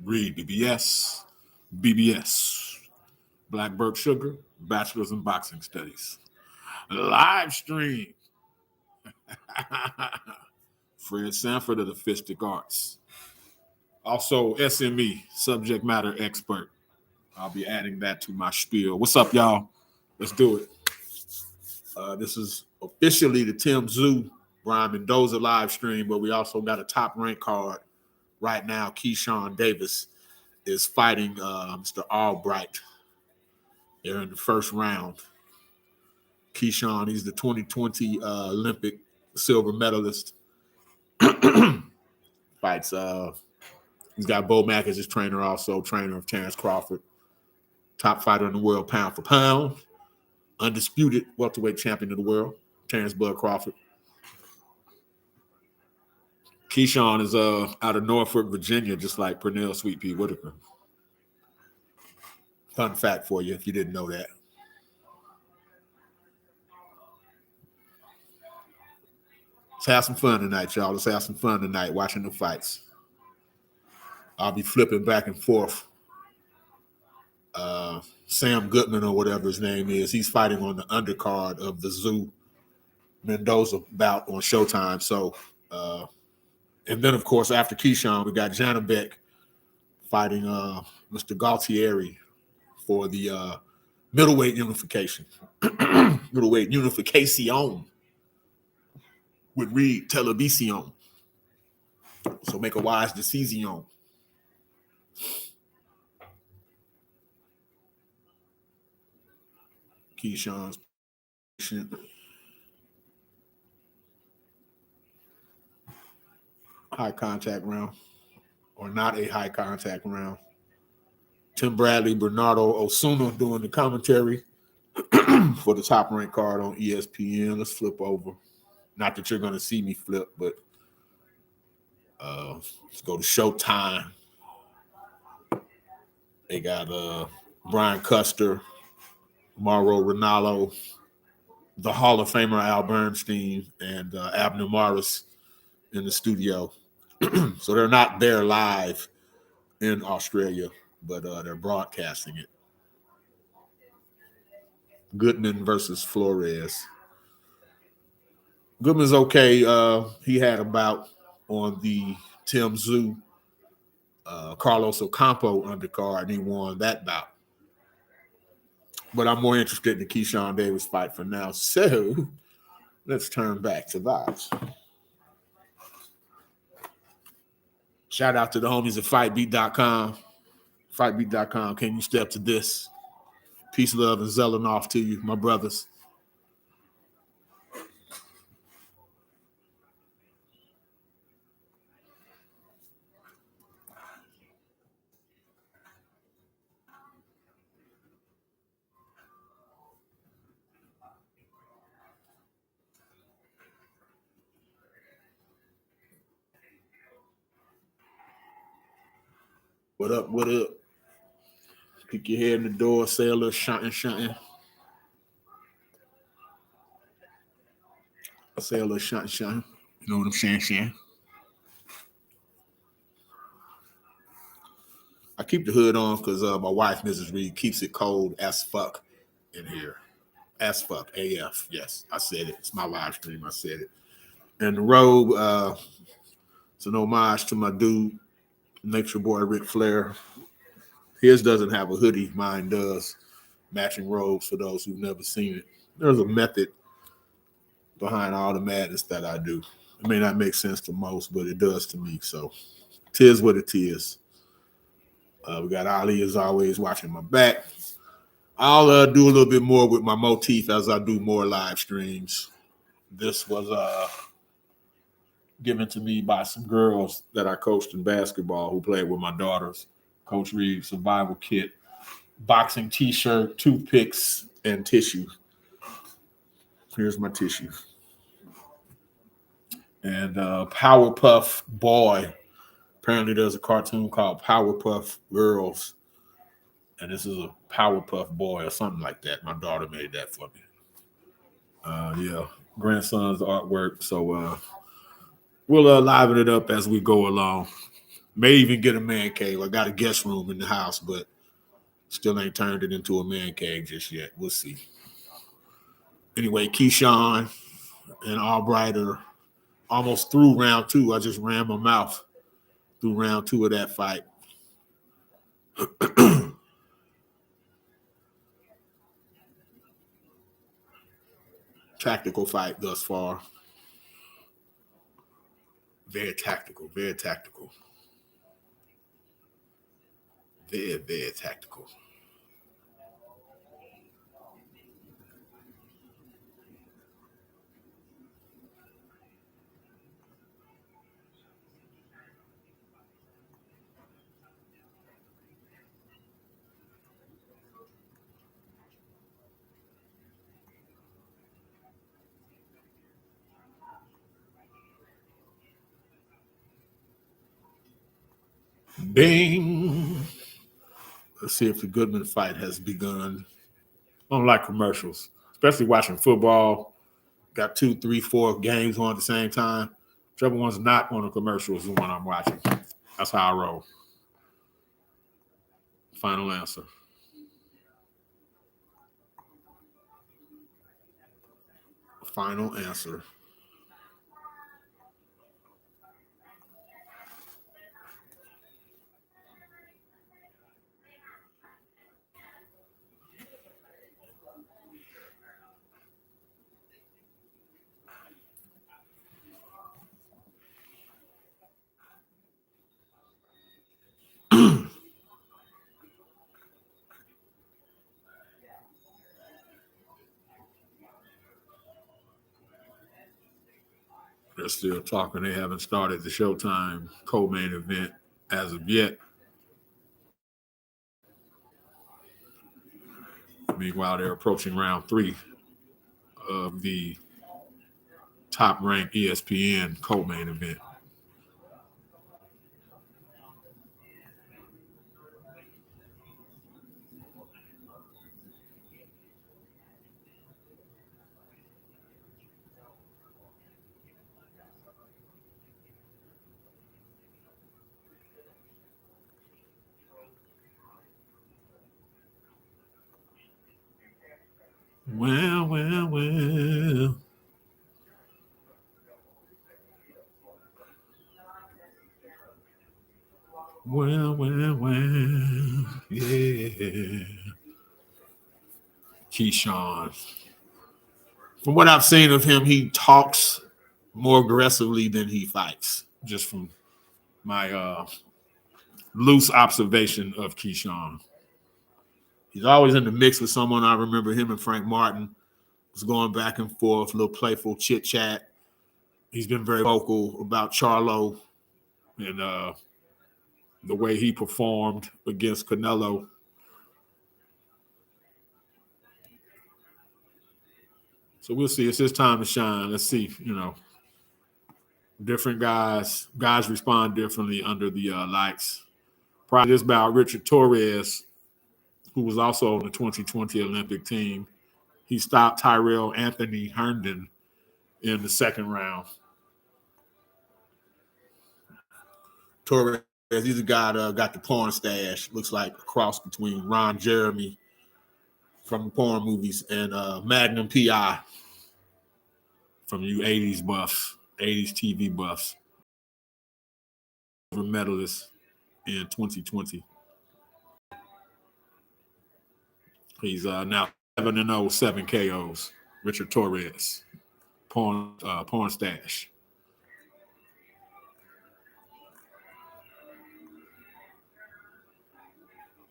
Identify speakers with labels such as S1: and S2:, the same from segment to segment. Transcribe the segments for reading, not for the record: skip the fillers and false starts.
S1: REED-BBS, BBS, Blackbird Sugar, Bachelor's in Boxing Studies. Live stream. Fred Sanford of the Fistic Arts. Also, SME, subject matter expert. I'll be adding that to my spiel. What's up, y'all? Let's do it. This is officially the Tszyu Brian Mendoza live stream, but we also got a top rank card right now. KEYSHAWN Davis is fighting Mr. Albright. They're in the first round. KEYSHAWN, he's the 2020 Olympic silver medalist. Fights. He's got Bo Mack as his trainer, also trainer of Terrence Crawford, top fighter in the world, pound for pound, undisputed welterweight champion of the world, Terrence Bud Crawford. KEYSHAWN is out of Norfolk, Virginia, just like Pernell Sweet Pea Whitaker. Fun fact for you if you didn't know that. Let's have some fun tonight, y'all. Let's have some fun tonight watching the fights. I'll be flipping back and forth. Sam Goodman or whatever his name is, he's fighting on the undercard of the Tszyu Mendoza bout on Showtime. So, and then, of course, after KEYSHAWN, we got Janibek fighting Mr. Galtieri for the middleweight unification. Middleweight unification with REED-BBS. So make a wise decision. KEYSHAWN's high contact round, or not a high contact round. Tim Bradley, Bernardo Osuna doing the commentary for the top ranked card on ESPN. Let's flip over. Not that you're going to see me flip, but let's go to Showtime. They got Brian Custer, Mauro Ranallo, the Hall of Famer Al Bernstein, and Abner Morris in the studio. So they're not there live in Australia, but they're broadcasting it. Goodman versus Flores. Goodman's okay. He had a bout on the Tszyu Carlos Ocampo undercard, and he won that bout. But I'm more interested in the KEYSHAWN Davis fight for now. So let's turn back to that. Shout out to the homies at FightBeat.com. FightBeat.com. Can you step to this? Peace, love, and zelling off to you, my brothers. What up, what up? Peek your head in the door, say a little shunting. I say a little shunting. You know what I'm saying? I keep the hood on because my wife, Mrs. Reed, keeps it cold as fuck in here. As fuck, AF. Yes, I said it. It's my live stream. I said it. And the robe, it's an homage to my dude, Nature Boy Ric Flair. His doesn't have a hoodie. Mine does. Matching robes for those who've never seen it. There's a method behind all the madness that I do. It may not make sense to most, but it does to me. So, tis what it is. We got Ali, as always, watching my back. I'll do a little bit more with my motif as I do more live streams. This was given to me by some girls that I coached in basketball who played with my daughters. Coach Reed survival kit, boxing t-shirt, toothpicks, and tissue. Here's my tissue. And Powerpuff Boy. Apparently there's a cartoon called Powerpuff Girls. And this is a Powerpuff Boy or something like that. My daughter made that for me. Yeah, grandson's artwork. So we'll liven it up as we go along. May even get a man cave. I got a guest room in the house, but still ain't turned it into a man cave just yet. We'll see. Anyway, KEYSHAWN and Albright are almost through round 2. I just ran my mouth through round 2 of that fight. Tactical fight thus far. Very tactical, very tactical. Very, very tactical. Bing. Let's see if the Goodman fight has begun. I don't like commercials, especially watching football. Got 2, 3, 4 games on at the same time. Whichever one's not on a commercial is the one I'm watching. That's how I roll. Final answer. Final answer. They're still talking. They haven't started the Showtime co-main event as of yet. Meanwhile, they're approaching round 3 of the top-ranked ESPN co-main event. Well. Yeah. KEYSHAWN. From what I've seen of him, he talks more aggressively than he fights, just from my loose observation of KEYSHAWN. He's always in the mix with someone. I remember him and Frank Martin was going back and forth, a little playful chit chat. He's been very vocal about Charlo and the way he performed against Canelo. So we'll see. It's his time to shine. Let's see. Different guys respond differently under the lights. Prior to this bout, Richard Torres, who was also on the 2020 Olympic team, he stopped Tyrell Anthony Herndon in the second round. Torres, he's a guy that got the porn stash. Looks like a cross between Ron Jeremy from the porn movies and Magnum P.I. from you 80s buffs, 80s TV buffs. Medalist in 2020. He's now 7-0, 7 KOs. Richard Torres, porn stash.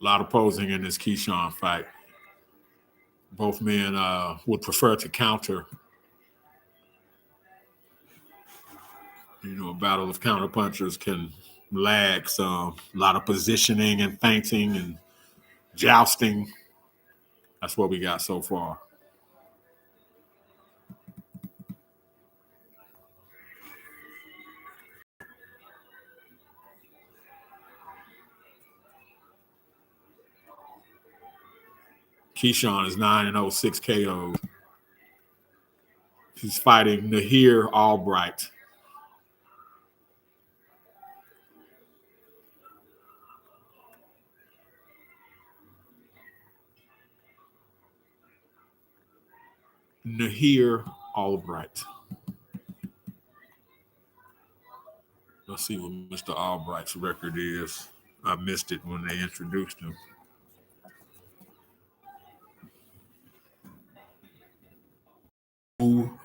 S1: A lot of posing in this KEYSHAWN fight. Both men would prefer to counter. A battle of counterpunchers can lag some. A lot of positioning and feinting and jousting. That's what we got so far. KEYSHAWN is 9-0, 6 KOs. He's fighting Nahir Albright. Nahir Albright. Let's see what Mr. Albright's record is. I missed it when they introduced him.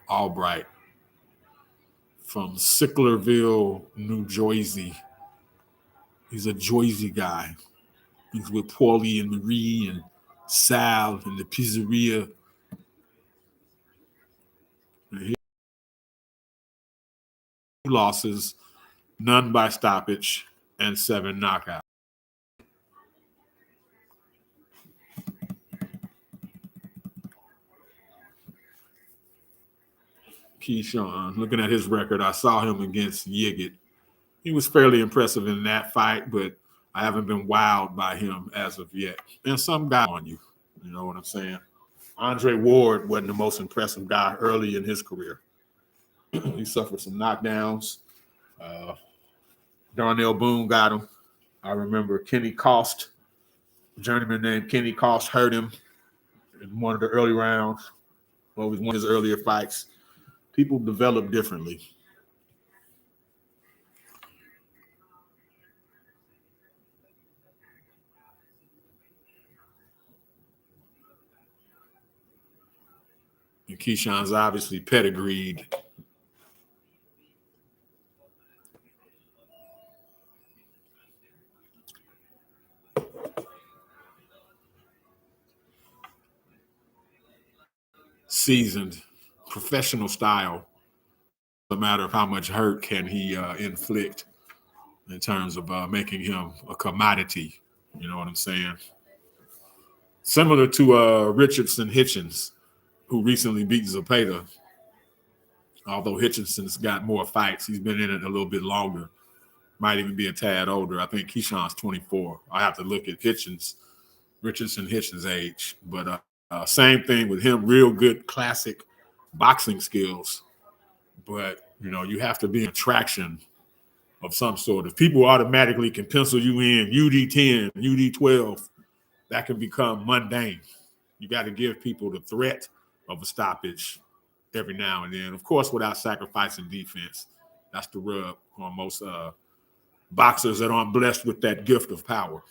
S1: Albright from Sicklerville, New Jersey. He's a Jersey guy. He's with Paulie and Marie and Sal and the pizzeria. And 2 losses, none by stoppage, and 7 knockouts. KEYSHAWN, looking at his record, I saw him against Yigit. He was fairly impressive in that fight, but I haven't been wowed by him as of yet. And some guy on you, you know what I'm saying? Andre Ward wasn't the most impressive guy early in his career. He suffered some knockdowns. Darnell Boone got him. I remember Kenny Cost, a journeyman named Kenny Cost, hurt him in one of the early rounds. Well, it was one of his earlier fights. People develop differently. And KEYSHAWN's obviously pedigreed. Seasoned, professional style. No matter of how much hurt can he inflict in terms of making him a commodity. You know what I'm saying? Similar to Richardson Hitchens, who recently beat Zepeda. Although Hitchenson's got more fights, he's been in it a little bit longer. Might even be a tad older. I think KEYSHAWN's 24. I have to look at Richardson Hitchens' age. But same thing with him, real good classic boxing skills. But, you know, you have to be an attraction of some sort. If people automatically can pencil you in UD10, UD12, that can become mundane. You got to give people the threat of a stoppage every now and then. Of course, without sacrificing defense. That's the rub on most boxers that aren't blessed with that gift of power.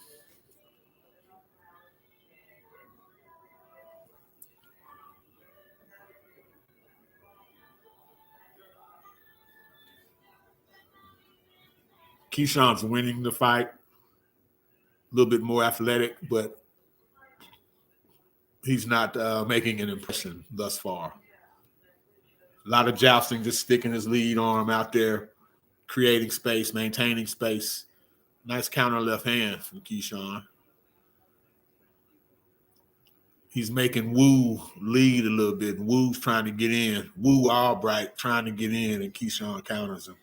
S1: KEYSHAWN's winning the fight. A little bit more athletic, but he's not making an impression thus far. A lot of jousting, just sticking his lead arm out there, creating space, maintaining space. Nice counter left hand from KEYSHAWN. He's making Wu lead a little bit. Wu's trying to get in. Wu Albright trying to get in, and KEYSHAWN counters him.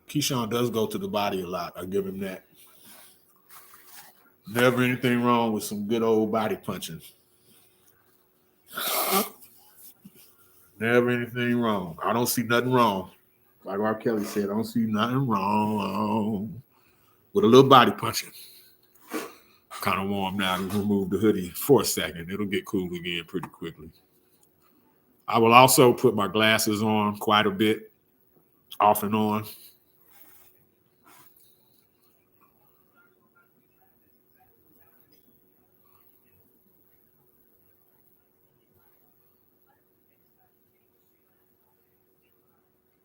S1: KEYSHAWN does go to the body a lot. I give him that. Never anything wrong with some good old body punching. Never anything wrong. I don't see nothing wrong. Like R. Kelly said, I don't see nothing wrong with a little body punching. Kind of warm now to remove the hoodie for a second. It'll get cool again pretty quickly. I will also put my glasses on quite a bit, off and on.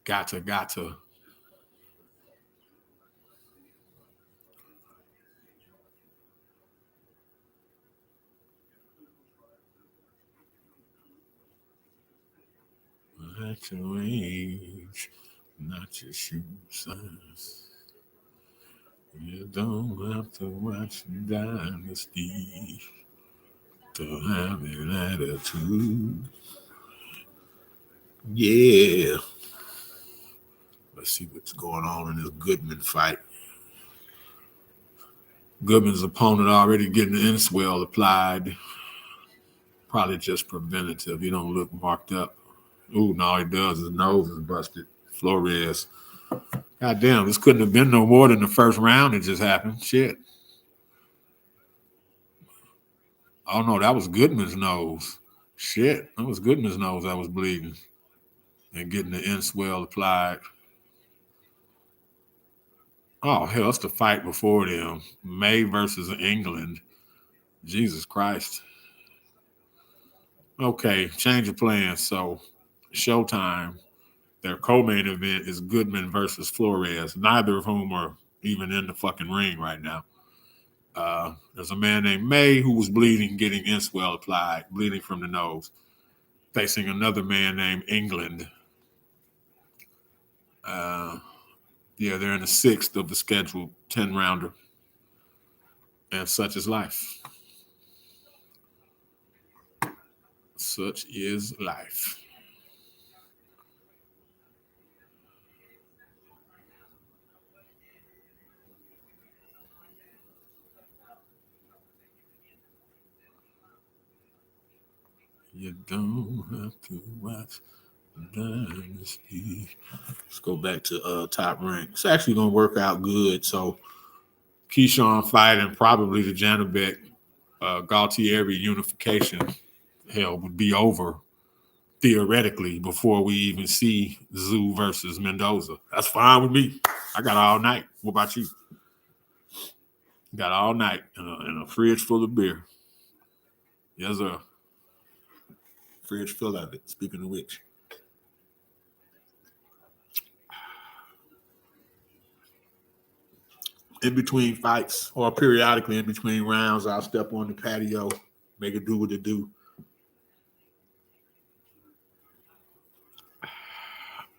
S1: Gotcha. At your age, not your shoe size. You don't have to watch Dynasty to have an attitude. Yeah. Let's see what's going on in this Goodman fight. Goodman's opponent already getting the inswell applied. Probably just preventative. He don't look marked up. Ooh, no, he does. His nose is busted. Flores. God damn, this couldn't have been no more than the first round that just happened. Shit. Oh no, that was Goodman's nose. Shit, that was Goodman's nose that was bleeding and getting the end swell applied. Oh hell, that's the fight before them. May versus England. Jesus Christ. Okay, change of plans. So, Showtime, their co-main event is Goodman versus Flores, neither of whom are even in the fucking ring right now. There's a man named May who was bleeding, getting inswell applied, bleeding from the nose, facing another man named England. Yeah, they're in the 6th of the scheduled 10-rounder. And such is life. Such is life. You don't have to watch Dynasty. Let's go back to Top Rank. It's actually going to work out good. So, KEYSHAWN fighting probably the Janibek Gaultier unification, hell, would be over theoretically before we even see Tszyu versus Mendoza. That's fine with me. I got all night. What about you? Got all night in a fridge full of beer. Yes, sir. Fridge full of it. Speaking of which. In between fights or periodically in between rounds, I'll step on the patio, make it do what it do.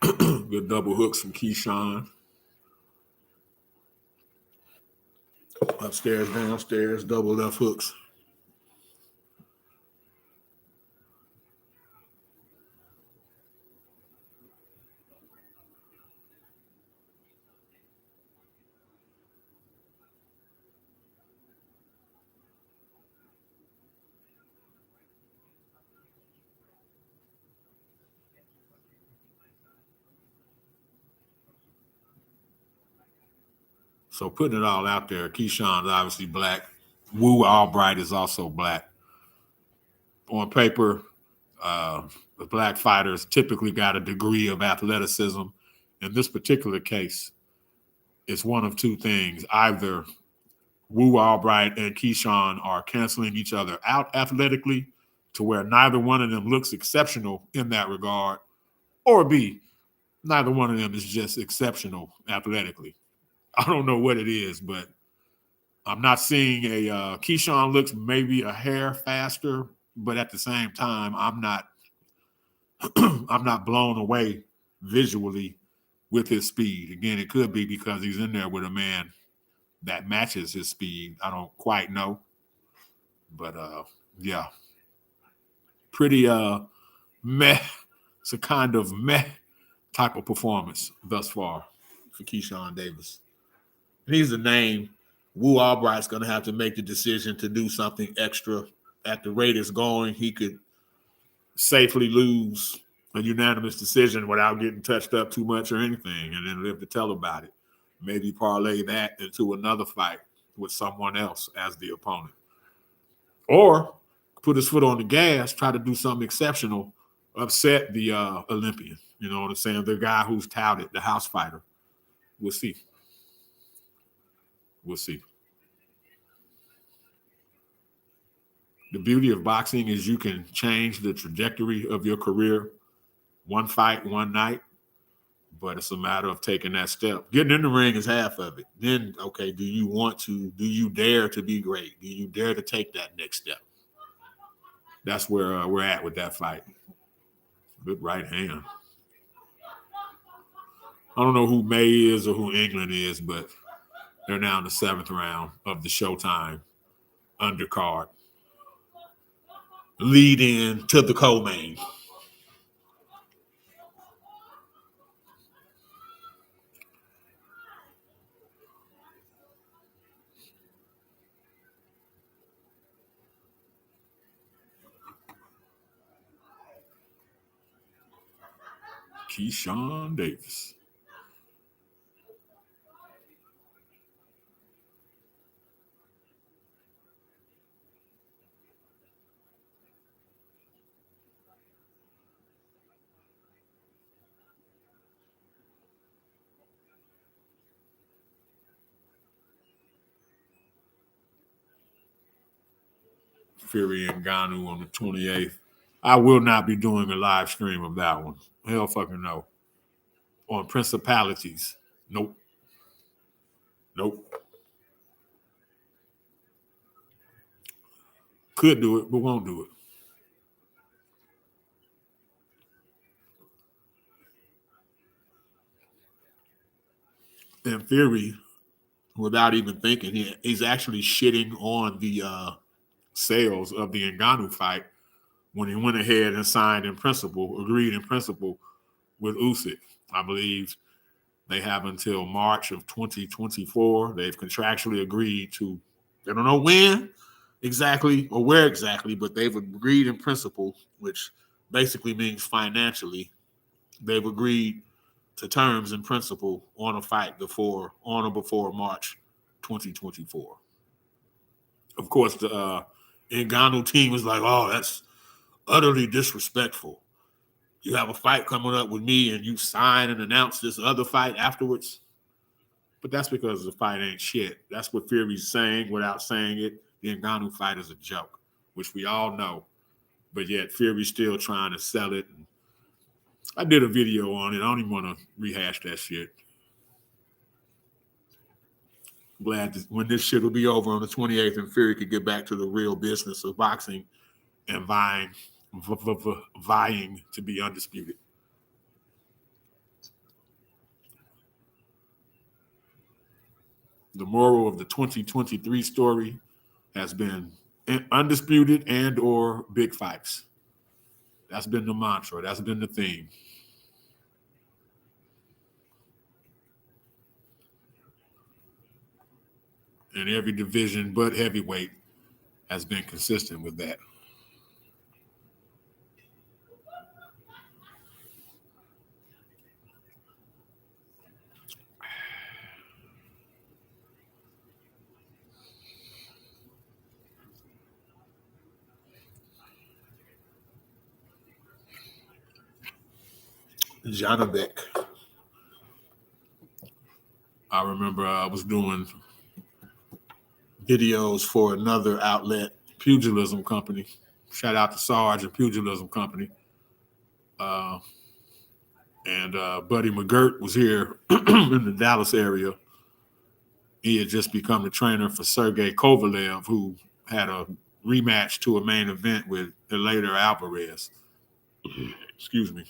S1: Good double hooks from KEYSHAWN. Upstairs, downstairs, double left hooks. So putting it all out there, KEYSHAWN is obviously black. Wu Albright is also black. On paper, the black fighters typically got a degree of athleticism. In this particular case, it's one of two things. Either Wu Albright and KEYSHAWN are canceling each other out athletically to where neither one of them looks exceptional in that regard, or B, neither one of them is just exceptional athletically. I don't know what it is, but I'm not seeing a KEYSHAWN looks maybe a hair faster, but at the same time, I'm not blown away visually with his speed. Again, it could be because he's in there with a man that matches his speed. I don't quite know. But yeah. Pretty meh. It's a kind of meh type of performance thus far for KEYSHAWN Davis. And he's the name. Wu Albright's going to have to make the decision to do something extra. At the rate it's going, he could safely lose a unanimous decision without getting touched up too much or anything, and then live to tell about it. Maybe parlay that into another fight with someone else as the opponent. Or put his foot on the gas, try to do something exceptional, upset the Olympian. You know what I'm saying? The guy who's touted, the house fighter. We'll see. We'll see. The beauty of boxing is you can change the trajectory of your career one fight, one night, but it's a matter of taking that step. Getting in the ring is half of it. Then, okay, do you dare to be great? Do you dare to take that next step? That's where we're at with that fight. Good right hand. I don't know who May is or who England is, but they're now in the 7th round of the Showtime undercard. Lead in to the co-main. KEYSHAWN Davis. Fury and Ngannou on the 28th. I will not be doing a live stream of that one. Hell fucking no. On principalities. Nope. Nope. Could do it, but won't do it. And Fury, without even thinking, he's actually shitting on the sales of the Ngannou fight when he went ahead and signed in principle, agreed in principle with Usyk. I believe they have until March of 2024. They've contractually agreed to, I don't know when exactly or where exactly, but they've agreed in principle, which basically means financially. They've agreed to terms in principle on a fight on or before March 2024. Of course, the Ngannou team was like, oh, that's utterly disrespectful. You have a fight coming up with me and you sign and announce this other fight afterwards. But that's because the fight ain't shit. That's what Fury's saying without saying it. The Ngannou fight is a joke, which we all know. But yet Fury's still trying to sell it. I did a video on it. I don't even want to rehash that shit. Glad that when this shit will be over on the 28th and Fury could get back to the real business of boxing and vying to be undisputed. The moral of the 2023 story has been undisputed and or big fights. That's been the mantra. That's been the theme. And every division but heavyweight has been consistent with that. Janibek. I remember I was doing videos for another outlet, pugilism company. Shout out to Sarge and Pugilism Company. And Buddy McGirt was here in the Dallas area. He had just become the trainer for Sergey Kovalev, who had a rematch to a main event with Eleider Alvarez. Excuse me.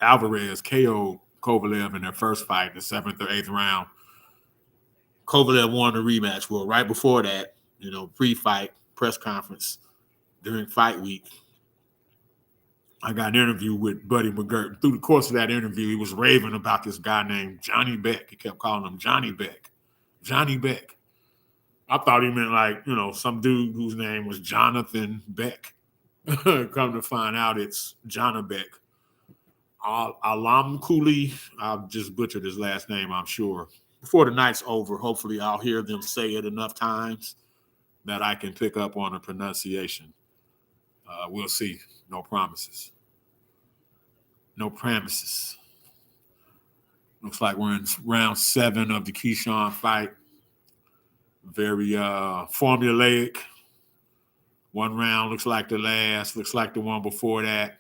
S1: Alvarez KO'd Kovalev in their first fight, the 7th or 8th round. Kovalev won the rematch. Well, right before that, pre-fight press conference during fight week, I got an interview with Buddy McGirt. Through the course of that interview, he was raving about this guy named Janibek. He kept calling him Janibek. Janibek. I thought he meant like, some dude whose name was Jonathan Beck. Come to find out it's Janibek. Alam Kuli. I've just butchered his last name, I'm sure. Before the night's over, hopefully I'll hear them say it enough times that I can pick up on a pronunciation. We'll see. No promises. No promises. Looks like we're in round 7 of the KEYSHAWN fight. Very formulaic. One round looks like the last, looks like the one before that.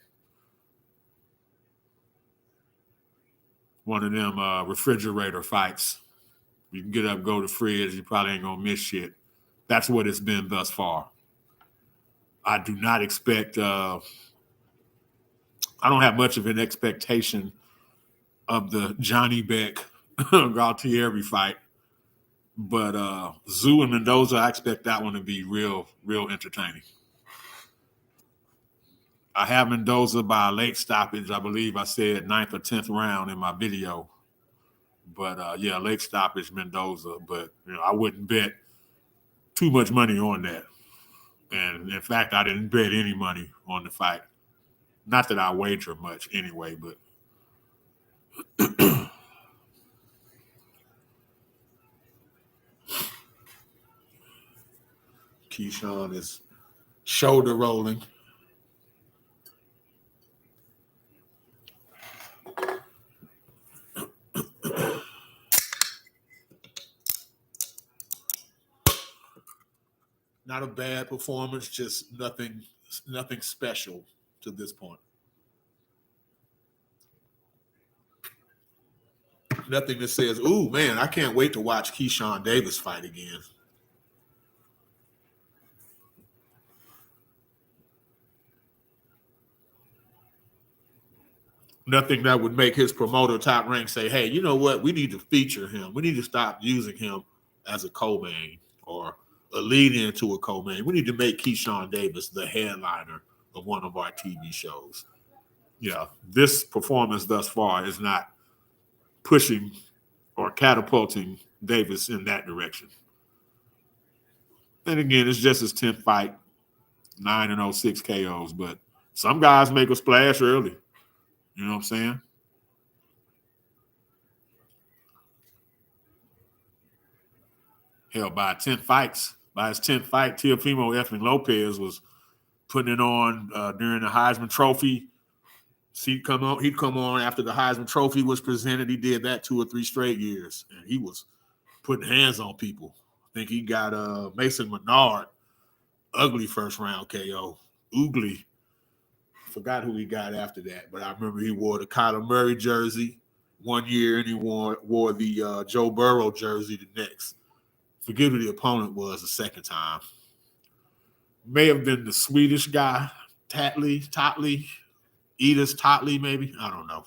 S1: One of them refrigerator fights. You can get up, go to the fridge, you probably ain't going to miss shit. That's what it's been thus far. I do not expect, I don't have much of an expectation of the Janibek Galtieri fight. But Tszyu and Mendoza, I expect that one to be real entertaining. I have Mendoza by a late stoppage. I believe I said 9th or 10th round in my video. But late stoppage Mendoza. But I wouldn't bet too much money on that. And in fact, I didn't bet any money on the fight. Not that I wager much anyway, but KEYSHAWN is shoulder rolling. Not a bad performance, just nothing special to this point. Nothing that says, "Ooh, man, I can't wait to watch KEYSHAWN Davis fight again." Nothing that would make his promoter Top Rank say, "Hey, you know what? We need to feature him. We need to stop using him as a co-main or a lead-in to a co-main. We need to make KEYSHAWN Davis the headliner of one of our TV shows." Yeah, this performance thus far is not pushing or catapulting Davis in that direction. And again, it's just his 10th fight, 9-0, 6 KOs. But some guys make a splash early. You know what I'm saying? Hell, by his 10th fight, Teofimo Efren Lopez was putting it on during the Heisman Trophy. He'd come on after the Heisman Trophy was presented. He did that 2 or 3 straight years, and he was putting hands on people. I think he got Mason Menard, ugly first round KO, oogly. Forgot who he got after that, but I remember he wore the Kyler Murray jersey one year, and he wore the Joe Burrow jersey the next. Forget who the opponent was the second time. May have been the Swedish guy, Totley, Edis Totley, maybe. I don't know.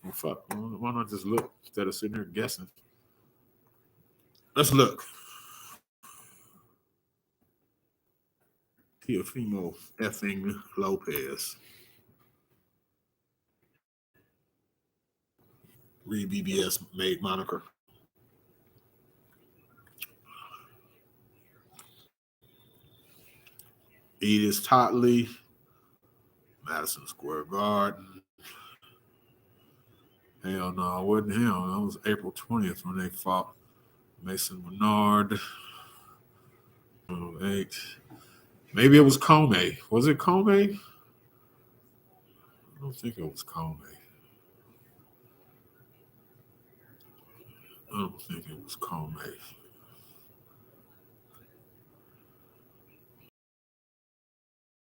S1: Well, fuck. Why not just look instead of sitting there guessing? Let's look. Teofimo effing Lopez. REED-BBS made moniker. Edis Totley, Madison Square Garden. Hell no, it wasn't him. That was April 20th when they fought. Mason Menard. 8. Maybe it was Comey. Was it Comey? I don't think it was Comey. I don't think it was Comey.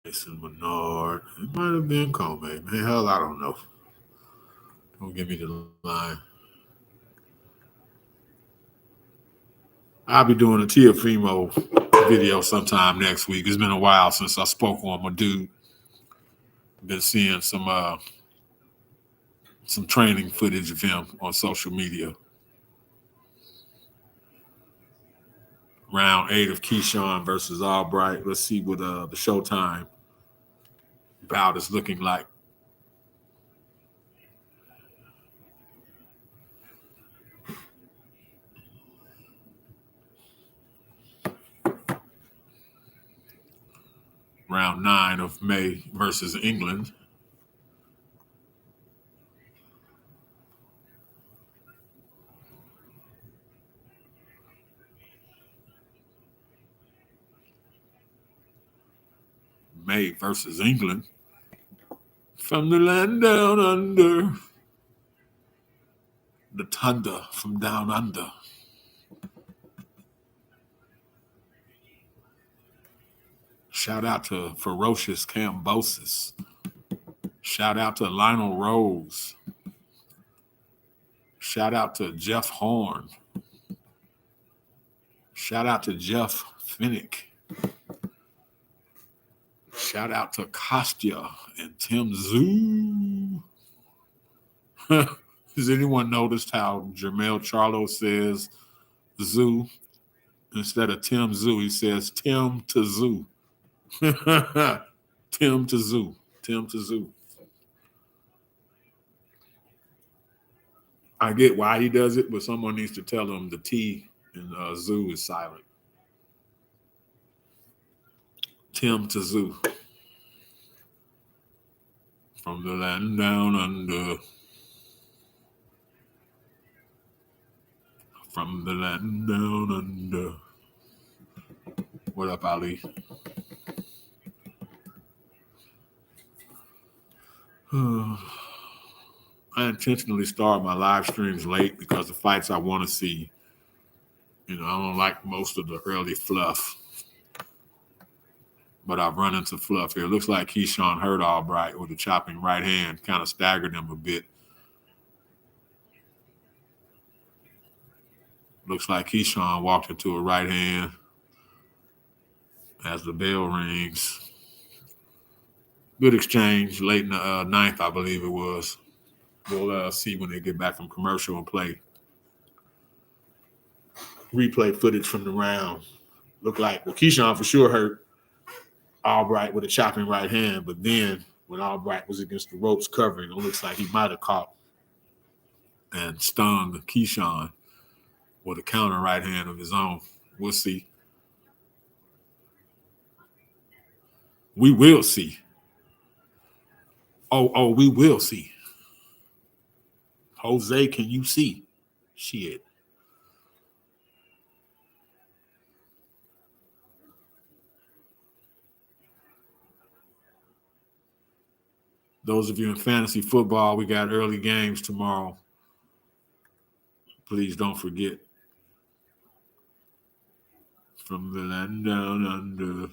S1: Mason Menard. It might have been Comey. Man, hell, I don't know. Don't give me the line. I'll be doing a Teofimo video sometime next week. It's been a while since I spoke on my dude. Been seeing some training footage of him on social media. Round 8 of KEYSHAWN versus Albright. Let's see what the Showtime bout is looking like. Round 9 of May versus England. May versus England. From the land down under. The thunder from down under. Shout out to Ferocious Cambosis. Shout out to Lionel Rose. Shout out to Jeff Horn. Shout out to Jeff Finnick. Shout out to Kostya and Tim Tszyu. Has anyone noticed how Jermell Charlo says Tszyu? Instead of Tim Tszyu, he says Tim Tszyu. Tim Tszyu. Tim Tszyu. I get why he does it, but someone needs to tell him the T in Tszyu is silent. Tim Tszyu. From the land down under. From the land down under. What up, Ali? I intentionally start my live streams late because the fights I want to see, I don't like most of the early fluff. but I've run into fluff here. Looks like KEYSHAWN hurt Albright with a chopping right hand, kind of staggered him a bit. Looks like KEYSHAWN walked into a right hand as the bell rings. Good exchange late in the ninth, I believe it was. We'll see when they get back from commercial and play replay footage from the round. Looked like, well, KEYSHAWN for sure hurt Albright with a chopping right hand, but then when Albright was against the ropes covering, it looks like he might have caught and stung KEYSHAWN with a counter right hand of his own. We'll see. We will see. Oh, we will see. Jose, can you see? Shit. Those of you in fantasy football, we got early games tomorrow. Please don't forget. From the land down under.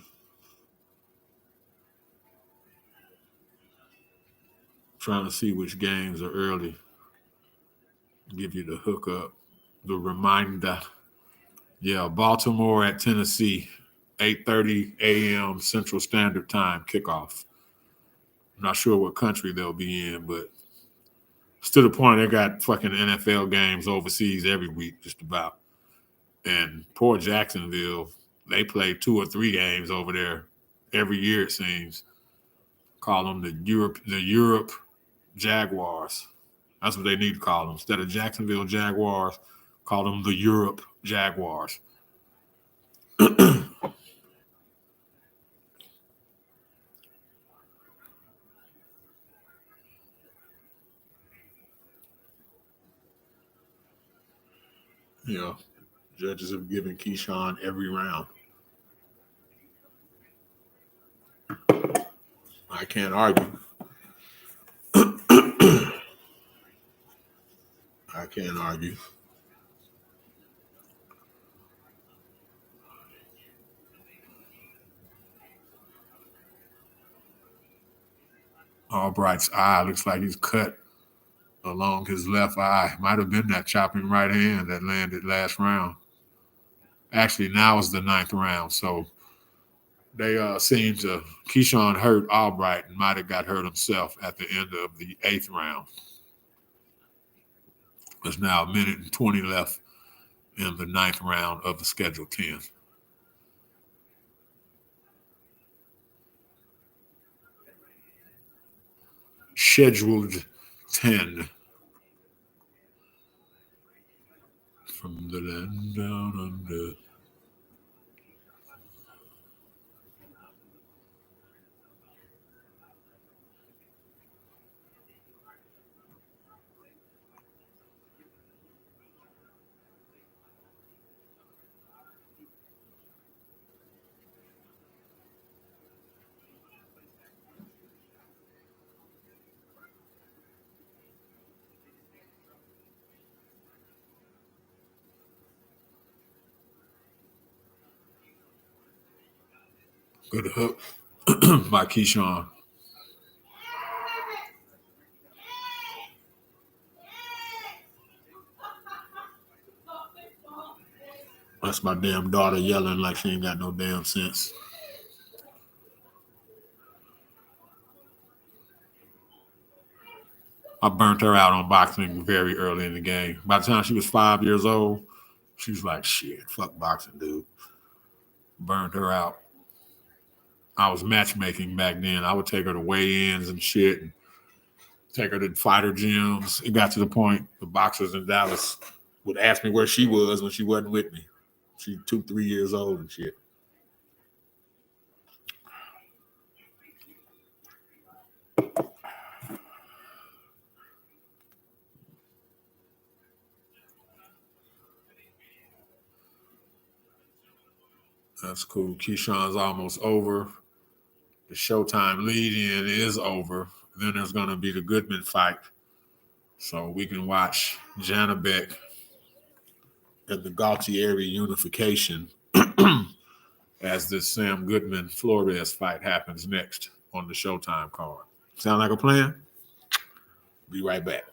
S1: Trying to see which games are early. Give you the hookup, the reminder. Yeah, Baltimore at Tennessee, 8:30 a.m. Central Standard Time kickoff. I'm not sure what country they'll be in, but it's to the point they got fucking NFL games overseas every week, just about. And poor Jacksonville, they play 2 or 3 games over there every year, it seems. Call them the Europe Jaguars. That's what they need to call them. Instead of Jacksonville Jaguars, call them the Europe Jaguars. Yeah, judges have given KEYSHAWN every round. I can't argue. I can't argue. Albright's eye looks like he's cut along his left eye. Might have been that chopping right hand that landed last round. Actually, now is the 9th round, so they seem to KEYSHAWN hurt Albright and might have got hurt himself at the end of the 8th round. There's now 1 minute and 20 left in the 9th round of the scheduled 10. Scheduled 10. From the land down under. Good hook by KEYSHAWN. That's my damn daughter yelling like she ain't got no damn sense. I burnt her out on boxing very early in the game. By the time she was 5 years old, she was like, shit, fuck boxing, dude. Burned her out. I was matchmaking back then. I would take her to weigh-ins and shit and take her to fighter gyms. It got to the point the boxers in Dallas would ask me where she was when she wasn't with me. She's 2, 3 years old and shit. That's cool. KEYSHAWN's almost over. The Showtime lead-in is over. Then there's going to be the Goodman fight. So we can watch Janibek and the Gaultieri unification as this Sam Goodman Flores fight happens next on the Showtime card. Sound like a plan? Be right back.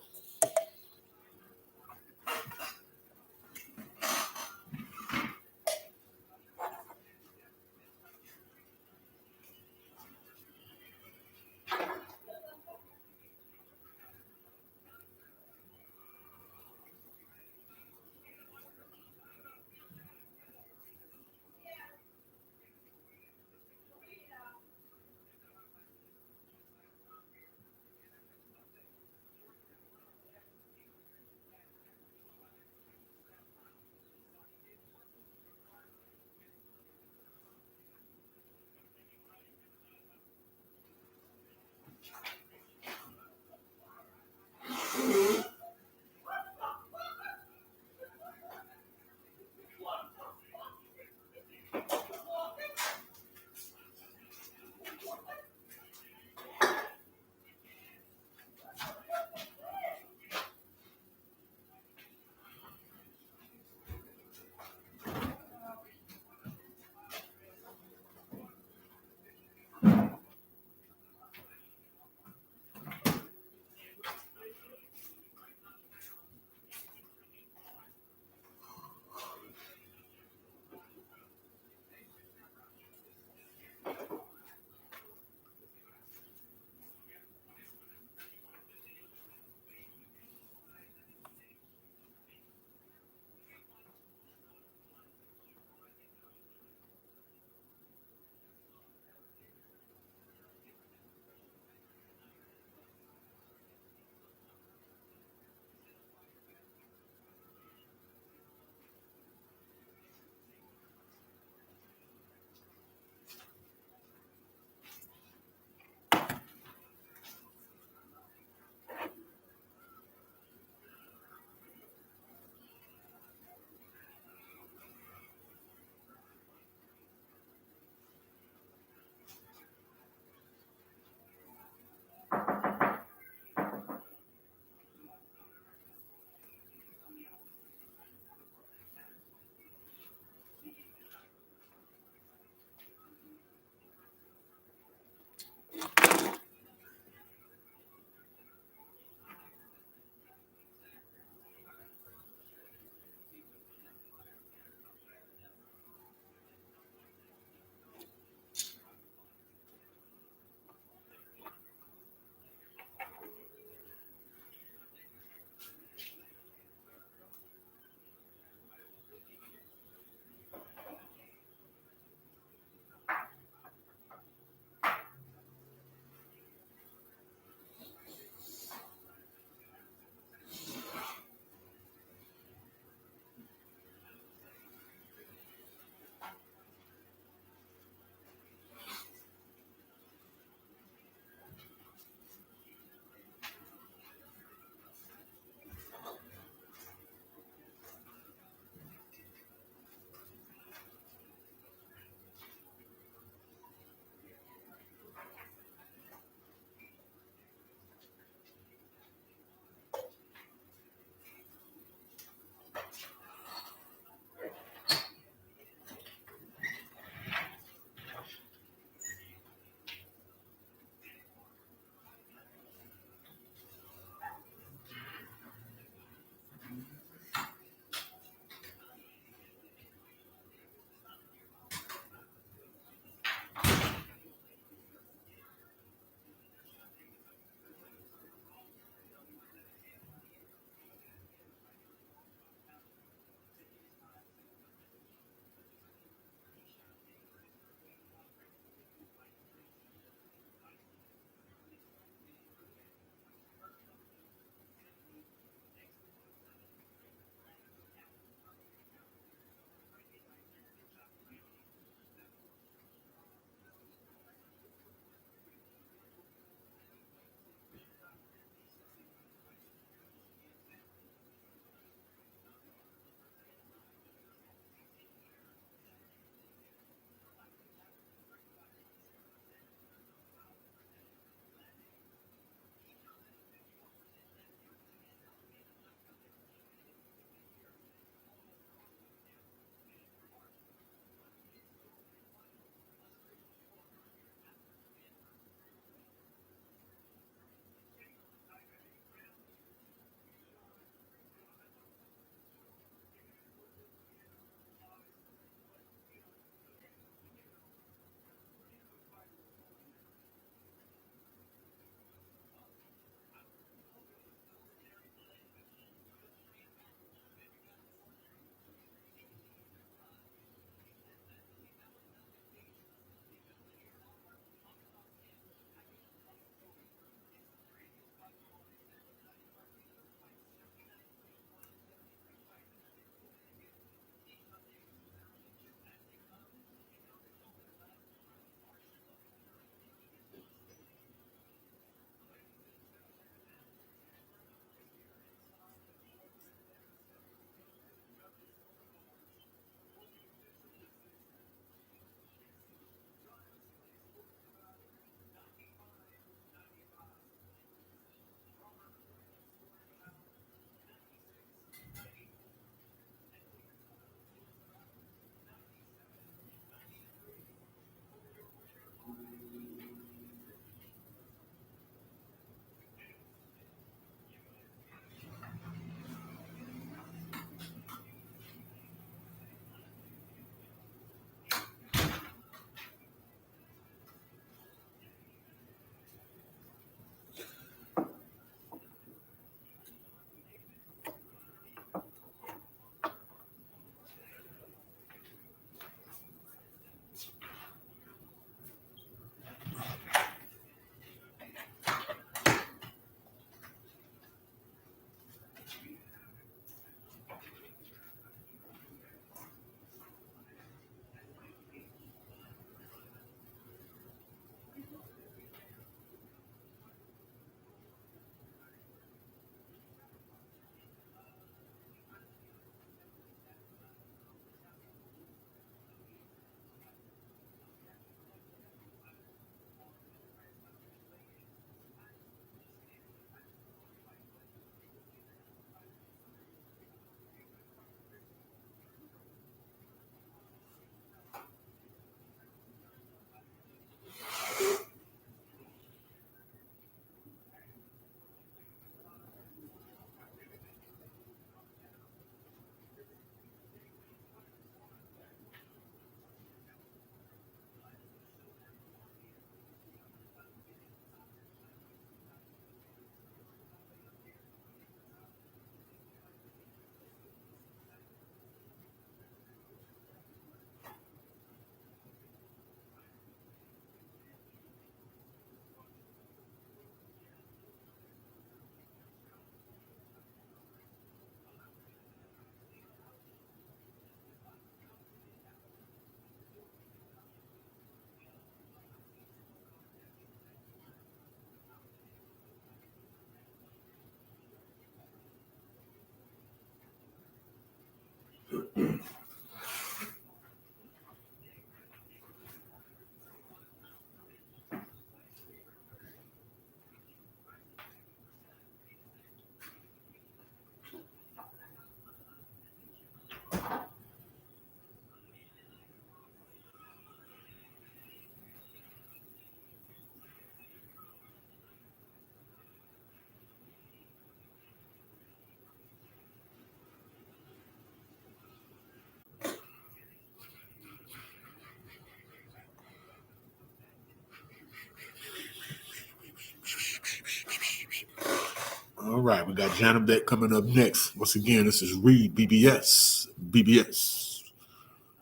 S1: All right, we got Janibek coming up next. Once again, this is REED-BBS. BBS.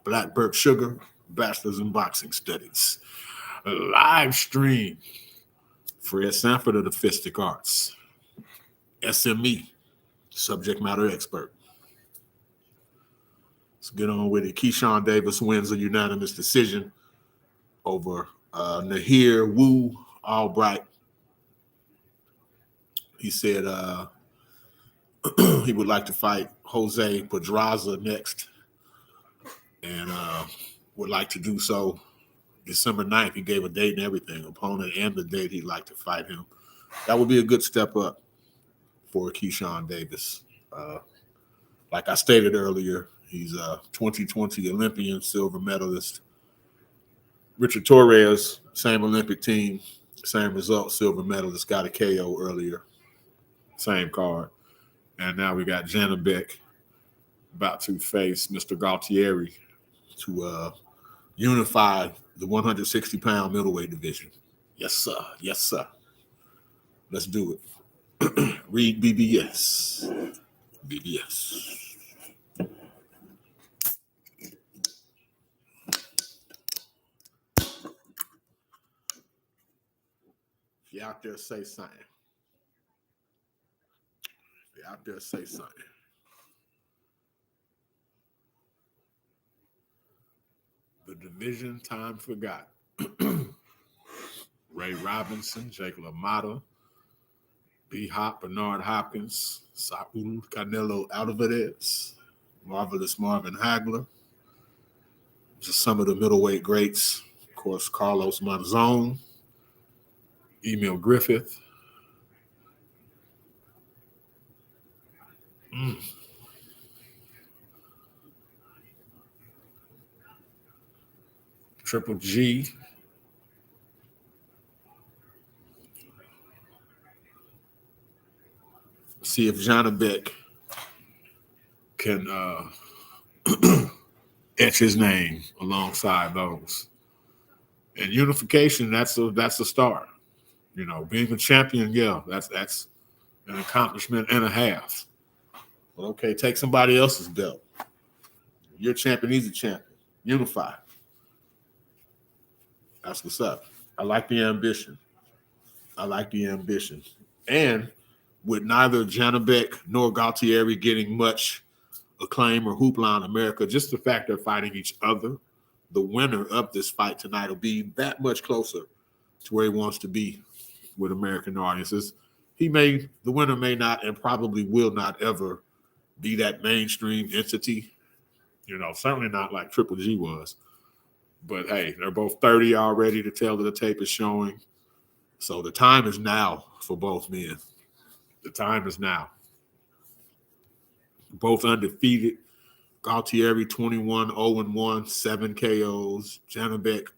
S1: Blackbird Sugar, Bachelor's in Boxing Studies. Live stream. Fred Sanford of the Fistic Arts. SME, subject matter expert. Let's get on with it. KEYSHAWN Davis wins a unanimous decision over Nahir Wu Albright. He said he would like to fight Jose Pedraza next and would like to do so December 9th. He gave a date and everything, opponent and the date he'd like to fight him. That would be a good step up for KEYSHAWN Davis. Like I stated earlier, he's a 2020 Olympian silver medalist. Richard Torres, same Olympic team, same result, silver medalist, got a KO earlier. Same card. And now we got Janibek about to face Mr. Galtieri to unify the 160-pound middleweight division. Yes, sir. Yes, sir. Let's do it. REED-BBS. BBS. If you're out there, say something. If you're out there, say something. The division time forgot. Ray Robinson, Jake LaMotta, B-Hop, Bernard Hopkins, Saul Canelo Alvarez, Marvelous Marvin Hagler, just some of the middleweight greats. Of course, Carlos Monzon, Emil Griffith. Triple G. See if Janibek can etch his name alongside those. And unification, that's a start. You know, being a champion, yeah, that's an accomplishment and a half. But okay, take somebody else's belt. You're a champion, he's a champion. Unify. That's what's up. I like the ambition. And with neither Janibek nor Galtieri getting much acclaim or hoopla in America, just the fact they're fighting each other, the winner of this fight tonight will be that much closer to where he wants to be with American audiences. The winner may not and probably will not ever be that mainstream entity, you know, certainly not like Triple G was. But hey, they're both 30 already. The tail of the tape is showing. So the time is now for both men. The time is now. Both undefeated. Galtieri 21-0-1, 7 KOs. Janibek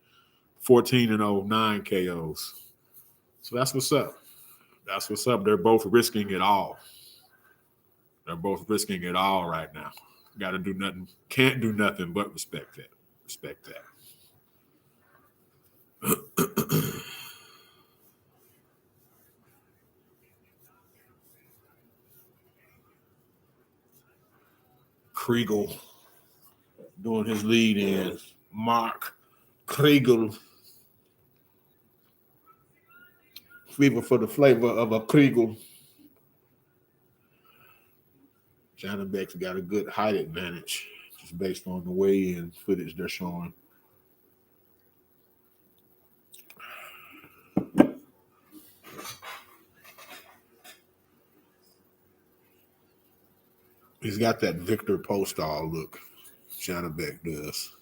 S1: 14-0, 9 KOs. So that's what's up. That's what's up. They're both risking it all. They're both risking it all right now. Got to do nothing. Can't do nothing but respect that. Respect that. Kriegel doing his lead in. Mark Kriegel. Fever for the flavor of a Kriegel. Janibek's got a good height advantage just based on the weigh-in footage they're showing. He's got that Victor Postol look. Janibek does.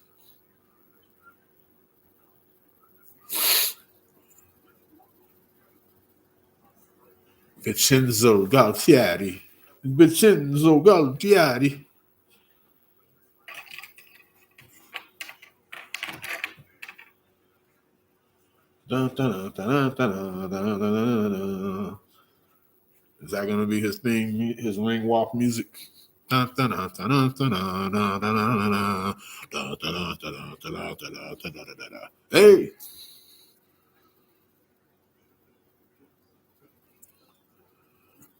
S1: Vincenzo Galtieri. Dun, dun, dun, dun, dun, dun, dun. Is that going to be his thing, his ring walk music? Hey!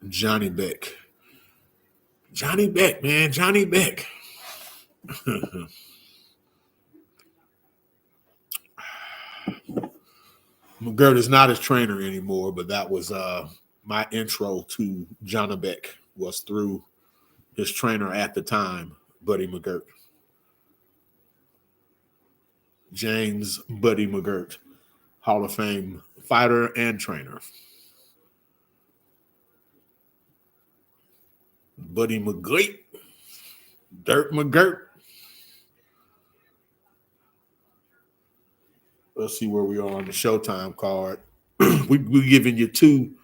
S1: Janibek. Janibek, man. Janibek. McGirt is not his trainer anymore, but that was my intro to Janibek was through his trainer at the time, Buddy McGirt. James Buddy McGirt, Hall of Fame fighter and trainer. Buddy McGirt, Dirt McGirt. Let's see where we are on the Showtime card. We're giving you two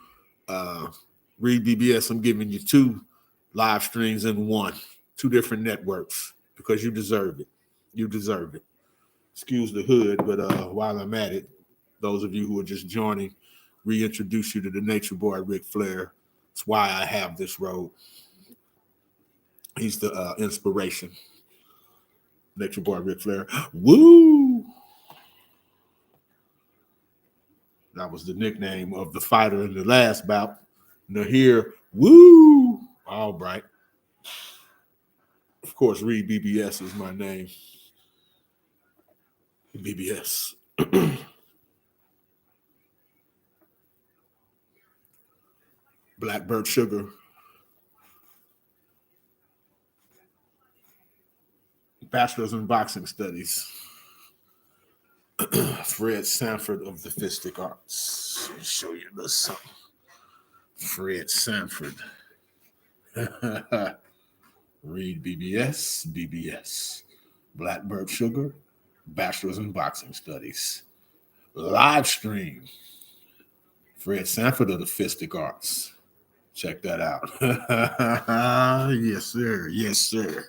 S1: REED-BBS. I'm giving you two live streams in one, two different networks, because you deserve it. You deserve it. Excuse the hood, but while I'm at it, those of you who are just joining, reintroduce you to the Nature Boy Ric Flair. That's why I have this road. He's the inspiration. Nature Boy Ric Flair. Woo! That was the nickname of the fighter in the last bout. Now here, woo! All right. Of course, REED-BBS is my name. BBS. Blackbird Sugar. Bachelor's in Boxing Studies. Fred Sanford of the Fistic Arts. Let me show you this something. Fred Sanford. REED-BBS, BBS. Blackbird Sugar, Bachelor's in Boxing Studies. Live stream. Fred Sanford of the Fistic Arts. Check that out. Yes, sir. Yes, sir.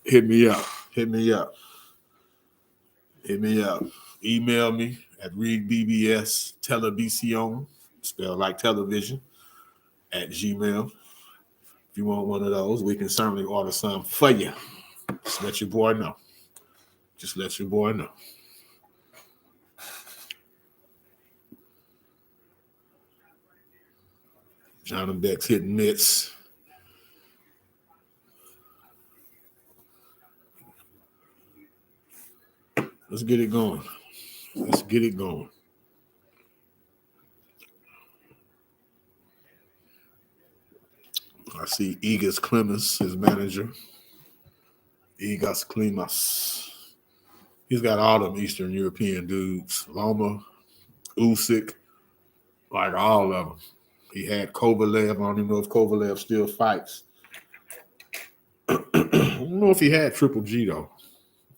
S1: Hit me up. Hit me up. Hit me up. Email me at REED-BBS Television, spelled like television, at Gmail. If you want one of those, we can certainly order some for you. Just let your boy know. Just let your boy know. Janibek's hitting mitts. Let's get it going. Let's get it going. I see Egas Clemens, his manager. Egas Clemens. He's got all them Eastern European dudes. Loma, Usyk, like all of them. He had Kovalev. I don't even know if Kovalev still fights. I don't know if he had Triple G, though.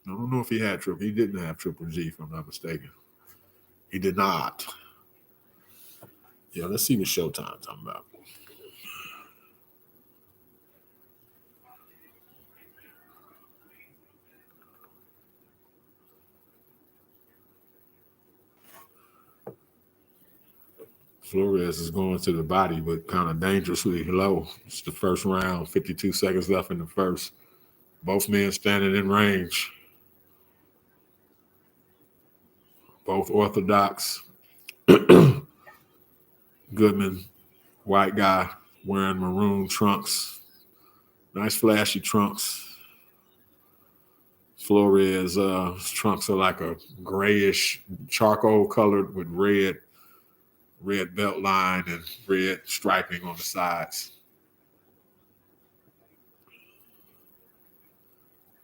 S1: I don't know if he had Triple. He didn't have Triple G, if I'm not mistaken. He did not. Yeah, let's see what Showtime's talking about. Flores is going to the body, but kind of dangerously low. It's the first round, 52 seconds left in the first. Both men standing in range. Both orthodox. Goodman, white guy, wearing maroon trunks. Nice flashy trunks. Flores' trunks are like a grayish charcoal colored with red belt line and red striping on the sides.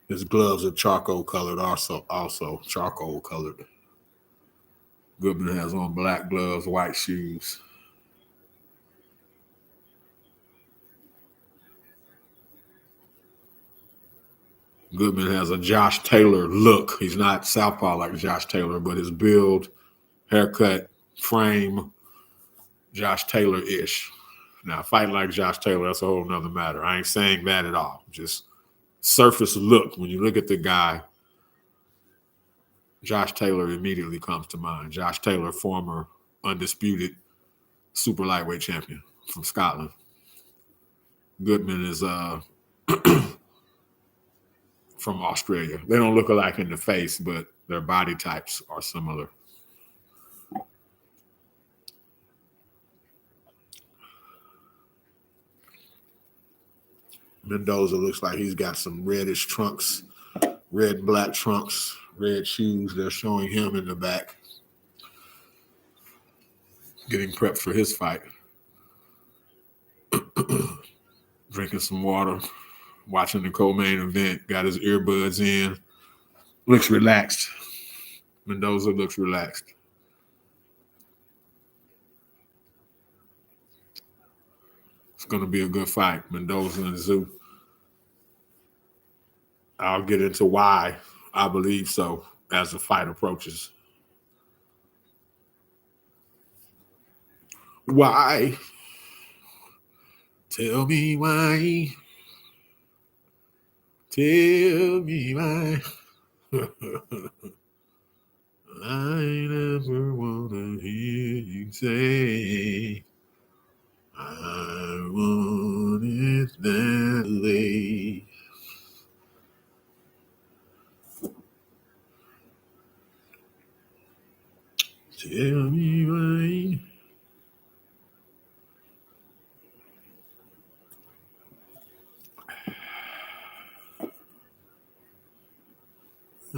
S1: His gloves are charcoal colored, also charcoal colored. Goodman has on black gloves, white shoes. Goodman has a Josh Taylor look. He's not southpaw like Josh Taylor, but his build, haircut, frame, Josh Taylor-ish. Now, fighting like Josh Taylor, that's a whole nother matter. I ain't saying that at all. Just surface look. When you look at the guy, Josh Taylor immediately comes to mind. Josh Taylor, former undisputed super lightweight champion from Scotland. Goodman is from Australia. They don't look alike in the face, but their body types are similar. Mendoza looks like he's got some reddish trunks, red and black trunks, red shoes. They're showing him in the back, getting prepped for his fight. Drinking some water, watching the co-main event, got his earbuds in. Looks relaxed. Mendoza looks relaxed. It's going to be a good fight, Mendoza and Tszyu. I'll get into why I believe so as the fight approaches. Why? Tell me why. Tell me why. I never want to hear you say I want it that way. Tell me why.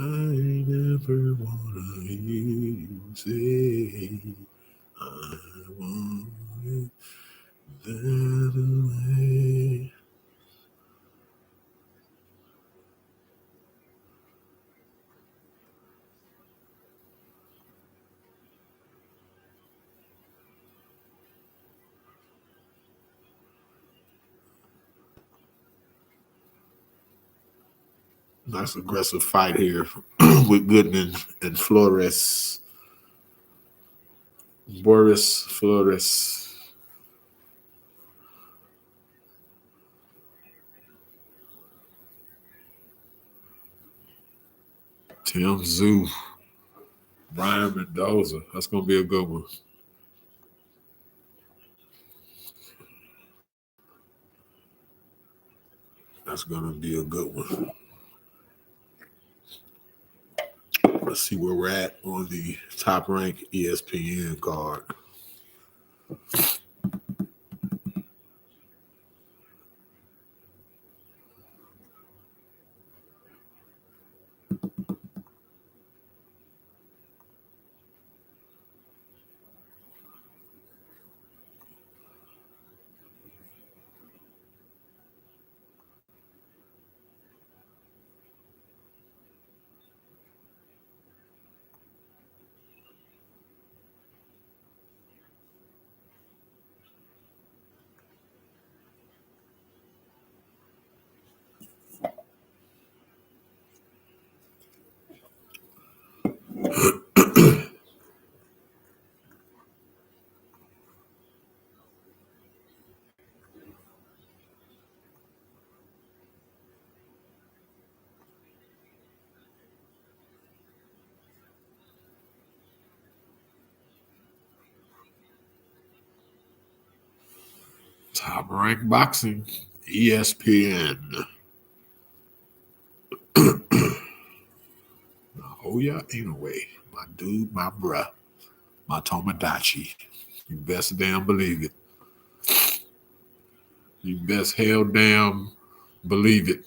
S1: I never wanna hear you say I want it that way. Nice aggressive fight here with Goodman and Flores. Boris Flores. Tim Tszyu. Brian Mendoza. That's going to be a good one. That's going to be a good one. Let's see where we're at on the Top Rank ESPN card. Top Rank Boxing, ESPN. Oh, yeah, anyway. My dude, my bruh, my Tomodachi. You best damn believe it. You best hell damn believe it.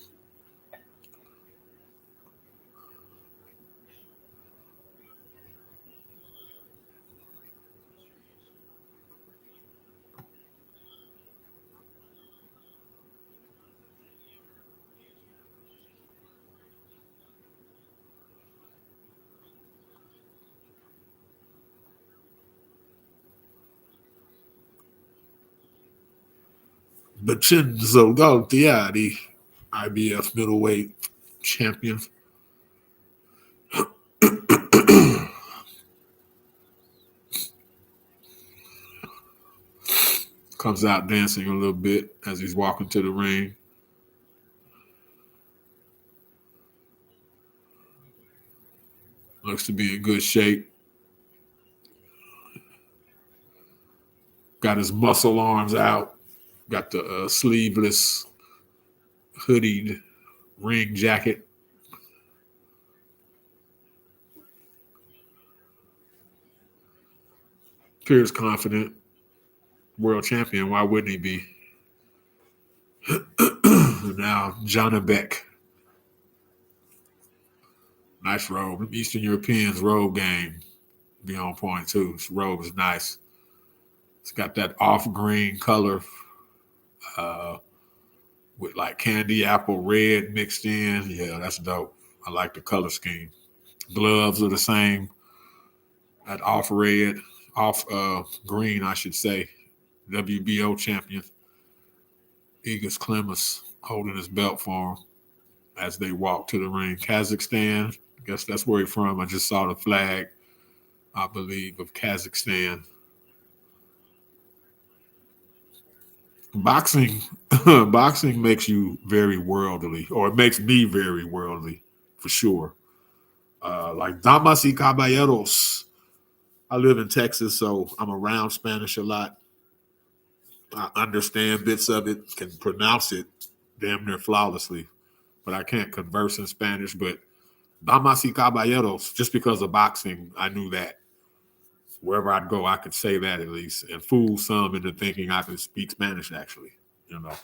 S1: Vincenzo Galtieri, IBF middleweight champion. Comes out dancing a little bit as he's walking to the ring. Looks to be in good shape. Got his muscle arms out. Got the sleeveless, hoodied ring jacket. Appears confident. World champion. Why wouldn't he be? Now, Janibek. Nice robe. Eastern Europeans robe game be on point too. This robe is nice. It's got that off green color with like candy apple red mixed in. Yeah, that's dope. I like the color scheme. Gloves are the same. That off red, off green, I should say. WBO champion Igor Klimas holding his belt for him as they walk to the ring. Kazakhstan, I guess that's where he's from. I just saw the flag, I believe, of Kazakhstan. Boxing makes you very worldly, or it makes me very worldly, for sure. Like Damas y Caballeros. I live in Texas, so I'm around Spanish a lot. I understand bits of it, can pronounce it damn near flawlessly, but I can't converse in Spanish. But Damas y Caballeros, just because of boxing, I knew that. Wherever I'd go, I could say that at least, and fool some into thinking I could speak Spanish, actually, you know.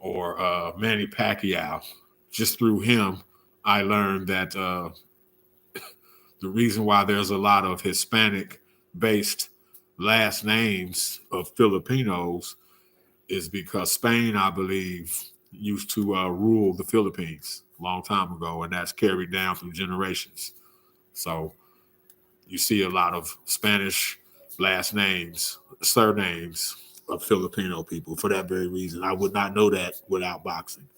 S1: Or Manny Pacquiao. Just through him, I learned that the reason why there's a lot of Hispanic-based last names of Filipinos is because Spain, I believe, used to rule the Philippines a long time ago, and that's carried down through generations. So you see a lot of Spanish last names, surnames of Filipino people for that very reason. I would not know that without boxing.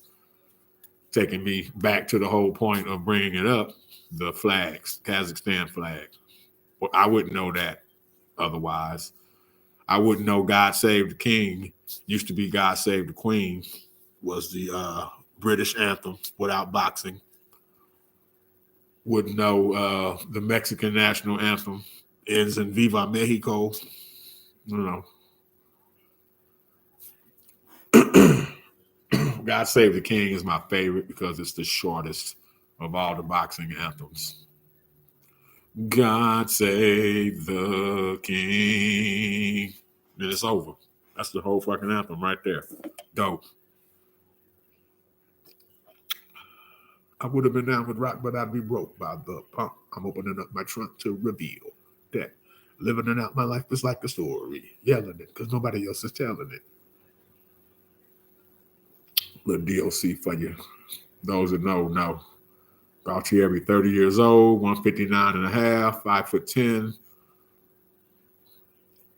S1: Taking me back to the whole point of bringing it up, the flags, Kazakhstan flag. Well, I wouldn't know that otherwise. I wouldn't know God Save the King, used to be God Save the Queen, was the British anthem without boxing. Wouldn't know the Mexican national anthem ends in Viva Mexico. You know. God Save the King is my favorite because it's the shortest of all the boxing anthems. God Save the King. Then it's over. That's the whole fucking anthem right there. Dope. I would have been down with rock, but I'd be broke by the pump. I'm opening up my trunk to reveal that living it out my life is like a story. Yelling it because nobody else is telling it. Little DOC for you. Those that know. Gaultieri, 30 years old, 159 and a half, 5'10".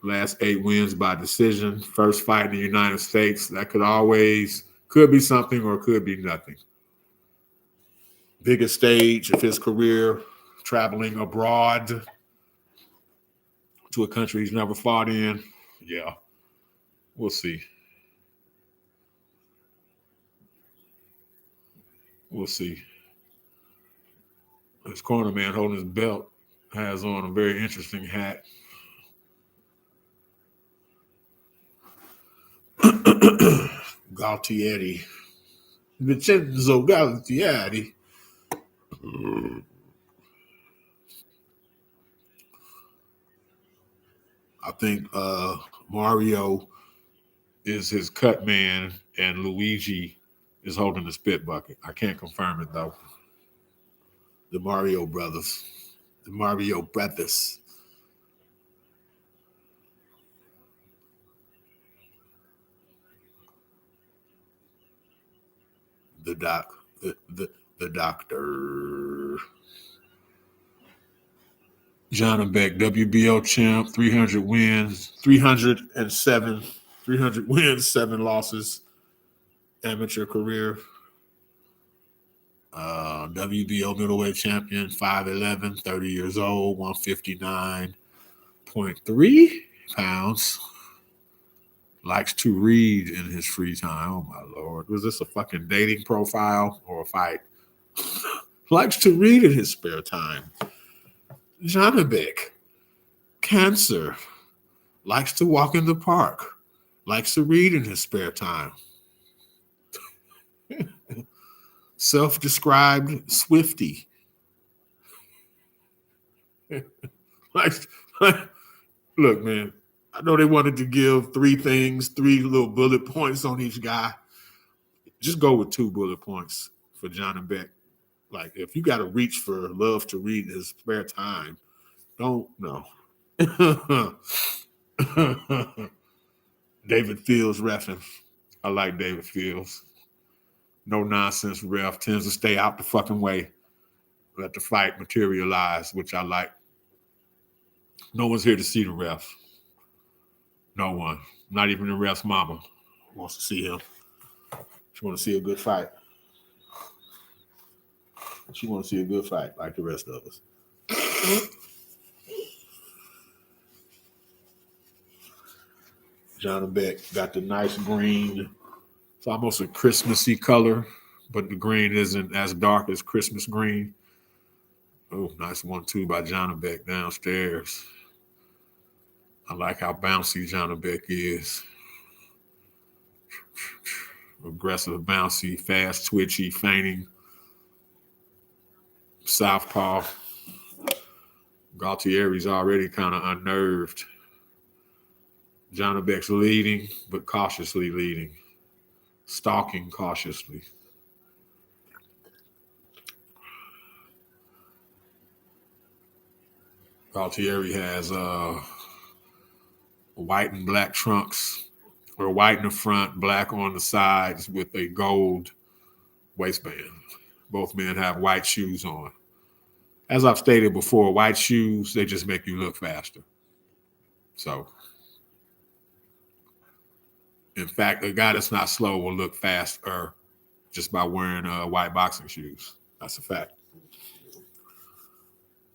S1: Last 8 wins by decision. First fight in the United States. That could be something or could be nothing. Biggest stage of his career, traveling abroad to a country he's never fought in. Yeah, we'll see. We'll see. His corner man holding his belt has on a very interesting hat. Gaultieri. Vincenzo Gaultieri. I think Mario is his cut man and Luigi is holding the spit bucket. I can't confirm it though. The Mario brothers. The doctor. Janibek, WBO champ, 300 wins, 300 wins, 7 losses. Amateur career. WBO middleweight champion, 5'11", 30 years old, 159.3 pounds. Likes to read in his free time. Oh, my Lord. Was this a fucking dating profile or a fight? Likes to read in his spare time. Janibek, cancer. Likes to walk in the park. Likes to read in his spare time. Self-described Swiftie. Look, man, I know they wanted to give 3 things, 3 little bullet points on each guy, just go with 2 bullet points for Janibek. Like, if you got to reach for love to read in his spare time, don't, no. David Fields reffing. I like David Fields. No nonsense ref. Tends to stay out the fucking way. Let the fight materialize, which I like. No one's here to see the ref. No one. Not even the ref's mama wants to see him. She wants to see a good fight. She wants to see a good fight like the rest of us. Janibek got the nice green. It's almost a Christmassy color, but the green isn't as dark as Christmas green. Oh, nice 1-2 by Janibek downstairs. I like how bouncy Janibek is. Aggressive, bouncy, fast, twitchy, feigning. Southpaw. Galtieri's already kind of unnerved. Janibek's leading, but cautiously leading. Stalking cautiously. Galtieri has white and black trunks, or white in the front, black on the sides with a gold waistband. Both men have white shoes on. As I've stated before, white shoes, they just make you look faster. So, in fact, a guy that's not slow will look faster just by wearing white boxing shoes. That's a fact.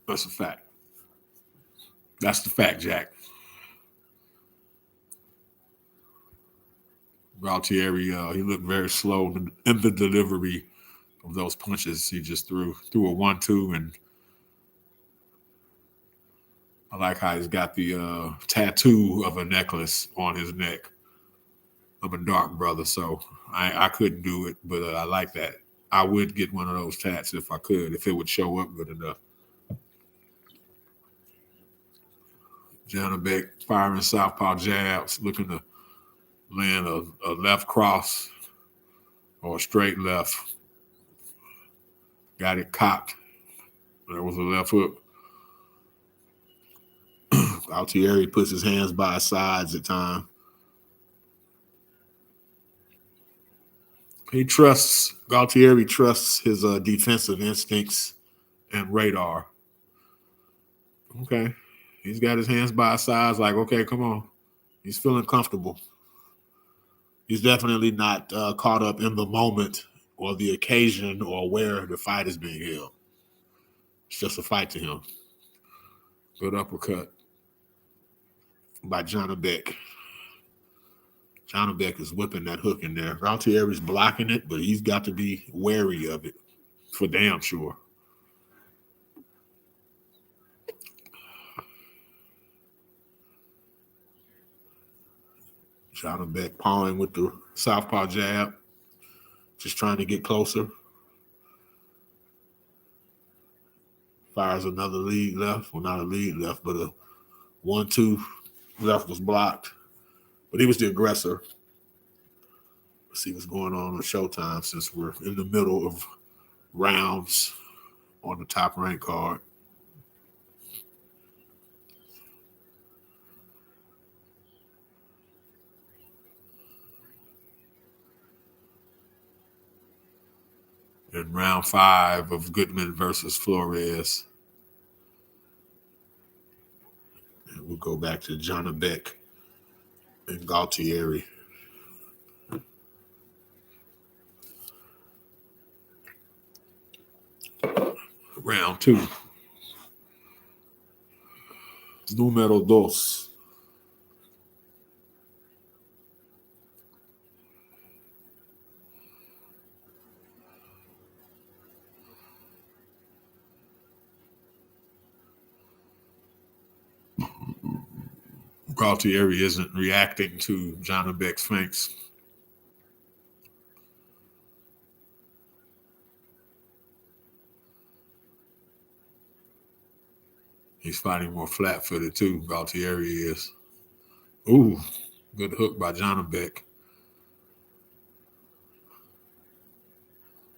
S1: That's a fact. That's the fact, Jack. Galtieri, he looked very slow in the delivery of those punches. He just threw a 1-2, and I like how he's got the tattoo of a necklace on his neck. I'm a dark brother, so I couldn't do it, but I like that. I would get one of those tats if I could, if it would show up good enough. Janibek firing southpaw jabs, looking to land a left cross or a straight left. Got it cocked. There was a left hook. Galtieri puts his hands by his sides at times. Galtieri trusts his defensive instincts and radar. Okay. He's got his hands by his sides like, okay, come on. He's feeling comfortable. He's definitely not caught up in the moment or the occasion or where the fight is being held. It's just a fight to him. Good uppercut by Janibek. Janibek is whipping that hook in there. Galtieri's blocking it, but he's got to be wary of it for damn sure. Janibek pawing with the southpaw jab, just trying to get closer. Fires another lead left. Well, not a lead left, but a 1-2 left was blocked. But he was the aggressor. Let's see what's going on Showtime since we're in the middle of rounds on the top rank card. In round 5 of Goodman versus Flores. And we'll go back to Janibek and Galtieri. Round 2. Número 2. Galtieri isn't reacting to Janibek's feints. He's fighting more flat-footed too, Galtieri is. Ooh, good hook by Janibek.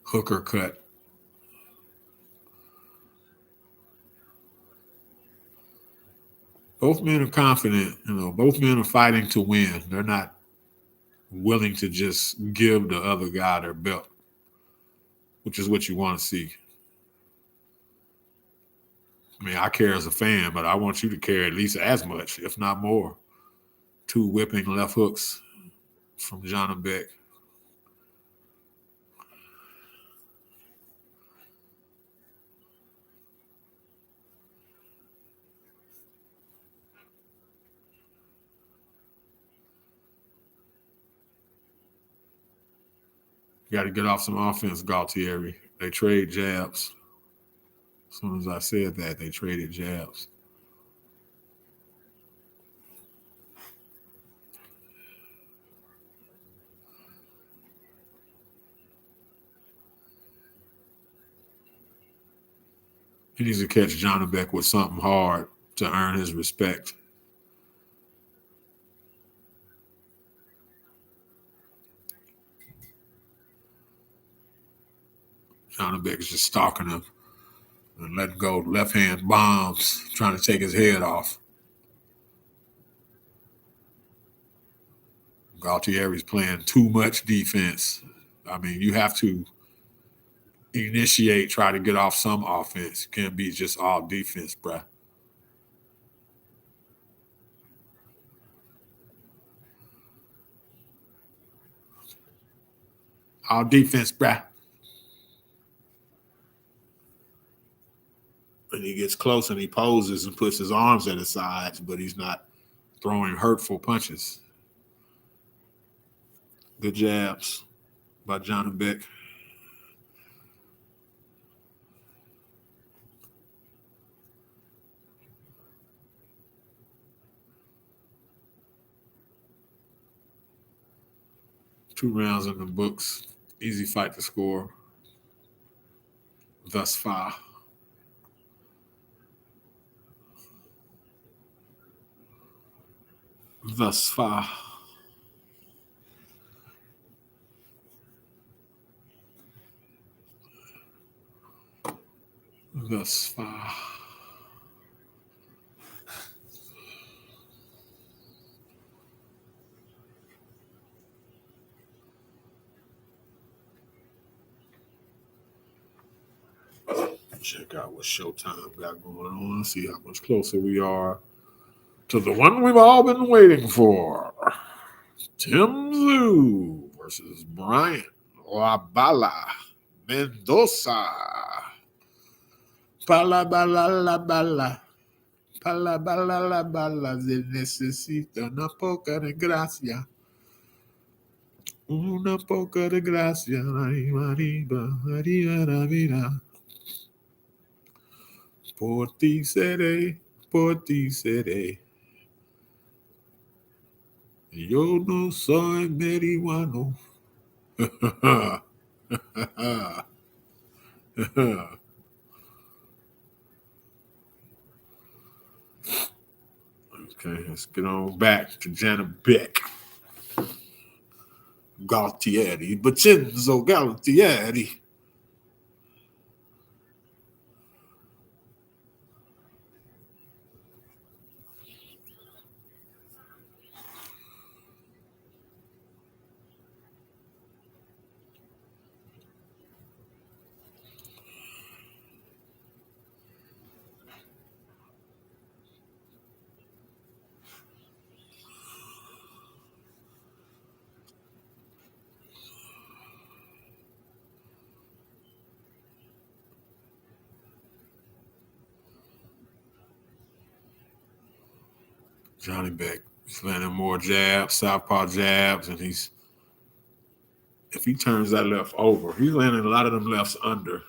S1: hooker cut. Both men are confident. Both men are fighting to win. They're not willing to just give the other guy their belt, which is what you want to see. I mean, I care as a fan, but I want you to care at least as much, if not more. 2 whipping left hooks from Janibek. You got to get off some offense, Galtieri. They trade jabs. As soon as I said that, they traded jabs. He needs to catch Janibek with something hard to earn his respect. Janibek is just stalking him and letting go left hand bombs, trying to take his head off. Galtieri's playing too much defense. I mean, you have to initiate, try to get off some offense. You can't be just all defense, bruh. All defense, bruh. And he gets close and he poses and puts his arms at his sides, but he's not throwing hurtful punches. Good jabs by Janibek. Two rounds in the books. Easy fight to score thus far. Thus far. Thus far. Check out what Showtime got going on. See how much closer we are to the one we've all been waiting for. Tszyu versus Brian Labala Mendoza. Palabalabala. Palabalabala. Se necesita una poca de gracia. Una poca de gracia. Arriba, arriba, arriba. Por ti seré, por ti seré. Yo no soy marihuano. Okay, let's get on back to Janibek. Galtieri, Vincenzo Galtieri. Janibek is landing more jabs, southpaw jabs, and if he turns that left over, he's landing a lot of them lefts under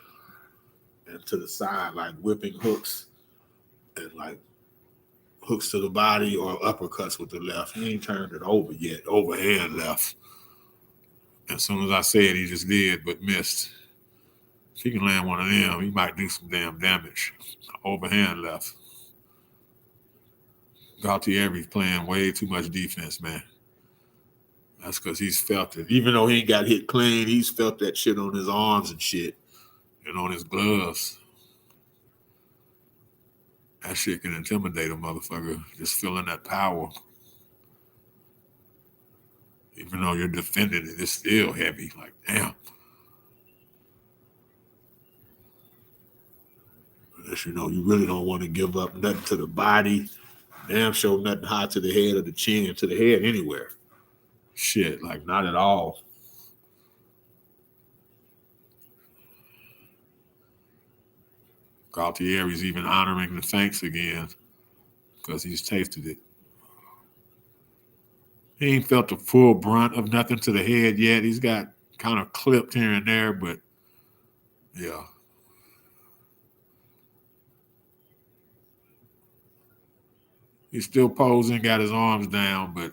S1: and to the side, like whipping hooks and like hooks to the body or uppercuts with the left. He ain't turned it over yet, overhand left. As soon as I said, he just did, but missed. If he can land one of them, he might do some damn damage. Overhand left. Galtieri's playing way too much defense, man. That's because he's felt it. Even though he ain't got hit clean, he's felt that shit on his arms and shit and on his gloves. That shit can intimidate a motherfucker, just feeling that power. Even though you're defending it, it's still heavy. Like, damn. Unless you know you really don't want to give up nothing to the body. Damn sure nothing high to the head or the chin, to the head anywhere. Shit, like not at all. Galtieri's even honoring the thanks again because he's tasted it. He ain't felt the full brunt of nothing to the head yet. He's got kind of clipped here and there, but yeah. He's still posing, got his arms down, but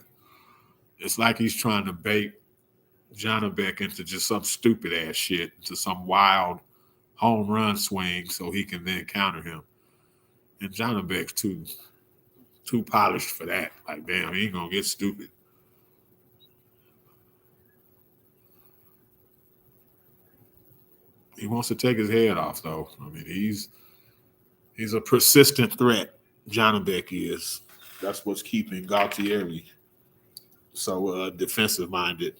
S1: it's like he's trying to bait Janibek into just some stupid ass shit, into some wild home run swing so he can then counter him. And Janibek's too polished for that. Like, damn, he ain't gonna get stupid. He wants to take his head off, though. I mean, he's a persistent threat. Janibek is. That's what's keeping Galtieri so defensive-minded.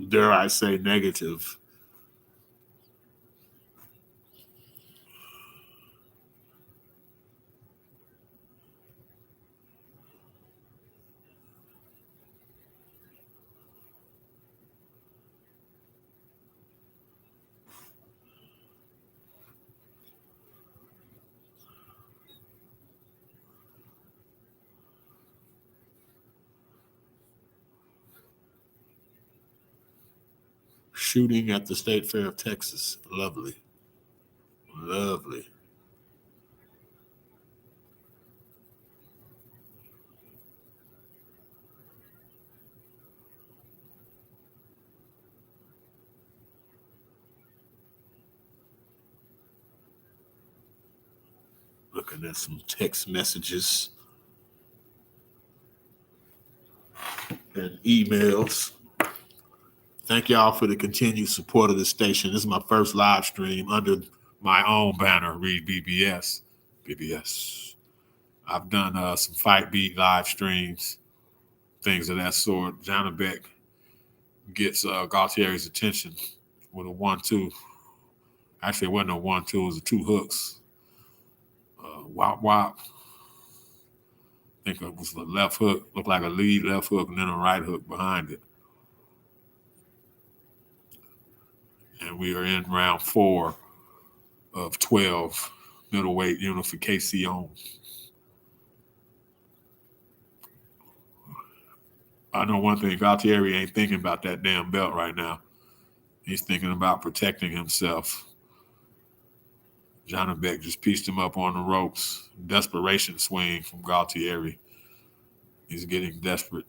S1: Dare I say negative. Shooting at the State Fair of Texas. Lovely. Lovely. Looking at some text messages and emails. Thank y'all for the continued support of the station. This is my first live stream under my own banner, REED-BBS. BBS. I've done some Fight Beat live streams, things of that sort. Janibek gets Galtieri's attention with a 1-2. Actually, it wasn't a 1-2, it was a 2 hooks. Wop, wop. I think it was the left hook, looked like a lead left hook, and then a right hook behind it. And we are in round 4 of 12 middleweight unification. I know one thing, Galtieri ain't thinking about that damn belt right now. He's thinking about protecting himself. Janibek just pieced him up on the ropes. Desperation swing from Galtieri. He's getting desperate.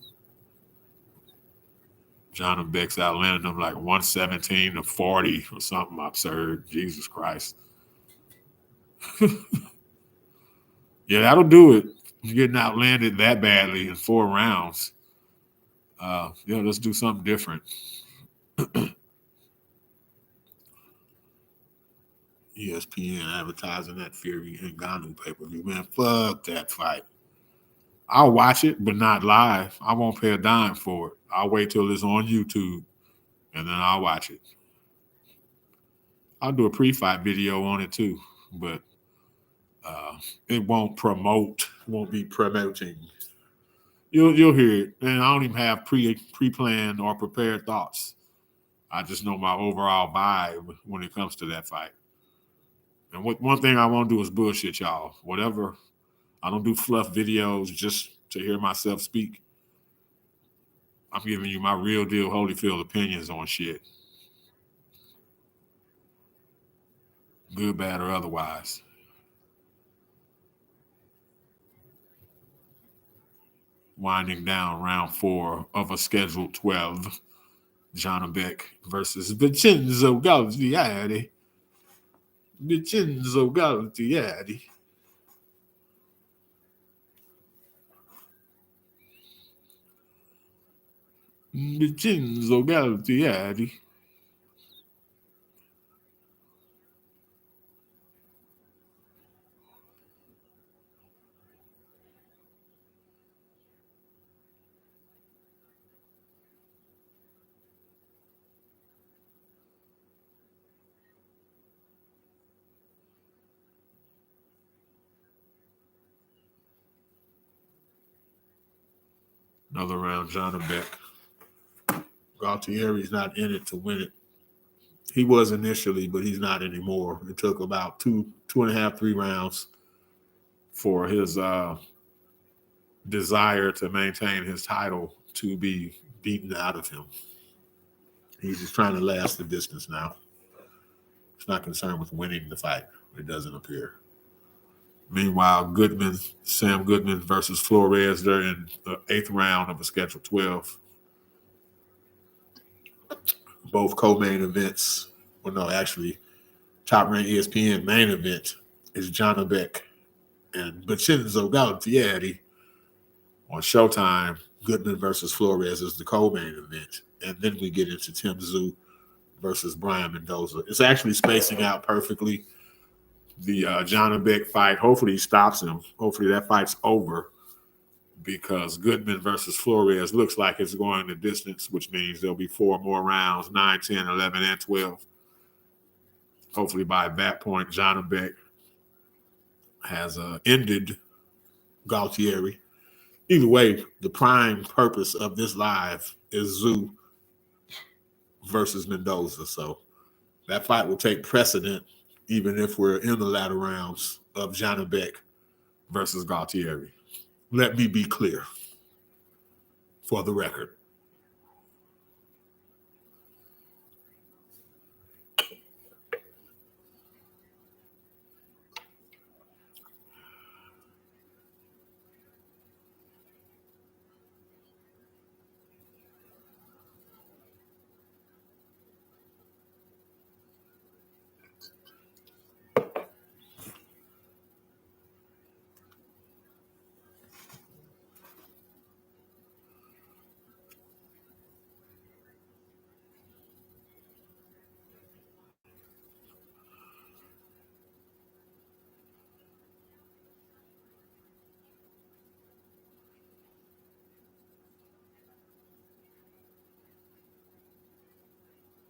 S1: Janibek's outlanded him like 117-40 or something absurd. Jesus Christ. Yeah, that'll do it. You're getting outlanded that badly in 4 rounds. Let's do something different. ESPN advertising that Fury and Ngannou pay-per-view. Man, fuck that fight. I'll watch it, but not live. I won't pay a dime for it. I'll wait till it's on YouTube, and then I'll watch it. I'll do a pre-fight video on it too, but it won't be promoting. You'll hear it, and I don't even have pre-planned or prepared thoughts. I just know my overall vibe when it comes to that fight. And one thing I won't do is bullshit y'all. Whatever, I don't do fluff videos just to hear myself speak. I'm giving you my real deal Holyfield opinions on shit. Good, bad, or otherwise. Winding down round 4 of a scheduled 12. Janibek versus Vincenzo Galtieri. Vincenzo Galtieri. Vincenzo Galtieri. Another round, Janibek. Galtieri's not in it to win it. He was initially, but he's not anymore. It took about two and a half, 3 rounds for his desire to maintain his title to be beaten out of him. He's just trying to last the distance now. He's not concerned with winning the fight. It doesn't appear. Meanwhile, Sam Goodman versus Flores, they're in the 8th round of a scheduled 12. Both co-main events. Well, no, actually, Top Rank ESPN main event is Janibek and Vincenzo Galtieri. On Showtime, Goodman versus Flores is the co-main event. And then we get into Tszyu versus Brian Mendoza. It's actually spacing out perfectly. The Janibek fight, hopefully he stops him. Hopefully that fight's over because Goodman versus Flores looks like it's going the distance, which means there'll be 4 more rounds, 9, 10, 11, and 12. Hopefully by that point, Janibek has ended Galtieri. Either way, the prime purpose of this live is Tszyu versus Mendoza. So that fight will take precedent even if we're in the latter rounds of Janibek versus Galtieri. Let me be clear for the record.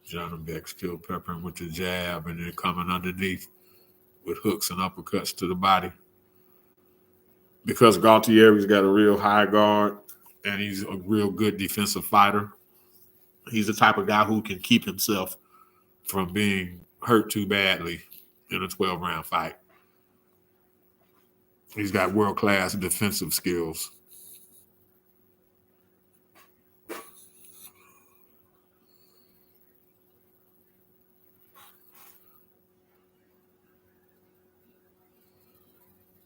S1: Janibek still peppering with the jab and then coming underneath with hooks and uppercuts to the body. Because Galtieri's got a real high guard and he's a real good defensive fighter, he's the type of guy who can keep himself from being hurt too badly in a 12-round fight. He's got world-class defensive skills.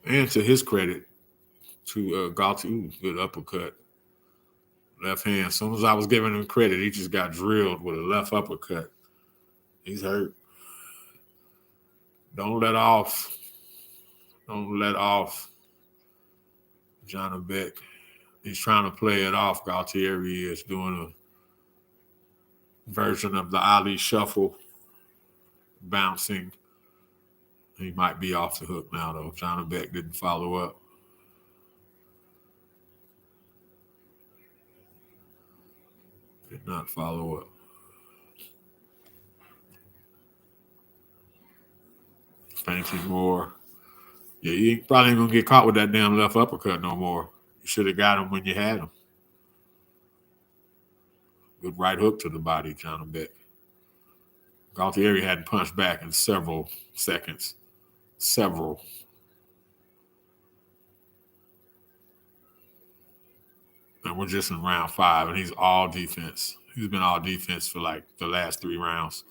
S1: And to his credit, to Galtieri, good uppercut. Left hand. As soon as I was giving him credit, he just got drilled with a left uppercut. He's hurt. Don't let off. Don't let off. Janibek. He's trying to play it off. Galtieri is doing a version of the Ali shuffle, bouncing. He might be off the hook now, though. Janibek didn't follow up. Did not follow up. Feinting more. Yeah, you probably ain't going to get caught with that damn left uppercut no more. You should have got him when you had him. Good right hook to the body, Janibek. Galtieri hadn't punched back in several seconds. Several. And we're just in round 5, and he's all defense. He's been all defense for like the last 3 rounds.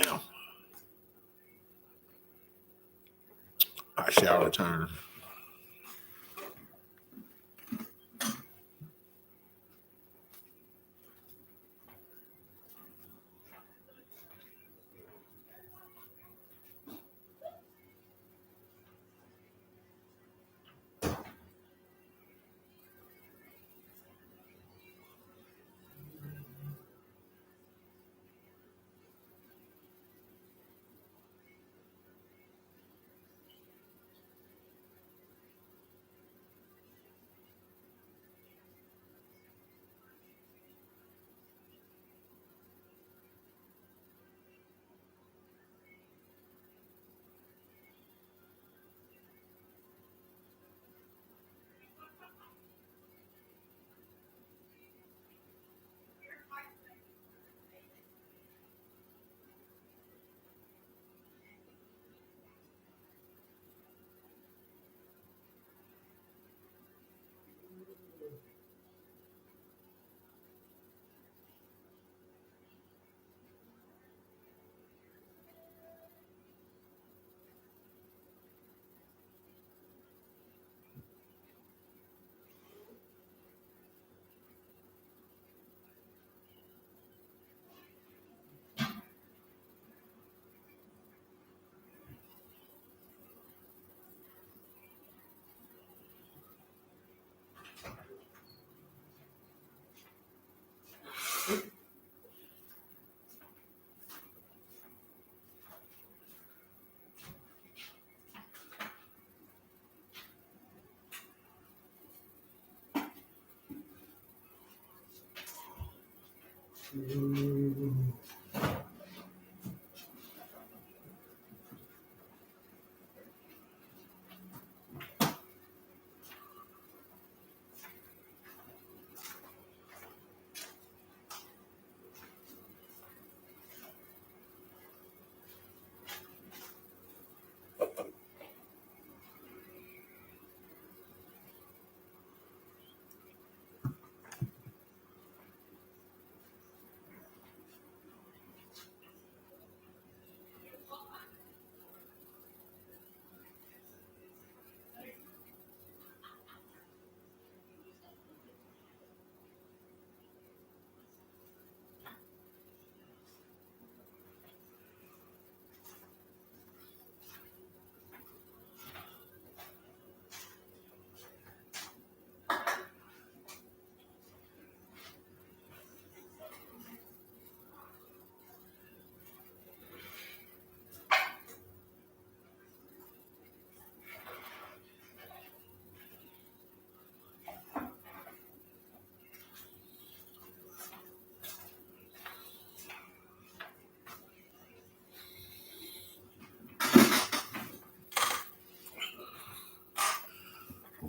S1: Damn. I shall return.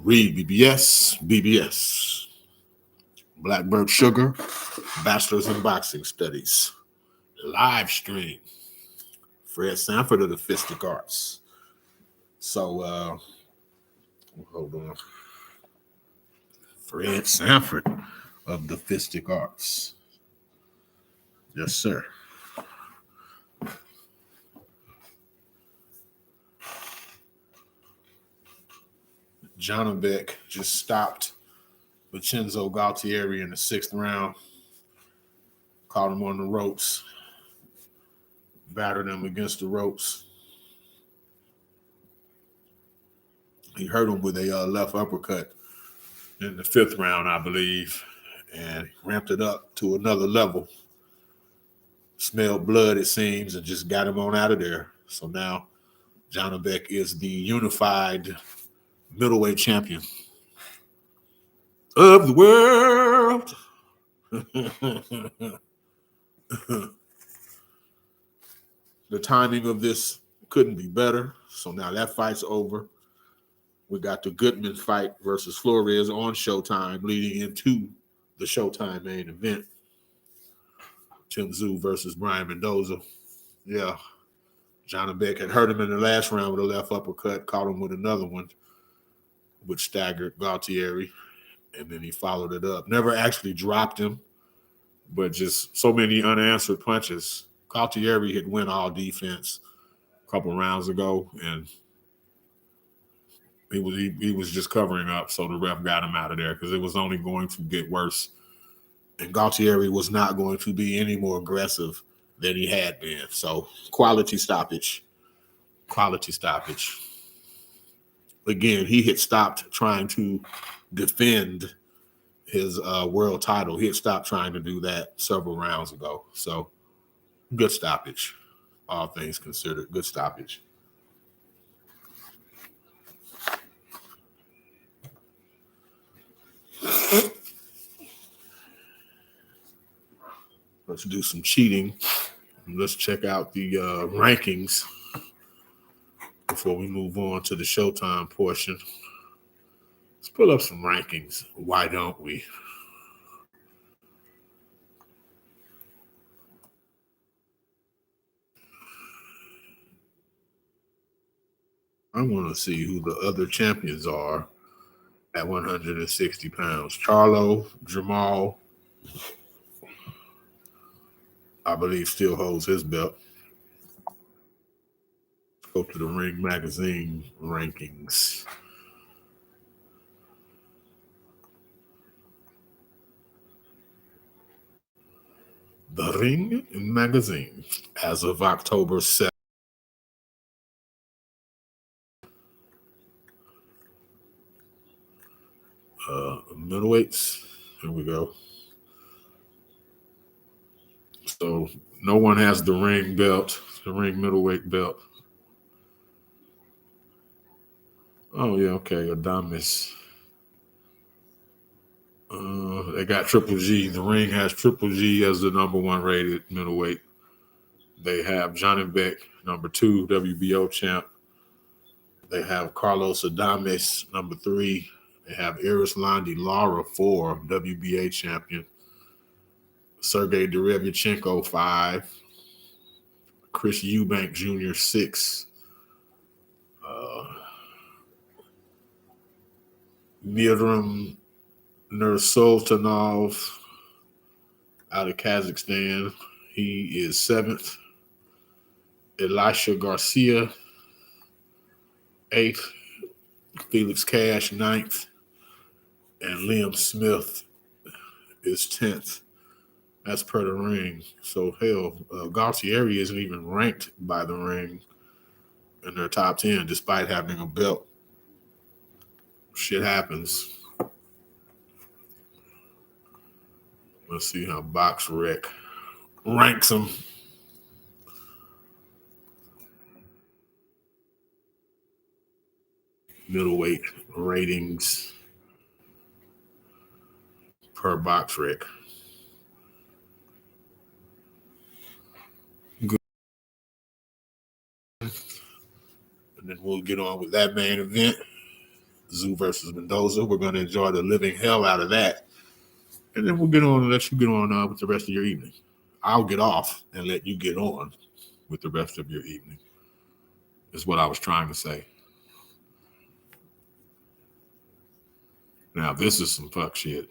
S1: REED-BBS, BBS. Blackbird Sugar, Bachelor's in Boxing Studies. Live stream. Fred Sanford of the Fistic Arts. So, hold on. Fred Sanford of the Fistic Arts. Yes, sir. Janibek just stopped Vincenzo Galtieri in the 6th round. Caught him on the ropes. Battered him against the ropes. He hurt him with a left uppercut in the 5th round, I believe, and ramped it up to another level. Smelled blood, it seems, and just got him on out of there. So now Janibek is the unified middleweight champion of the world. The timing of this couldn't be better. So now that fight's over. We got the Goodman fight versus Flores on Showtime, leading into the Showtime main event. Tszyu versus Brian Mendoza. Yeah. Janibek had hurt him in the last round with a left uppercut, caught him with another one, which staggered Galtieri, and then he followed it up. Never actually dropped him, but just so many unanswered punches. Galtieri had won all defense a couple rounds ago, and he was just covering up, so the ref got him out of there because it was only going to get worse. And Galtieri was not going to be any more aggressive than he had been. So quality stoppage. Quality stoppage. Again, he had stopped trying to defend his world title. He had stopped trying to do that several rounds ago. So good stoppage. All things considered, good stoppage. Let's do some cheating. Let's check out the rankings before we move on to the Showtime portion. Let's pull up some rankings. Why don't we? I want to see who the other champions are at 160 pounds. Charlo, Jamal, I believe, still holds his belt. Let's go to the Ring Magazine rankings. The Ring Magazine, as of October 7th. Middleweights, here we go. So no one has the ring belt, the ring middleweight belt. Oh, yeah, okay, Adames. They got Triple G. The ring has Triple G as the number 1 rated middleweight. They have Janibek, number 2 WBO champ. They have Carlos Adames, number 3. They have Iruslandi Lara, 4, WBA champion. Sergey Derevyachenko, 5. Chris Eubank Jr., 6. Mirdram Nursultanov out of Kazakhstan. He is 7th. Elisha Garcia, 8th. Felix Cash, 9th. And Liam Smith is 10th. That's per the ring. So, hell, Garcieri isn't even ranked by the ring in their top 10, despite having a belt. Shit happens. Let's see how BoxRec ranks them. Middleweight ratings per BoxRec. Good. And then we'll get on with that main event, Tszyu versus Mendoza. We're going to enjoy the living hell out of that. And then we'll get on and let you get on with the rest of your evening. I'll get off and let you get on with the rest of your evening, is what I was trying to say. Now, this is some fuck shit.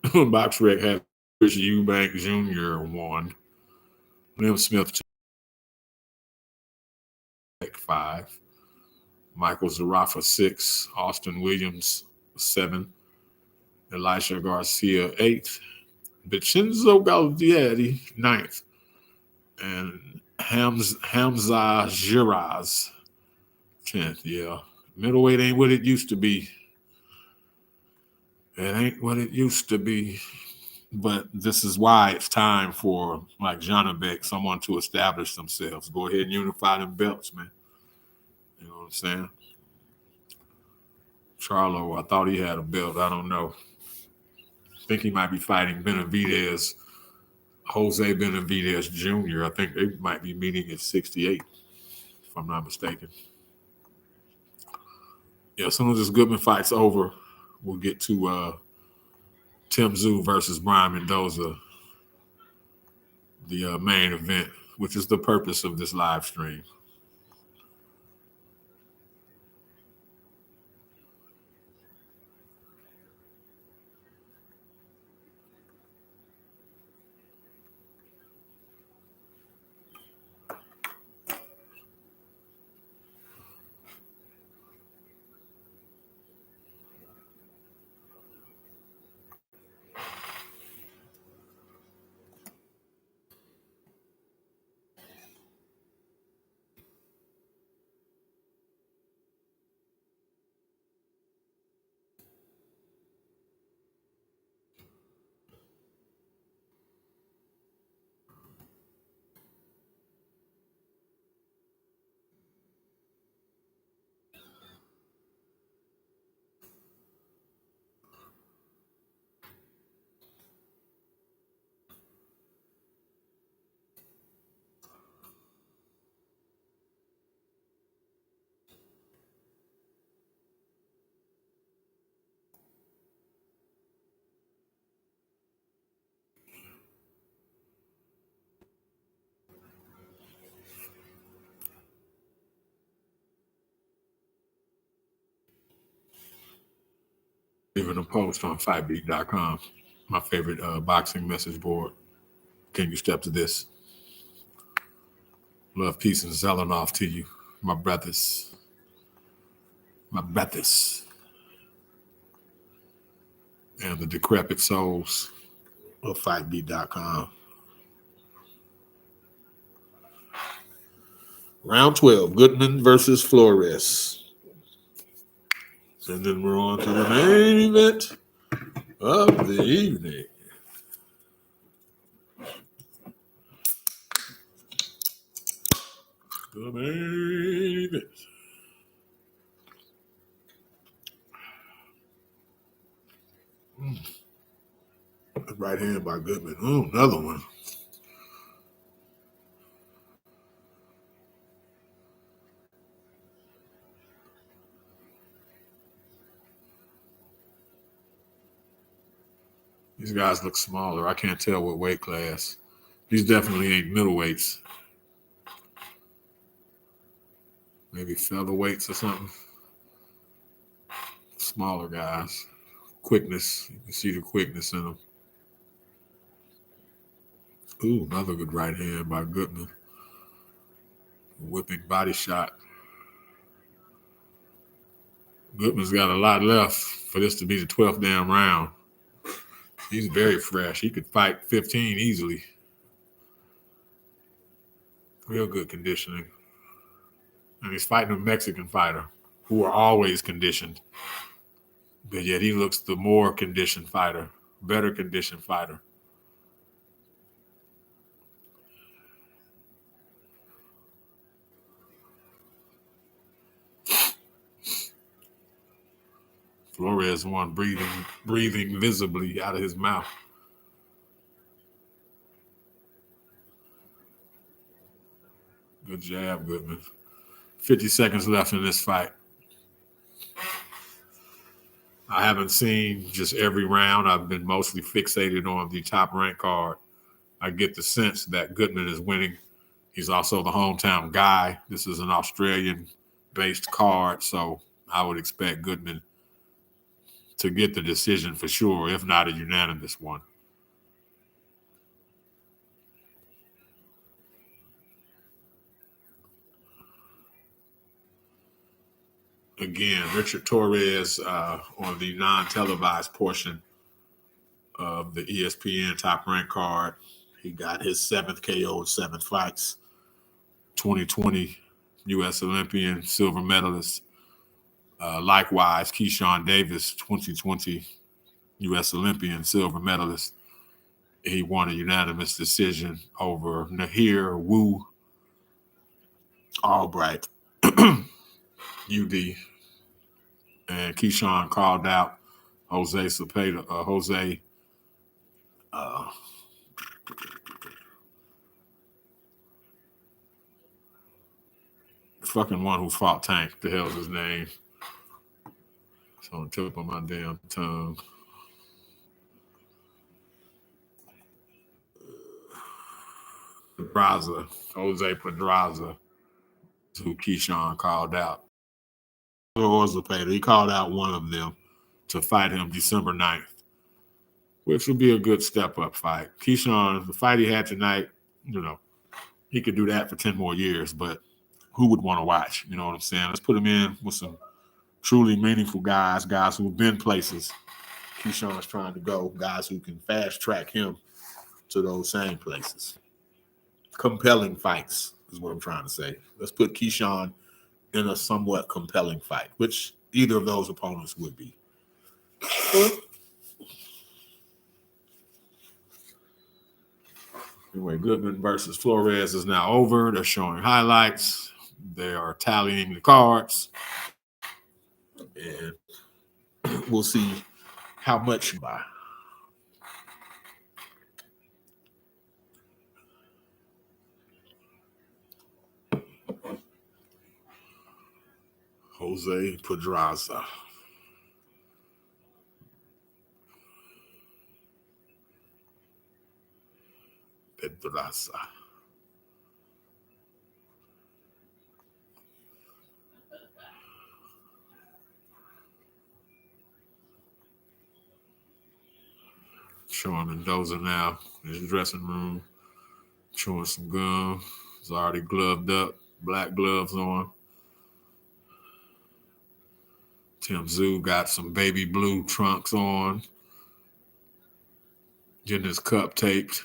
S1: BoxRec had Chris Eubank Jr. 1. Liam Smith 5. Michael Zarafa 6. Austin Williams 7. Elisha Garcia 8th. Vincenzo Galdieri 9th. And Hamza Giraz 10th. Yeah. Middleweight ain't what it used to be. It ain't what it used to be. But this is why it's time for, like Janibek, someone to establish themselves. Go ahead and unify them belts, man. You know what I'm saying? Charlo, I thought he had a belt. I don't know. I think he might be fighting Benavidez, Jose Benavidez Jr. I think they might be meeting at 68, if I'm not mistaken. Yeah, as soon as this Goodman fight's over, we'll get to Tim Tszyu versus Brian Mendoza, the main event, which is the purpose of this live stream. Leaving a post on fightbeat.com, my favorite boxing message board. Can you step to this? Love, peace, and selling off to you, my brothers. My brothers. And the decrepit souls of fightbeat.com. Round 12, Goodman versus Flores. And then we're on to the main event of the evening. The main event. Right hand by Goodman. Oh, another one. These guys look smaller. I can't tell what weight class. These definitely ain't middleweights. Maybe featherweights or something. Smaller guys. Quickness. You can see the quickness in them. Ooh, another good right hand by Goodman. Whipping body shot. Goodman's got a lot left for this to be the 12th damn round. He's very fresh. He could fight 15 easily. Real good conditioning. And he's fighting a Mexican fighter who are always conditioned. But yet he looks the more conditioned fighter, better conditioned fighter. Flores one breathing visibly out of his mouth. Good jab, Goodman. 50 seconds left in this fight. I haven't seen just every round. I've been mostly fixated on the top rank card. I get the sense that Goodman is winning. He's also the hometown guy. This is an Australian-based card, so I would expect Goodman to get the decision for sure, if not a unanimous one. Again, Richard Torres on the non-televised portion of the ESPN top rank card. He got his 7th KO in 7 fights. 2020 U.S. Olympian, silver medalist. Likewise, KEYSHAWN Davis, 2020 U.S. Olympian, silver medalist. He won a unanimous decision over Nahir Wu Albright, UD. And KEYSHAWN called out Jose Cepeda, fucking one who fought Tank. The hell's his name? It's on the tip of my damn tongue. Pedraza, Jose Pedraza, who KEYSHAWN called out. Or Cepeda, he called out one of them to fight him December 9th, which will be a good step-up fight. KEYSHAWN, the fight he had tonight, he could do that for 10 more years, but who would want to watch? You know what I'm saying? Let's put him in with some truly meaningful guys who have been places KEYSHAWN's trying to go, guys who can fast-track him to those same places. Compelling fights is what I'm trying to say. Let's put KEYSHAWN in a somewhat compelling fight, which either of those opponents would be. Anyway, Goodman versus Flores is now over. They're showing highlights. They are tallying the cards. And we'll see how much by. Jose Pedraza. Showing Mendoza now in his dressing room, chewing some gum. He's already gloved up, black gloves on. Tszyu got some baby blue trunks on. Getting his cup taped.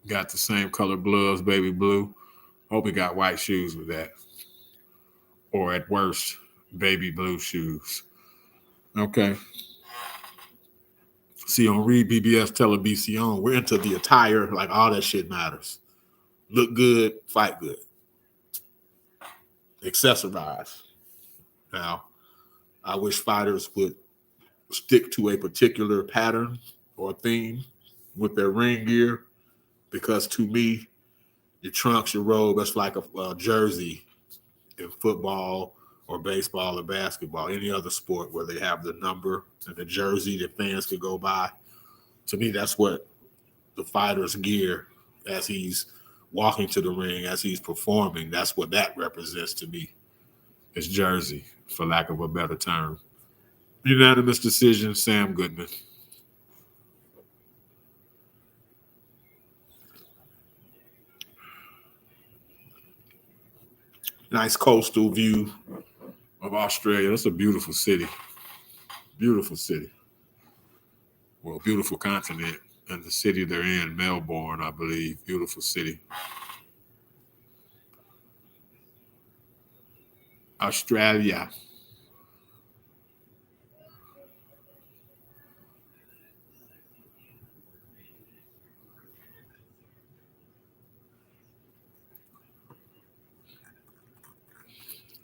S1: Got the same color gloves, baby blue. Hope he got white shoes with that. Or at worst, baby blue shoes. Okay. See, on REED-BBS Television, we're into the attire. Like, all that shit matters. Look good, fight good. accessorize. Now, I wish fighters would stick to a particular pattern or theme with their ring gear, because to me, your trunks, your robe, that's like a jersey in football or baseball or basketball, any other sport where they have the number and the jersey that fans could go by. To me, that's what the fighter's gear as he's walking to the ring, as he's performing, that's what that represents to me. It's jersey, for lack of a better term. Unanimous decision, Sam Goodman. Nice coastal view of Australia. It's a beautiful city. Beautiful city. Well, beautiful continent. And the city they're in, Melbourne, I believe. Beautiful city. Australia.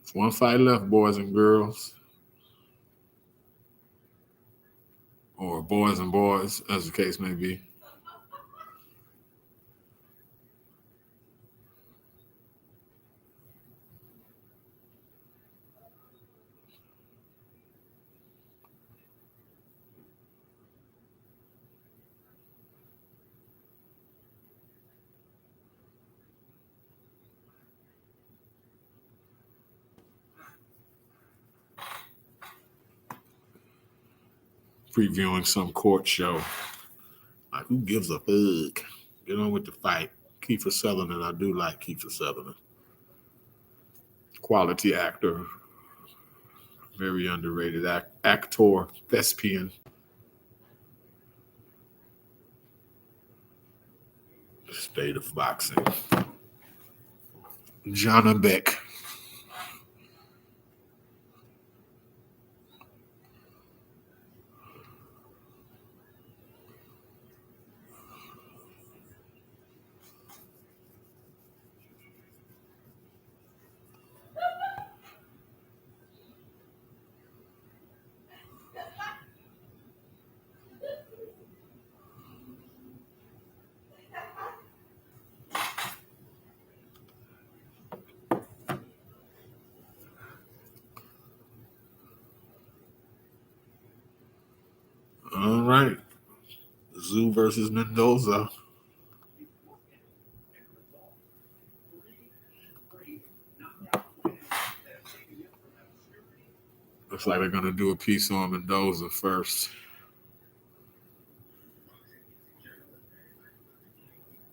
S1: It's one fight left, boys and girls. Or boys and boys, as the case may be. Previewing some court show. Like, who gives a fuck? Get on with the fight. Kiefer Sutherland, I do like Kiefer Sutherland. Quality actor. Very underrated actor, thespian. State of boxing. Janibek. All right. Tszyu versus Mendoza. Looks like they're going to do a piece on Mendoza first.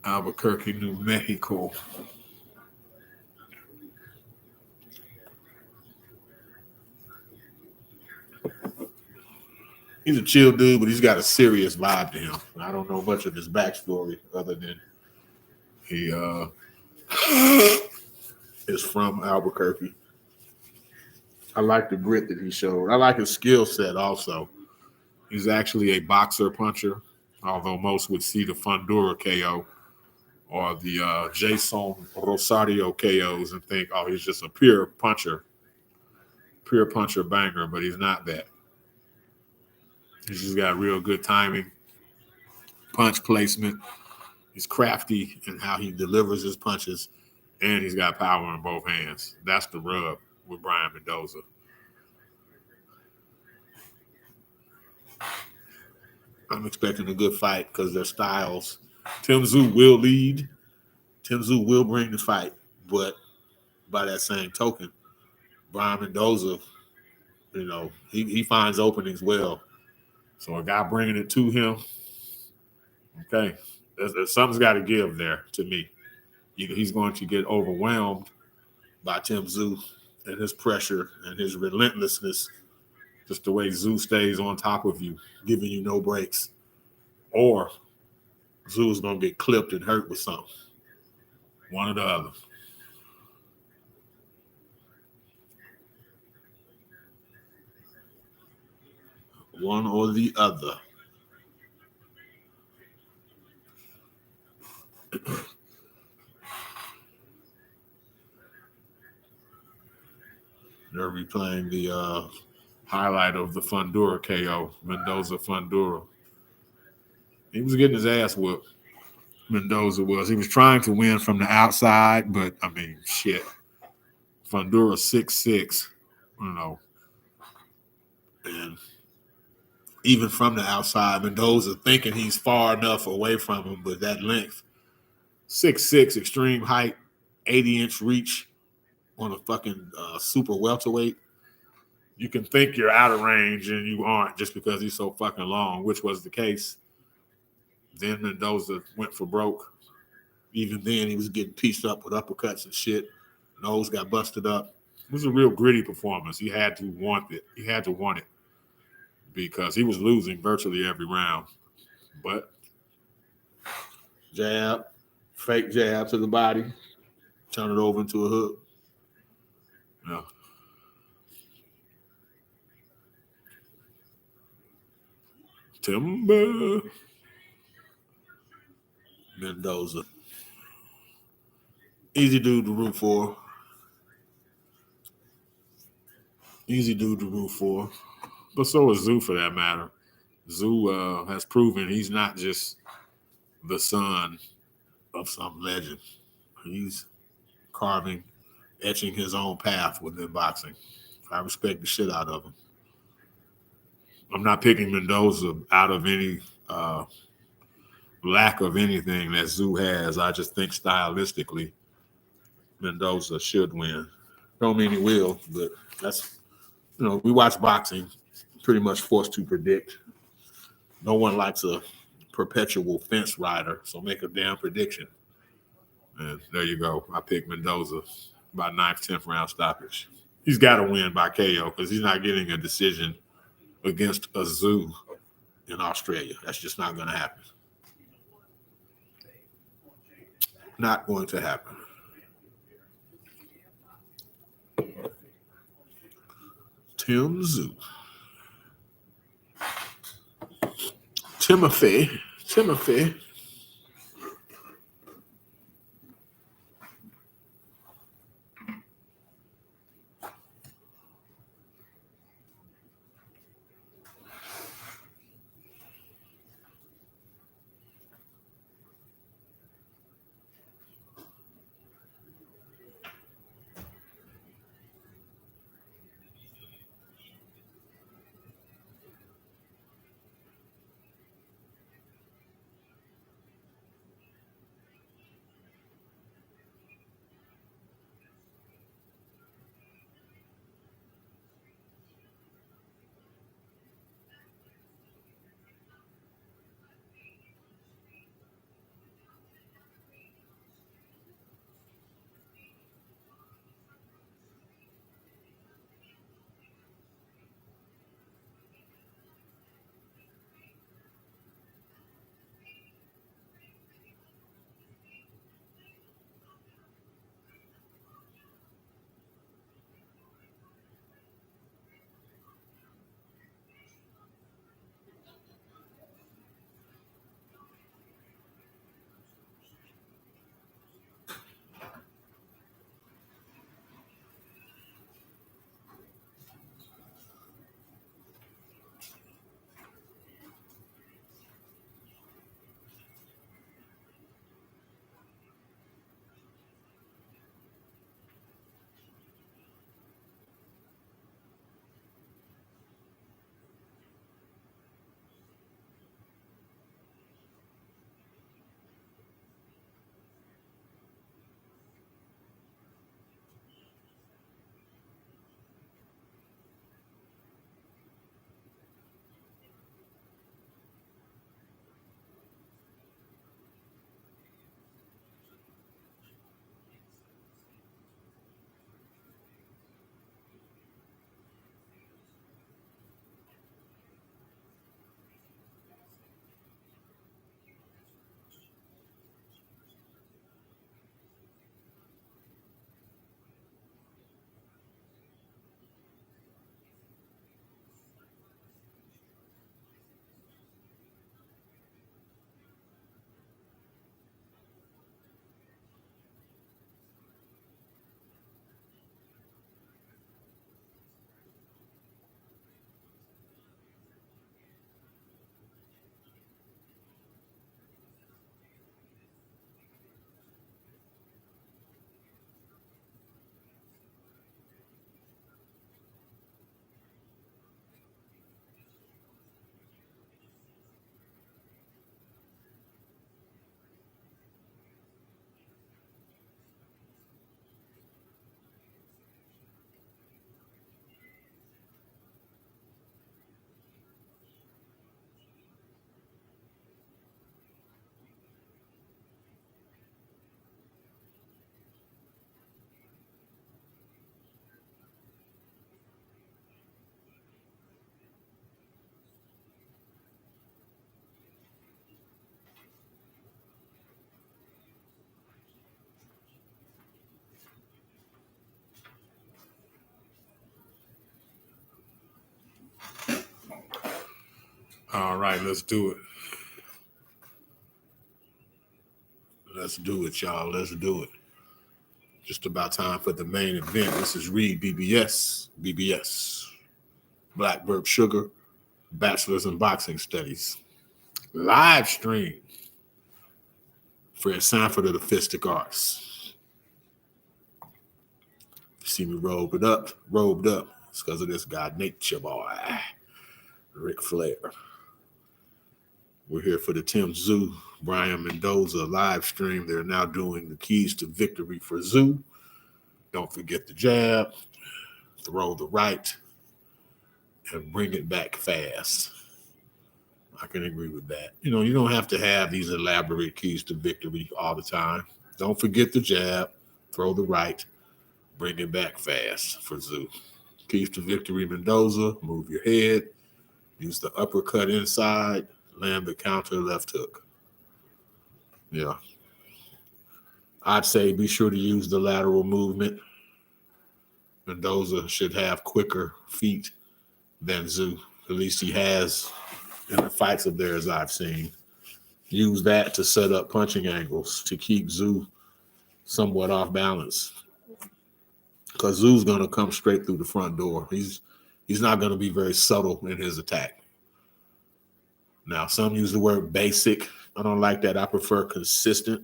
S1: Albuquerque, New Mexico. He's a chill dude, but he's got a serious vibe to him. I don't know much of his backstory other than he is from Albuquerque. I like the grit that he showed. I like his skill set also. He's actually a boxer puncher, although most would see the Fundura KO or the Jason Rosario KOs and think, oh, he's just a pure puncher banger, but he's not that. He's just got real good timing, punch placement. He's crafty in how he delivers his punches, and he's got power in both hands. That's the rub with Brian Mendoza. I'm expecting a good fight because their styles. Tim Tszyu will lead. Tim Tszyu will bring the fight, but by that same token, Brian Mendoza, he finds openings well. So a guy bringing it to him, okay, something's got to give there to me. Either he's going to get overwhelmed by Tim Tszyu and his pressure and his relentlessness, just the way Tszyu stays on top of you, giving you no breaks, or Tszyu is going to get clipped and hurt with something. One or the other. One or the other. They're replaying the highlight of the Fundura KO, Mendoza Fundura. He was getting his ass whooped. Mendoza was. He was trying to win from the outside, but I mean, shit. Fundura 6'6", you know, and even from the outside, Mendoza thinking he's far enough away from him, but that length, 6'6", extreme height, 80-inch reach on a fucking super welterweight. You can think you're out of range and you aren't just because he's so fucking long, which was the case. Then Mendoza went for broke. Even then, he was getting pieced up with uppercuts and shit. Nose got busted up. It was a real gritty performance. He had to want it. He had to want it because he was losing virtually every round. But jab, fake jab to the body, turn it over into a hook. Yeah. Timber. Mendoza. Easy dude to root for. Easy dude to root for. But so is Tszyu for that matter. Tszyu has proven he's not just the son of some legend. He's carving, etching his own path within boxing. I respect the shit out of him. I'm not picking Mendoza out of any lack of anything that Tszyu has. I just think stylistically, Mendoza should win. Don't mean he will, but that's, you know, we watch boxing, pretty much forced to predict. No one likes a perpetual fence rider, so make a damn prediction. And there you go. I picked Mendoza by 9th, 10th round stoppage. He's got to win by KO because he's not getting a decision against a Tszyu in Australia. That's just not going to happen. Not going to happen. Tszyu. Timothy. All right, let's do it. Let's do it, y'all. Let's do it. Just about time for the main event. This is REED-BBS. BBS. Blackbird Sugar. Bachelor's in Boxing Studies. Live stream. Fred Sanford of the Fistic Arts. You see me robed up. It's because of this guy, Nature Boy. Ric Flair. We're here for the Tszyu, Brian Mendoza live stream. They're now doing the keys to victory for Tszyu. Don't forget the jab, throw the right, and bring it back fast. I can agree with that. You know, you don't have to have these elaborate keys to victory all the time. Don't forget the jab, throw the right, bring it back fast for Tszyu. Keys to victory, Mendoza, move your head, use the uppercut inside, land the counter left hook. Yeah. I'd say be sure to use the lateral movement. Mendoza should have quicker feet than Tszyu. At least he has in the fights of theirs I've seen. Use that to set up punching angles to keep Tszyu somewhat off balance. Because Tszyu's going to come straight through the front door. He's not going to be very subtle in his attack. Now, some use the word basic. I don't like that. I prefer consistent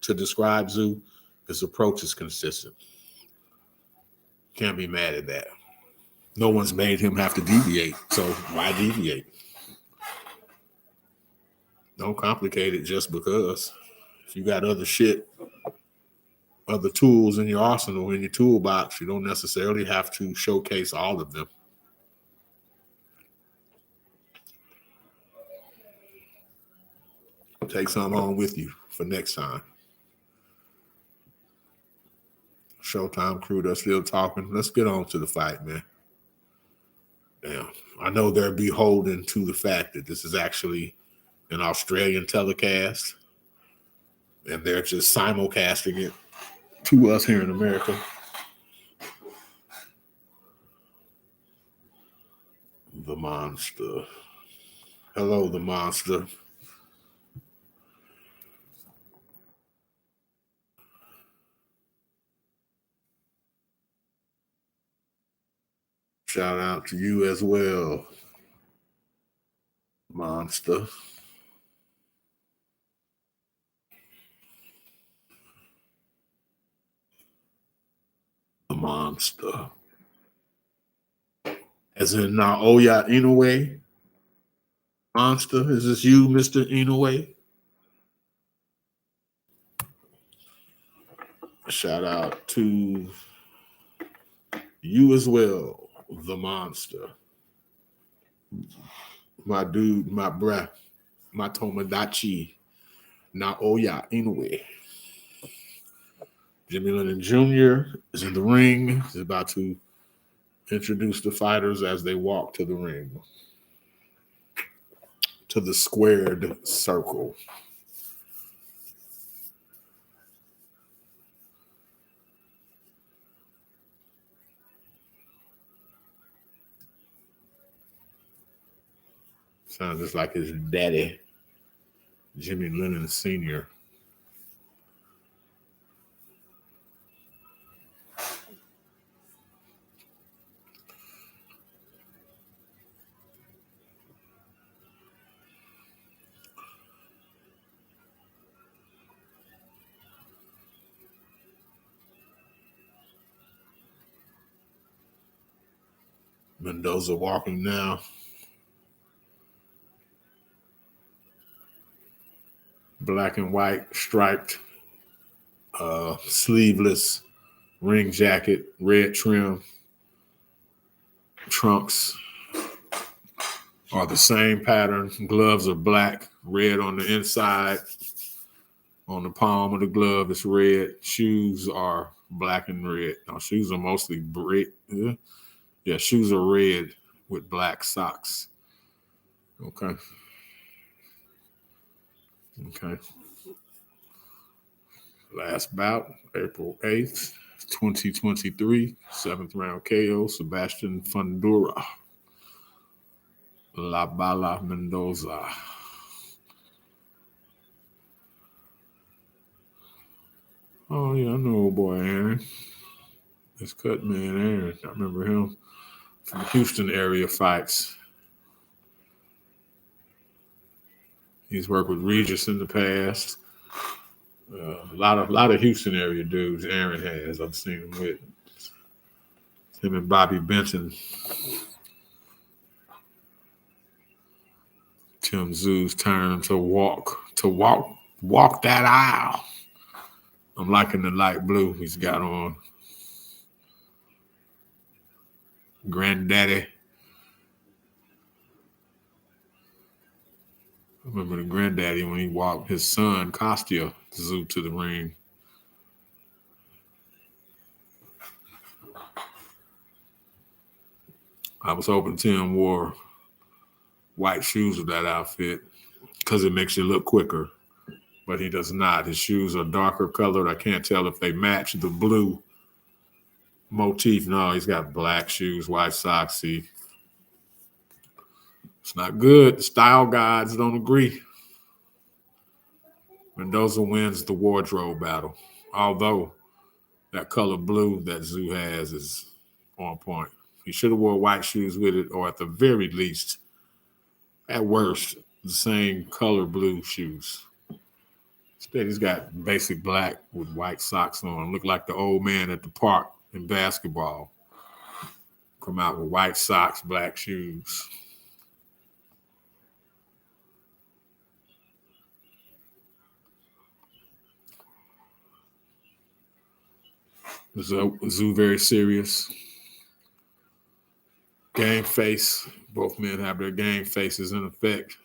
S1: to describe Tszyu. His approach is consistent. Can't be mad at that. No one's made him have to deviate, so why deviate? Don't complicate it just because. If you got other shit, other tools in your arsenal, in your toolbox, you don't necessarily have to showcase all of them. Take some on with you for next time. Showtime crew, they're still talking. Let's get on to the fight, man. Damn. I know they're beholden to the fact that this is actually an Australian telecast, and they're just simulcasting it to us here in America. The monster. Hello, the monster. Shout out to you as well, monster. The monster. As in Naoya Inoue? Monster? Is this you, Mr. Inoue? Shout out to you as well, the monster. My dude, my bruh, my Tomodachi, Naoya Inoue. Jimmy Lennon Jr. is in the ring. He's about to introduce the fighters as they walk to the ring, to the squared circle. Sounds just like his daddy, Jimmy Lennon Sr. Mendoza walking now. Black and white striped, sleeveless ring jacket, red trim. Trunks are the same pattern. Gloves are black, red on the inside. On the palm of the glove, it's red. Shoes are black and red. Now, shoes are mostly red. Yeah, shoes are red with black socks. Okay. Last bout, April 8th, 2023. 7th round KO, Sebastian Fundora. La Bala Mendoza. Oh, yeah, I know old boy Aaron. That's Cut Man Aaron. I remember him from the Houston area fights. He's worked with Regis in the past. A lot of Houston area dudes Aaron has. I've seen him with. Him and Bobby Benton. Tim Tszyu's turn to walk that aisle. I'm liking the light blue he's got on. Granddaddy. I remember the granddaddy when he walked his son, Kostya Tszyu, to the ring. I was hoping Tim wore white shoes with that outfit because it makes you look quicker. But he does not. His shoes are darker colored. I can't tell if they match the blue motif. No, he's got black shoes, white socks. See, it's not good. The style guides don't agree. Mendoza wins the wardrobe battle. Although that color blue that Tszyu has is on point. He should have wore white shoes with it, or at the very least, at worst, the same color blue shoes. Instead, he's got basic black with white socks on. Look like the old man at the park in basketball. Come out with white socks, black shoes. Tszyu very serious. Game face. Both men have their game faces in effect.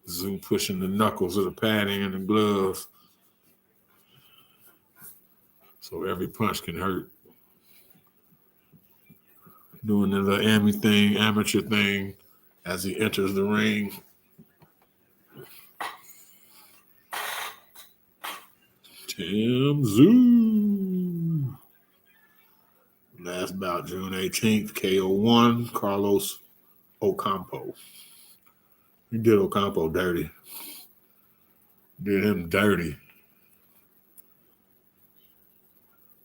S1: Tszyu pushing the knuckles of the padding and the gloves. So every punch can hurt. Doing the little amateur thing as he enters the ring. Tim Tszyu. Last bout, June 18th, KO1, Carlos Ocampo. You did Ocampo dirty. Did him dirty.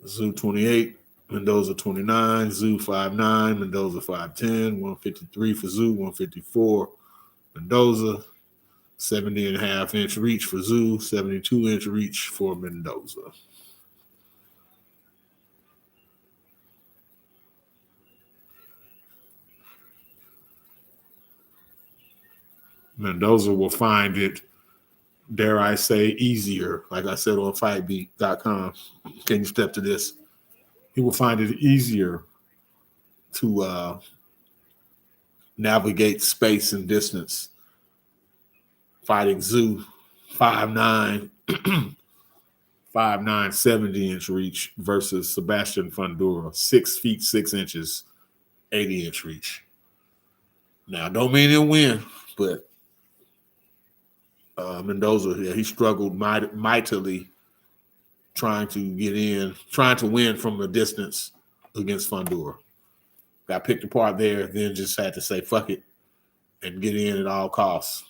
S1: Tszyu 28, Mendoza 29, Tszyu 5'9, Mendoza 5'10, 153 for Tszyu, 154 Mendoza, 70.5-inch reach for Tszyu, 72-inch reach for Mendoza. Mendoza will find it, dare I say, easier. Like I said on fightbeat.com. Can you step to this? He will find it easier to navigate space and distance fighting Tszyu 5'9", 5'9", 70-inch reach versus Sebastian Fundora, 6 feet 6 inches, 80-inch reach. Now, don't mean he'll win, but Mendoza, yeah, he struggled mightily trying to win from a distance against Fundora. Got picked apart there, then just had to say fuck it and get in at all costs.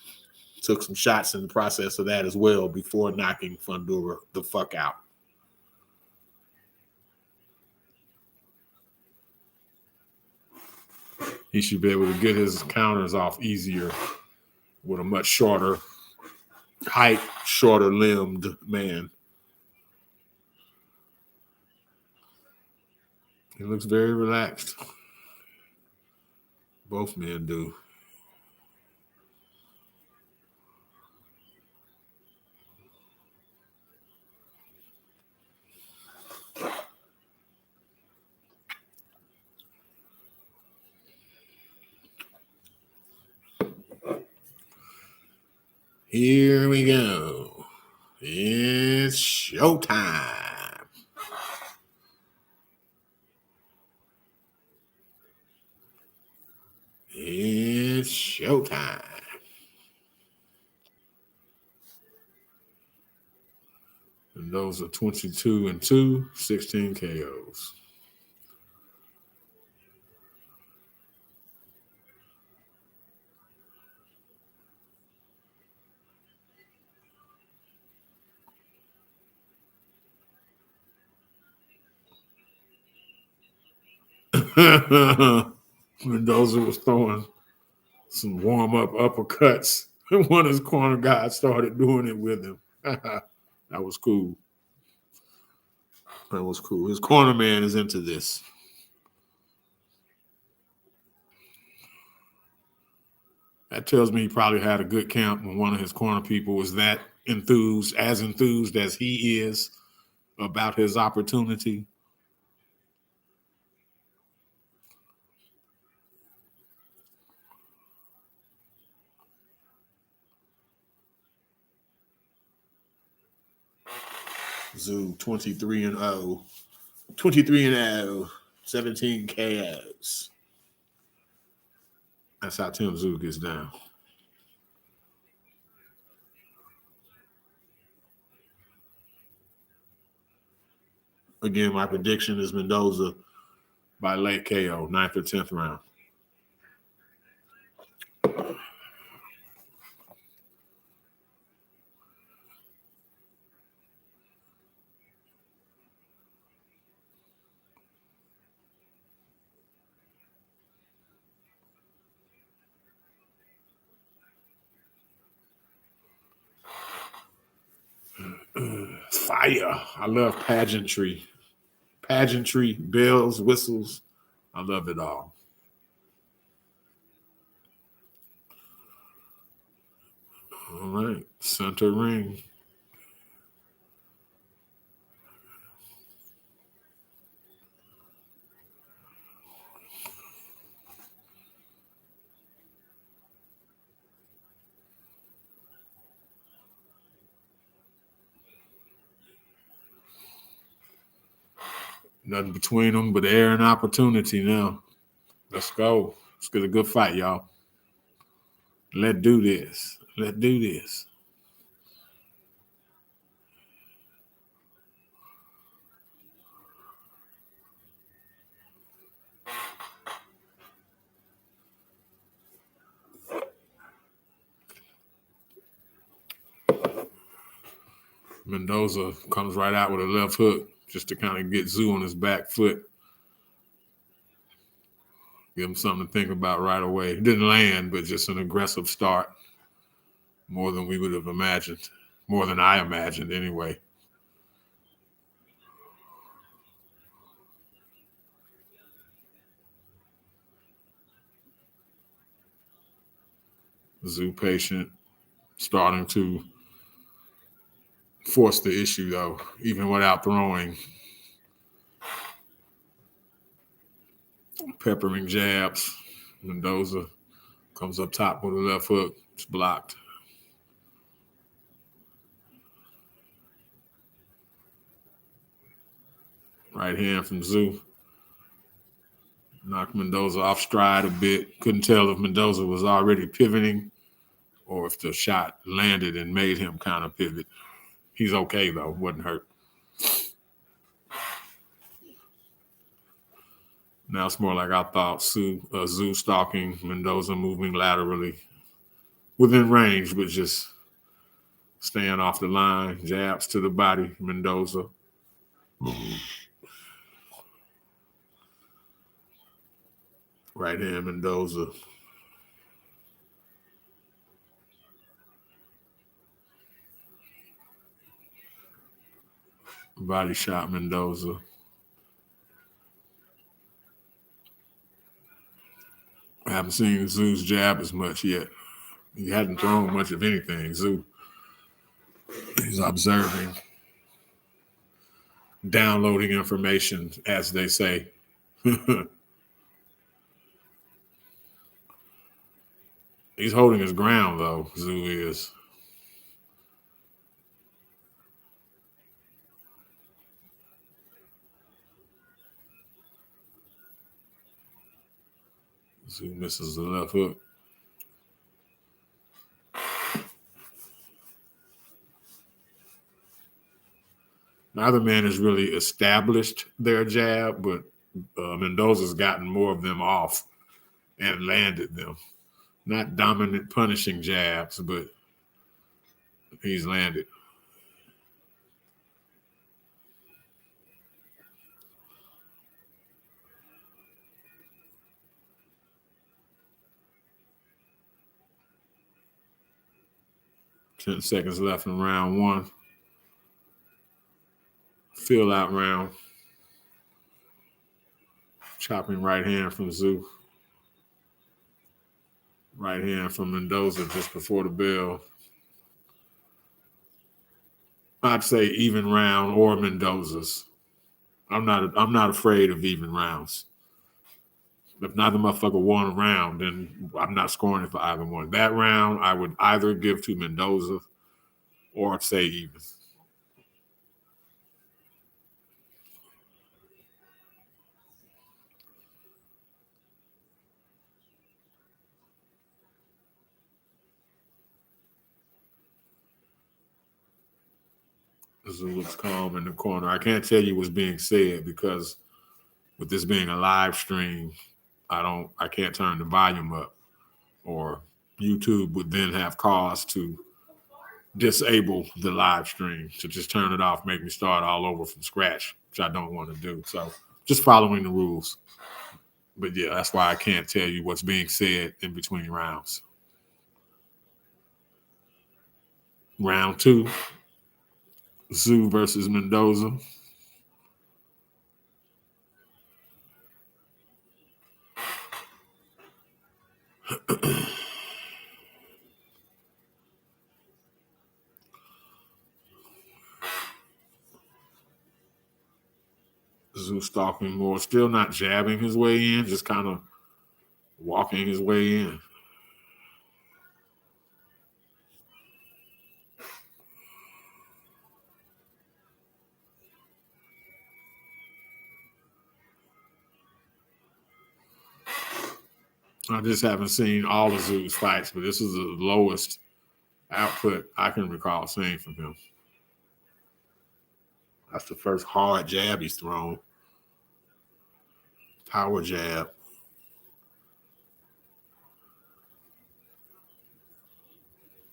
S1: Took some shots in the process of that as well before knocking Fundora the fuck out. He should be able to get his counters off easier with a much shorter height, shorter limbed man. He looks very relaxed. Both men do. Here we go. It's showtime. It's showtime. Mendoza 22-2, 16 KOs. Mendoza was throwing some warm-up uppercuts. And one of his corner guys started doing it with him. That was cool. That was cool. His corner man is into this. That tells me he probably had a good camp when one of his corner people was that enthused as he is about his opportunity. Tszyu 23-0. 23-0. 17 KOs. That's how Tim Tszyu gets down. Again, my prediction is Mendoza by late KO, 9th or 10th round. Fire. I love pageantry. Pageantry, bells, whistles. I love it all. All right, center ring. Nothing between them but air and opportunity now. Let's go. Let's get a good fight, y'all. Let's do this. Let's do this. Mendoza comes right out with a left hook just to kind of get Tszyu on his back foot. Give him something to think about right away. It didn't land, but just an aggressive start. More than we would have imagined. More than I imagined anyway. Tszyu patient, starting to force the issue though, even without throwing. Peppering jabs. Mendoza comes up top with a left hook. It's blocked. Right hand from Tszyu. Knocked Mendoza off stride a bit. Couldn't tell if Mendoza was already pivoting or if the shot landed and made him kind of pivot. He's okay though, wasn't hurt. Now it's more like I thought. Tszyu stalking, Mendoza moving laterally. Within range, but just staying off the line. Jabs to the body, Mendoza. Right hand, Mendoza. Body shot, Mendoza. I haven't seen Tszyu's jab as much yet. He hadn't thrown much of anything. Tszyu, he's observing, downloading information, as they say. He's holding his ground, though, Tszyu is. Tszyu misses the left hook. Neither man has really established their jab, but Mendoza's gotten more of them off and landed them. Not dominant punishing jabs, but he's landed. Ten seconds left in round one. Fill out round. Chopping right hand from Tszyu. Right hand from Mendoza just before the bell. I'd say even round or Mendoza's. I'm not afraid of even rounds. If neither motherfucker won a round, then I'm not scoring it for either one. That round, I would either give to Mendoza or say even. Tszyu looks calm in the corner. I can't tell you what's being said because with this being a live stream, I can't turn the volume up, or YouTube would then have cause to disable the live stream, to just turn it off, make me start all over from scratch, which I don't want to do. So just following the rules. But yeah, that's why I can't tell you what's being said in between rounds. Round two, Tszyu versus Mendoza. Tszyu stalking more, still not jabbing his way in, just kind of walking his way in. I just haven't seen all of Tszyu's fights, but this is the lowest output I can recall seeing from him. That's the first hard jab he's thrown. Power jab.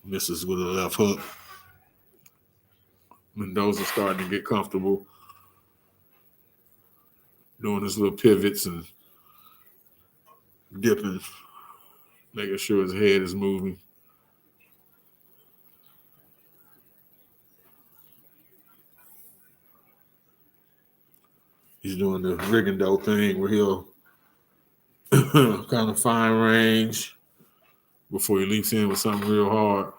S1: Misses with a left hook. Mendoza starting to get comfortable doing his little pivots and dipping, making sure his head is moving. He's doing the Rigando thing where he'll kind of fine range before he leaps in with something real hard.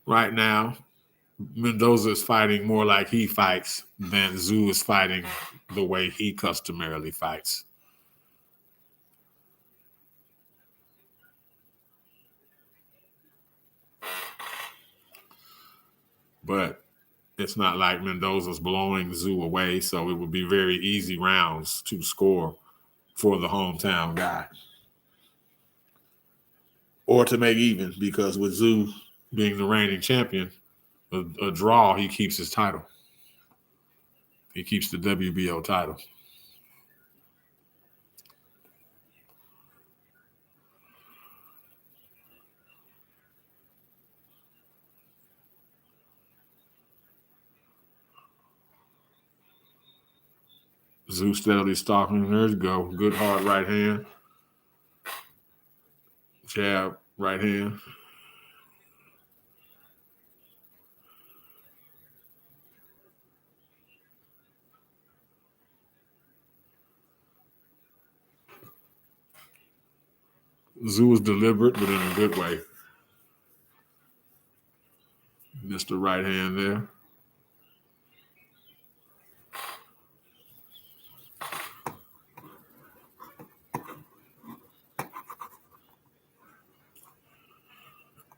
S1: Right now, Mendoza is fighting more like he fights than Tszyu is fighting the way he customarily fights. But it's not like Mendoza's blowing Tszyu away, so it would be very easy rounds to score for the hometown guy. Or to make even, because with Tszyu being the reigning champion, a draw, he keeps his title. He keeps the WBO title. Tszyu steadily stalking. There you go. Good hard right hand. Jab, right hand. Tszyu was deliberate, but in a good way. Missed the right hand there.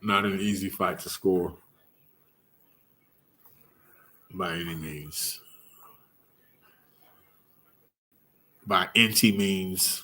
S1: Not an easy fight to score by any means. By any means.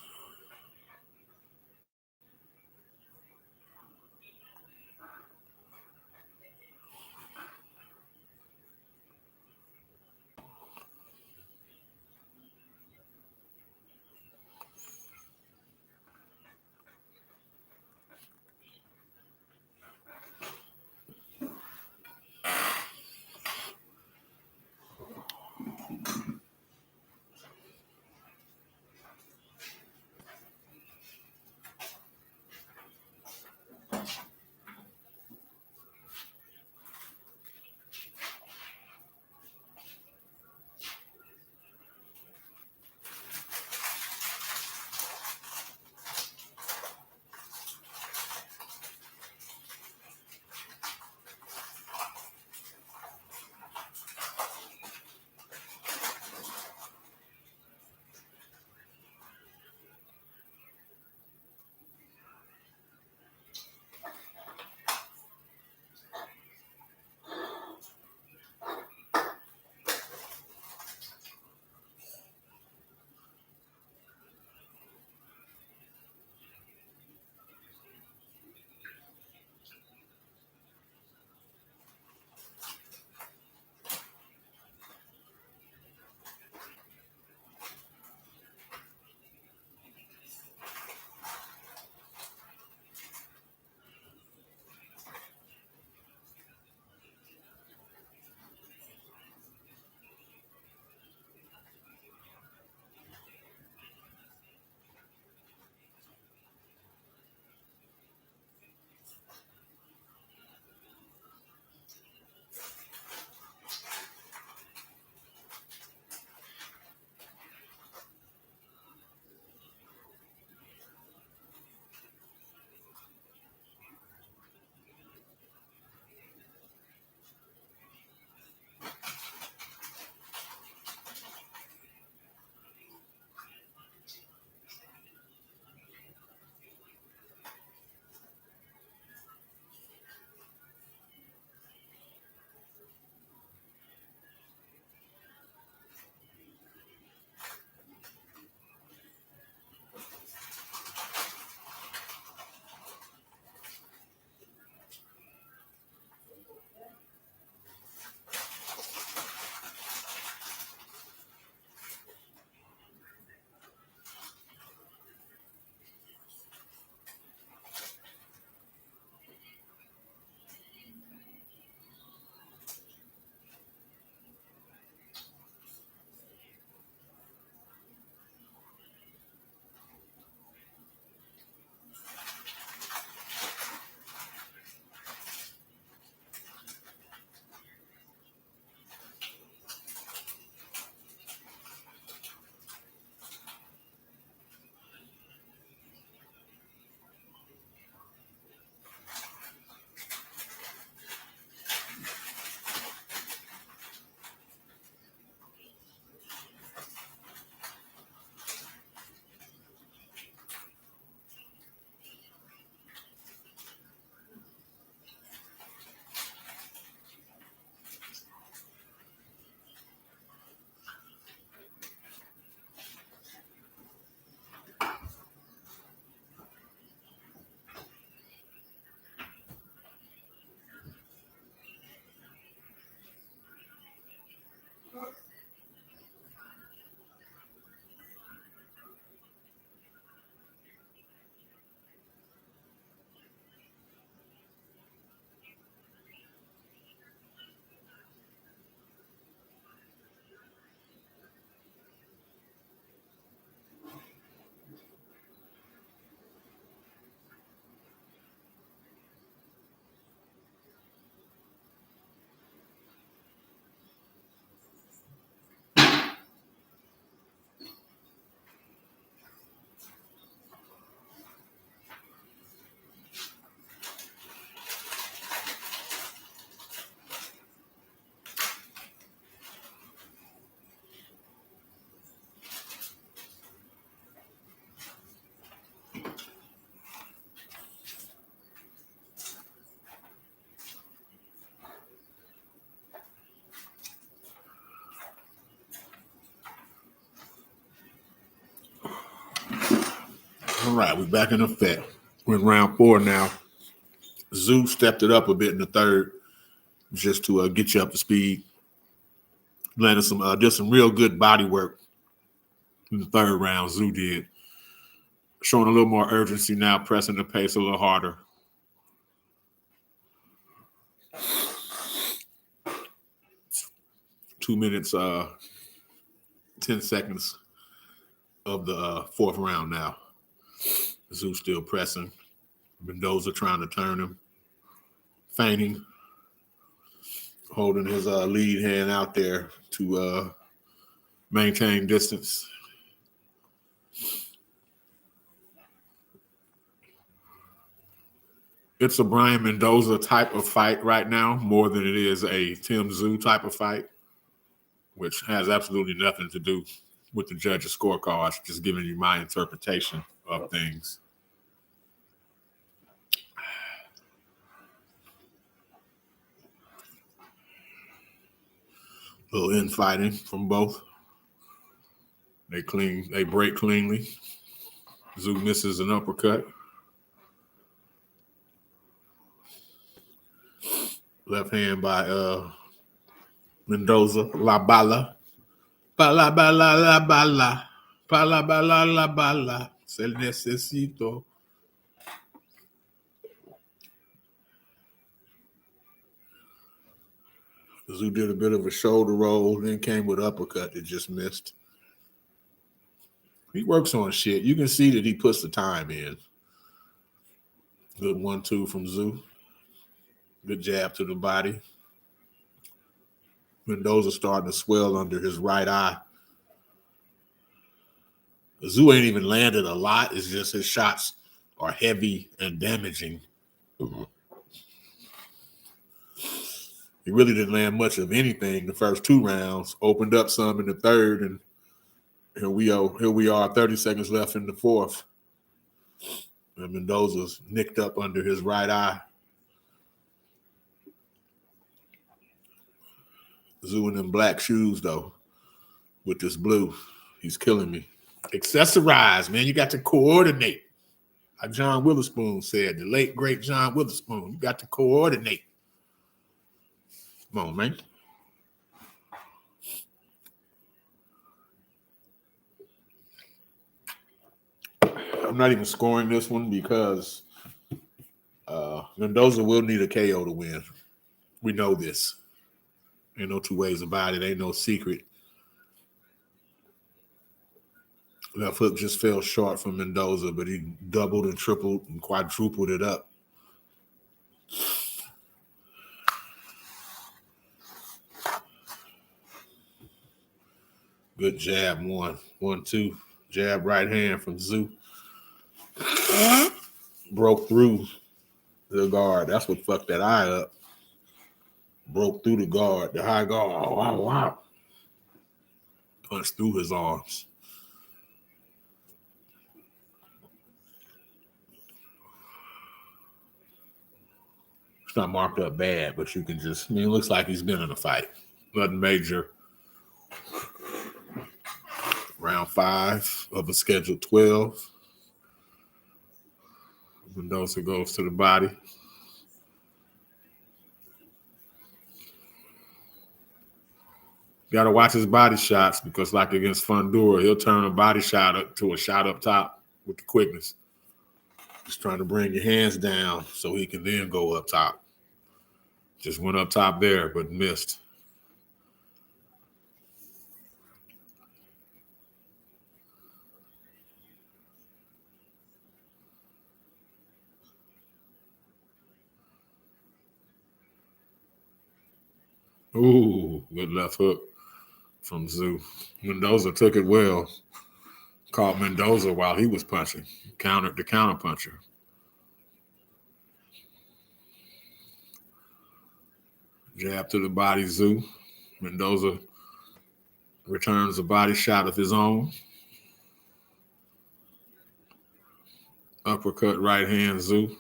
S1: right, we're back in effect. We're in round 4 now. Tszyu stepped it up a bit in the third just to get you up to speed. Landed did some real good body work in the third round. Tszyu did. Showing a little more urgency now, pressing the pace a little harder. Two minutes, 10 seconds of the fourth round now. Tszyu still pressing. MENDOZA trying to turn him. Feigning. Holding his lead hand out there to maintain distance. It's a Brian MENDOZA type of fight right now, more than it is a Tim Tszyu type of fight, which has absolutely nothing to do with the judges' scorecards, just giving you my interpretation of things. A little infighting from both. They break cleanly. Tszyu misses an uppercut. Left hand by MENDOZA. La bala. Bala bala la bala. Bala bala la bala. Se necesito. Tszyu did a bit of a shoulder roll, then came with uppercut that just missed. He works on shit. You can see that he puts the time in. Good 1-2 from Tszyu. Good jab to the body. MENDOZA starting to swell under his right eye. Tszyu ain't even landed a lot. It's just his shots are heavy and damaging. He really didn't land much of anything the first 2 rounds. Opened up some in the third, and here we are, 30 seconds left in the fourth. And MENDOZA's nicked up under his right eye. Tszyu in them black shoes, though, with this blue. He's killing me. Accessorize, man. You got to coordinate. Like John Witherspoon said, the late, great John Witherspoon. You got to coordinate. Come on, man. I'm not even scoring this one because MENDOZA will need a KO to win. We know this. Ain't no two ways about it. Ain't no secret. Left hook just fell short from MENDOZA, but he doubled and tripled and quadrupled it up. Good jab, 1-2. Jab right hand from Tszyu. Broke through the guard. That's what fucked that eye up. Broke through the guard, the high guard. Oh, wow. Punched through his arms. It's not marked up bad, but you can just, it looks like he's been in a fight. Nothing major. Round 5 of a scheduled 12. MENDOZA goes to the body. Got to watch his body shots because, like against Fundura, he'll turn a body shot up to a shot up top with the quickness. Just trying to bring your hands down so he can then go up top. Just went up top there, but missed. Ooh, good left hook from Tszyu. MENDOZA took it well. Caught MENDOZA while he was punching. Countered the counter puncher. Jab to the body, Tszyu. MENDOZA returns a body shot of his own. Uppercut right hand, Tszyu.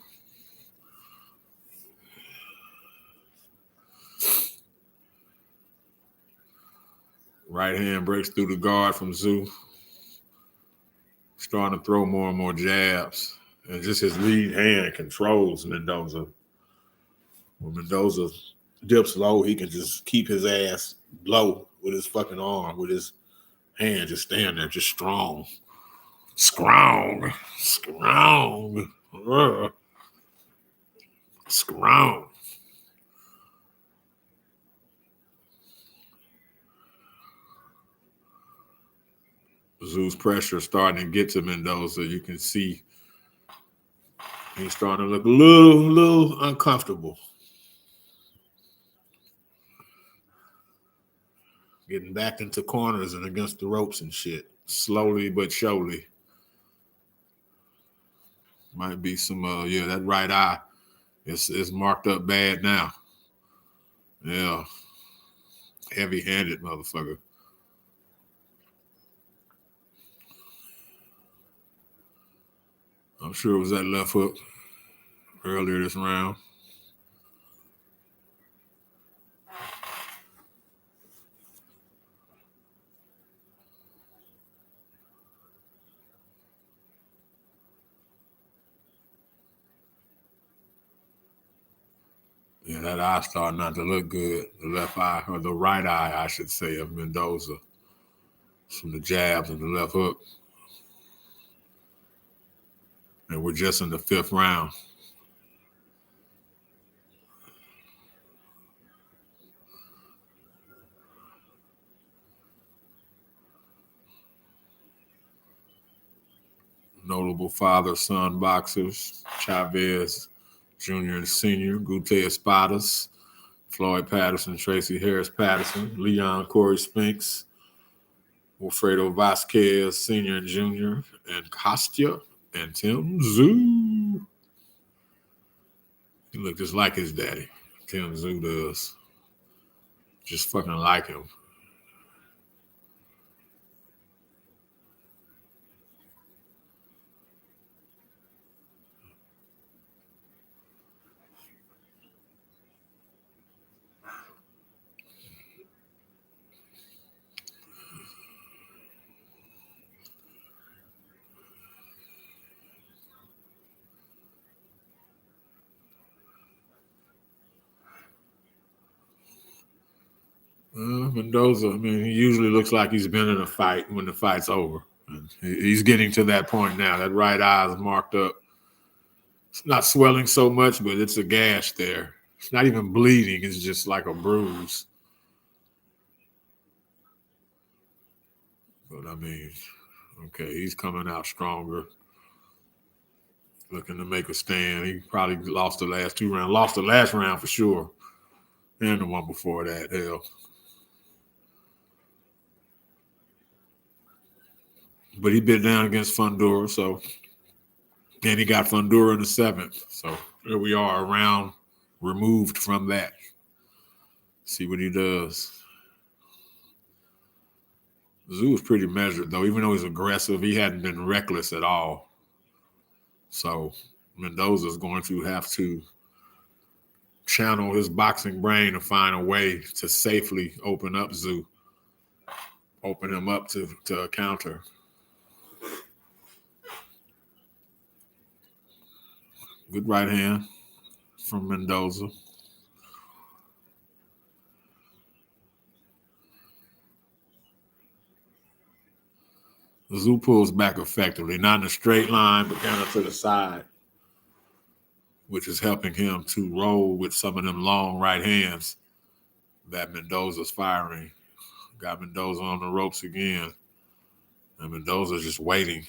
S1: Right hand breaks through the guard from Tszyu. starting to throw more and more jabs. And just his lead hand controls Mendoza. When Mendoza dips low, he can just keep his ass low with his fucking arm, with his hand just standing there, just strong. Strong. Strong. Strong. Tszyu's pressure starting to get to Mendoza. You can see he's starting to look a little uncomfortable. Getting back into corners and against the ropes and shit. Slowly but surely. Might be some, that right eye is marked up bad now. Yeah. Heavy-handed motherfucker. I'm sure it was that left hook earlier this round. Yeah, that eye started not to look good. The left eye, or the right eye, I should say, of Mendoza. From the jabs and the left hook. And we're just in the 5th round. Notable father-son boxers, Chavez Jr. and Sr., Gute Espadas, Floyd Patterson, Tracy Harris Patterson, Leon Corey Spinks, Wilfredo Vasquez Sr. and Jr., and Kostya and Tim Tszyu. He looked just like his daddy. Tim Tszyu does. Just fucking like him. Mendoza, I mean, he usually looks like he's been in a fight when the fight's over. And he's getting to that point now. That right eye is marked up. It's not swelling so much, but it's a gash there. It's not even bleeding. It's just like a bruise. But, I mean, okay, he's coming out stronger. Looking to make a stand. He probably lost the last 2 rounds. Lost the last round for sure. And the one before that, hell. But he bit down against Fundora, so. And he got Fundora in the 7th. So here we are, a round removed from that. See what he does. Tszyu was pretty measured, though. Even though he's aggressive, he hadn't been reckless at all. So Mendoza's going to have to channel his boxing brain to find a way to safely open up Tszyu. Open him up to a counter. Good right hand from Mendoza. Tszyu pulls back effectively, not in a straight line, but kind of to the side, which is helping him to roll with some of them long right hands that Mendoza's firing. Got Mendoza on the ropes again, and Mendoza's just waiting.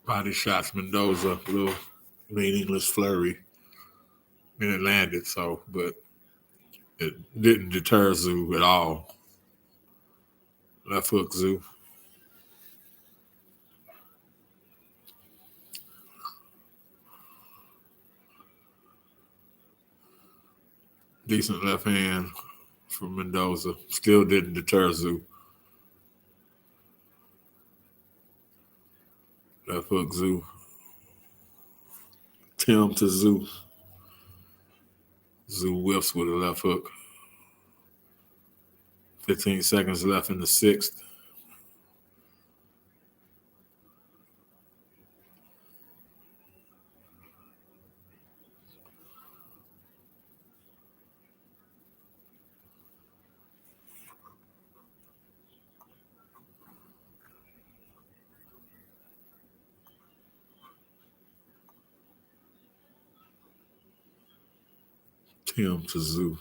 S1: Body shots Mendoza, a little meaningless flurry. And it landed, but it didn't deter Tszyu at all. Left hook Tszyu. Decent left hand from Mendoza. Still didn't deter Tszyu. Left hook Tszyu. Tim to Tszyu. Tszyu whiffs with a left hook. 15 seconds left in the sixth. Tim to Tszyu.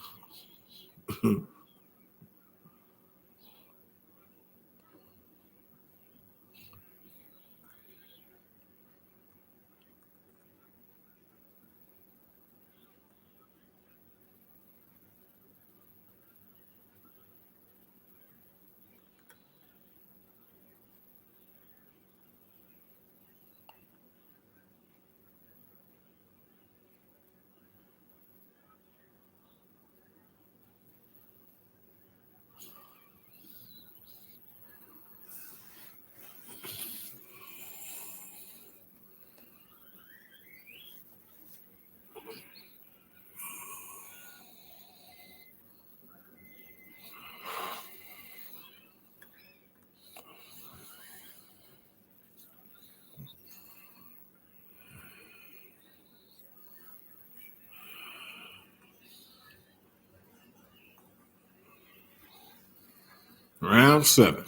S1: Round 7.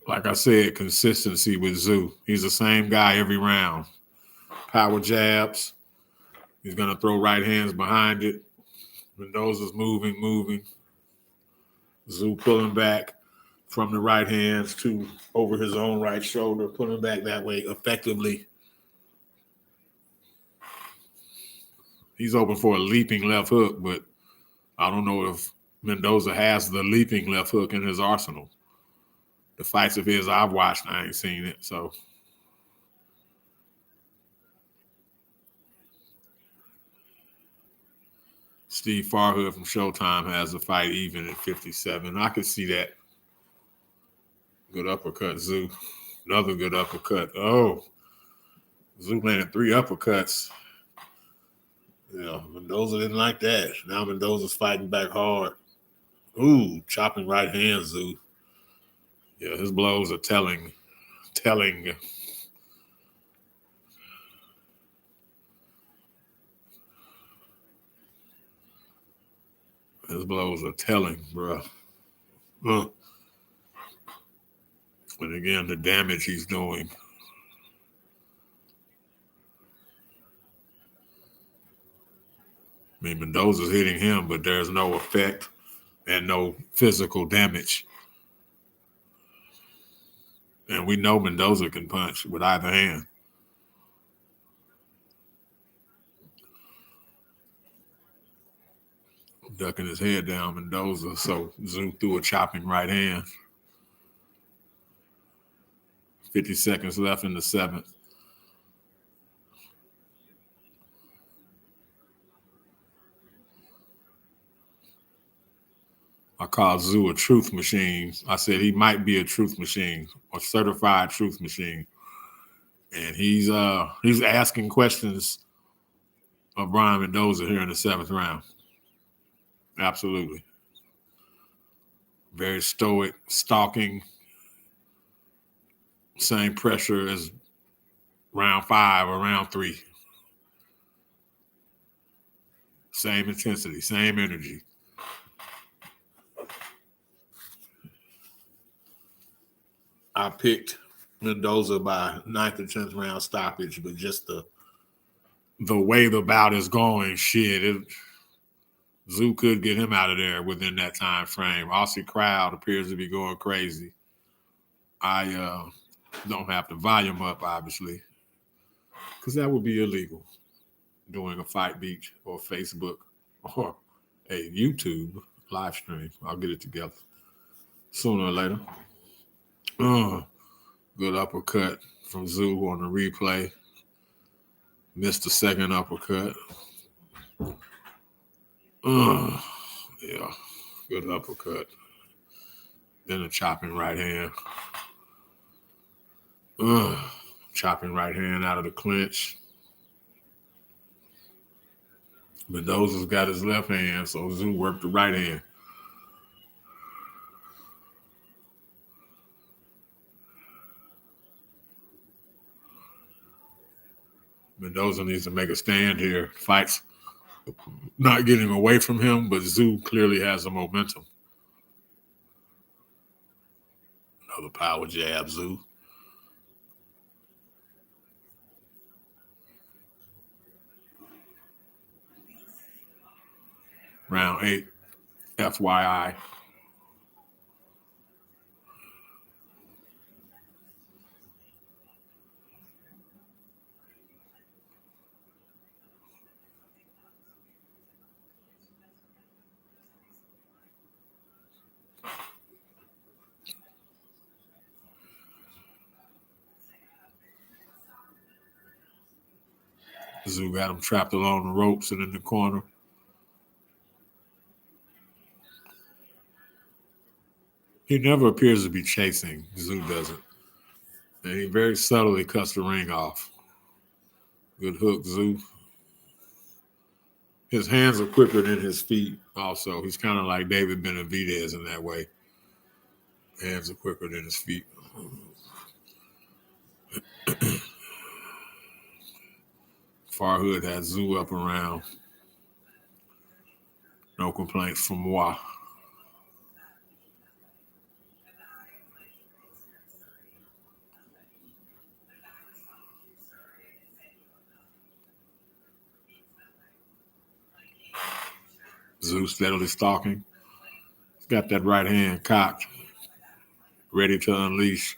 S1: Like I said, consistency with Tszyu. He's the same guy every round. Power jabs. He's going to throw right hands behind it. Mendoza's moving. Tszyu pulling back from the right hands to over his own right shoulder, pulling back that way effectively. He's open for a leaping left hook, but I don't know if Mendoza has the leaping left hook in his arsenal. The fights of his I've watched, I ain't seen it, so. Steve Farhood from Showtime has the fight even at 57. I could see that. Good uppercut, Tszyu. Another good uppercut. Oh, Tszyu landed 3 uppercuts. Mendoza didn't like that. Now Mendoza's fighting back hard. Ooh, chopping right hand, Tszyu. Yeah, his blows are telling. His blows are telling, bro. And again, the damage he's doing. I mean, Mendoza's hitting him, but there's no effect and no physical damage. And we know Mendoza can punch with either hand. Ducking his head down, Mendoza, so Tszyu threw a chopping right hand. 50 seconds left in the 7th. I call Tszyu a truth machine. I said he might be a truth machine, a certified truth machine. And he's asking questions of Brian Mendoza here in the 7th round. Absolutely. Very stoic, stalking. Same pressure as round 5 or round 3. Same intensity, same energy. I picked Mendoza by 9th or 10th round stoppage, but just the way the bout is going, Tszyu could get him out of there within that time frame. Aussie crowd appears to be going crazy. I don't have the volume up, obviously, because that would be illegal doing a Fight Beach or Facebook or a YouTube live stream. I'll get it together sooner or later. Good uppercut from Tszyu on the replay. Missed the second uppercut. Yeah, good uppercut. Then a chopping right hand. Chopping right hand out of the clinch. Mendoza's got his left hand, so Tszyu worked the right hand. Mendoza needs to make a stand here. Fight's not getting away from him, but Tszyu clearly has the momentum. Another power jab, Tszyu. Round 8, FYI. Tszyu got him trapped along the ropes and in the corner. He never appears to be chasing. Tszyu doesn't. And he very subtly cuts the ring off. Good hook, Tszyu. His hands are quicker than his feet also. He's kind of like David Benavidez in that way. Hands are quicker than his feet. Farhood has Tszyu up around. No complaints from moi. Tszyu steadily stalking. He's got that right hand cocked, ready to unleash.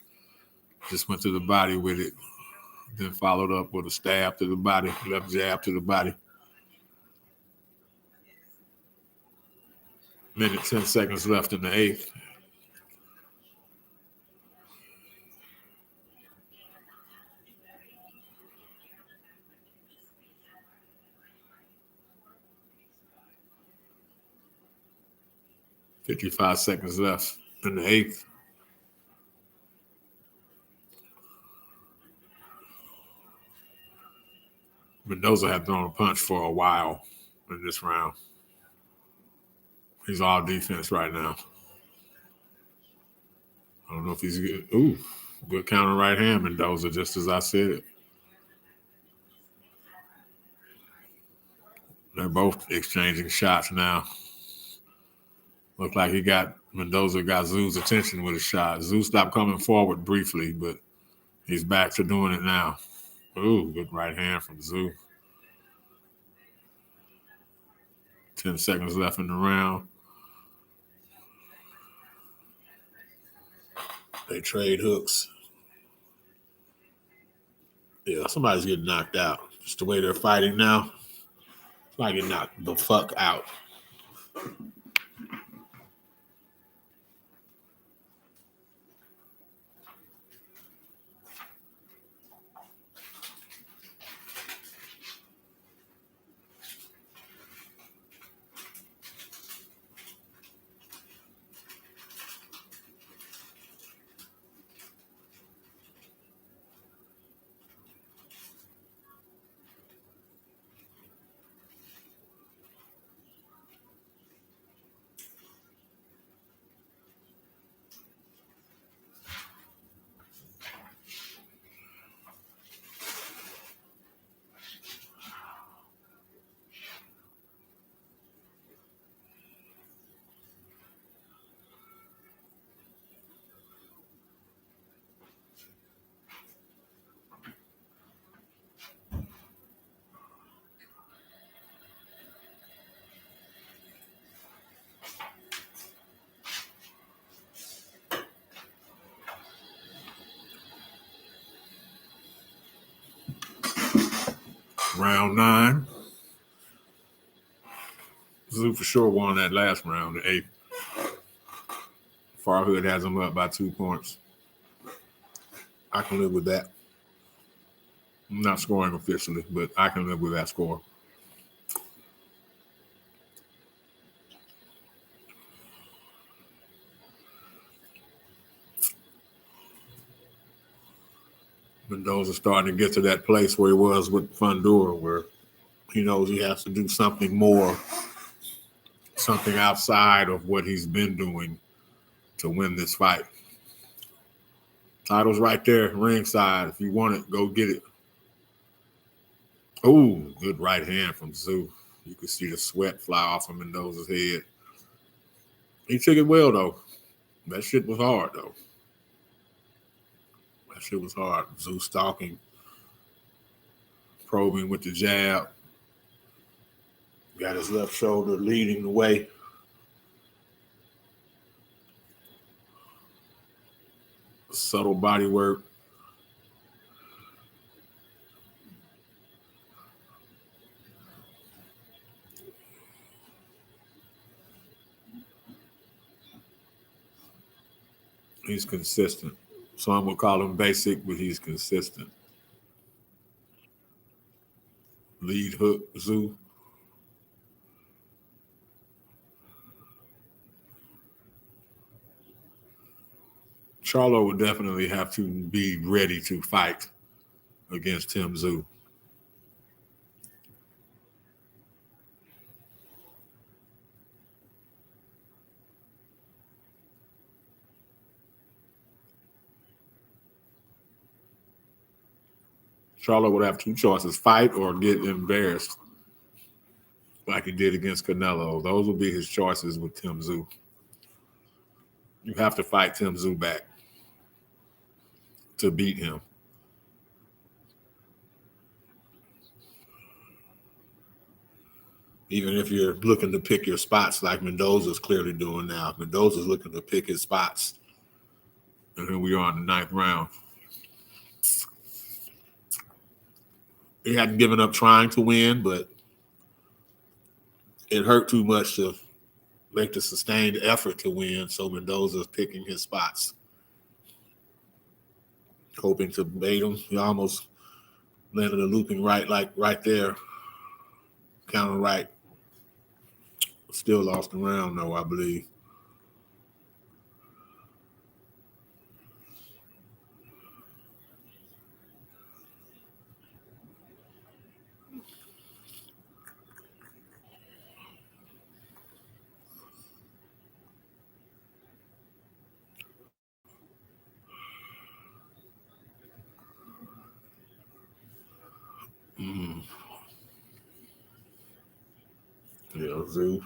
S1: Just went to the body with it. Then followed up with a stab to the body, left jab to the body. Minute, 10 seconds left in the 8th. $55 seconds left in the 8th. Mendoza had thrown a punch for a while in this round. He's all defense right now. I don't know if he's good. Ooh, good counter right hand, Mendoza, just as I said it. They're both exchanging shots now. Looked like Mendoza got Tszyu's attention with a shot. Tszyu stopped coming forward briefly, but he's back to doing it now. Ooh, good right hand from Tszyu. 10 seconds left in the round. They trade hooks. Yeah, somebody's getting knocked out. Just the way they're fighting now. Somebody getting knocked the fuck out. Round 9. Tszyu for sure won that last round, the 8th. Farhood has him up by 2 points. I can live with that. I'm not scoring officially, but I can live with that score. Mendoza's starting to get to that place where he was with Fundora, where he knows he has to do something more, something outside of what he's been doing to win this fight. Title's right there, ringside. If you want it, go get it. Oh, good right hand from Tszyu. You could see the sweat fly off of Mendoza's head. He took it well, though. That shit was hard, though. That shit was hard. Tszyu stalking, probing with the jab. Got his left shoulder leading the way. Subtle body work. He's consistent. Some would call him basic, but he's consistent. Lead hook, Tszyu. Charlo would definitely have to be ready to fight against Tszyu. Charlo would have two choices: fight or get embarrassed, like he did against Canelo. Those would be his choices with Tszyu. You have to fight Tszyu back to beat him. Even if you're looking to pick your spots like Mendoza's clearly doing now. Mendoza's looking to pick his spots. And here we are in the 9th round. He hadn't given up trying to win, but it hurt too much to make the sustained effort to win. So Mendoza's picking his spots, hoping to bait him. He almost landed a looping right, like right there. Counter right. Still lost the round, though, I believe. Yeah, Tszyu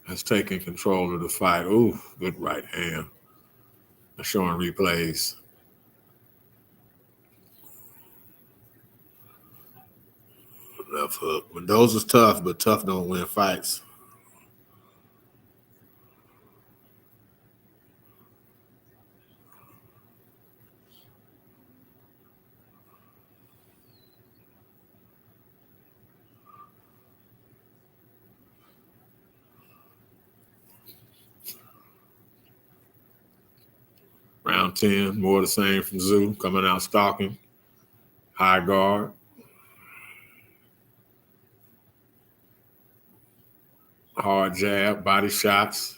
S1: has taken control of the fight. Ooh, good right hand. They're showing replays. Left hook. Mendoza's tough, but tough don't win fights. Round 10, more the same from Tszyu, coming out stalking. High guard. Hard jab, body shots.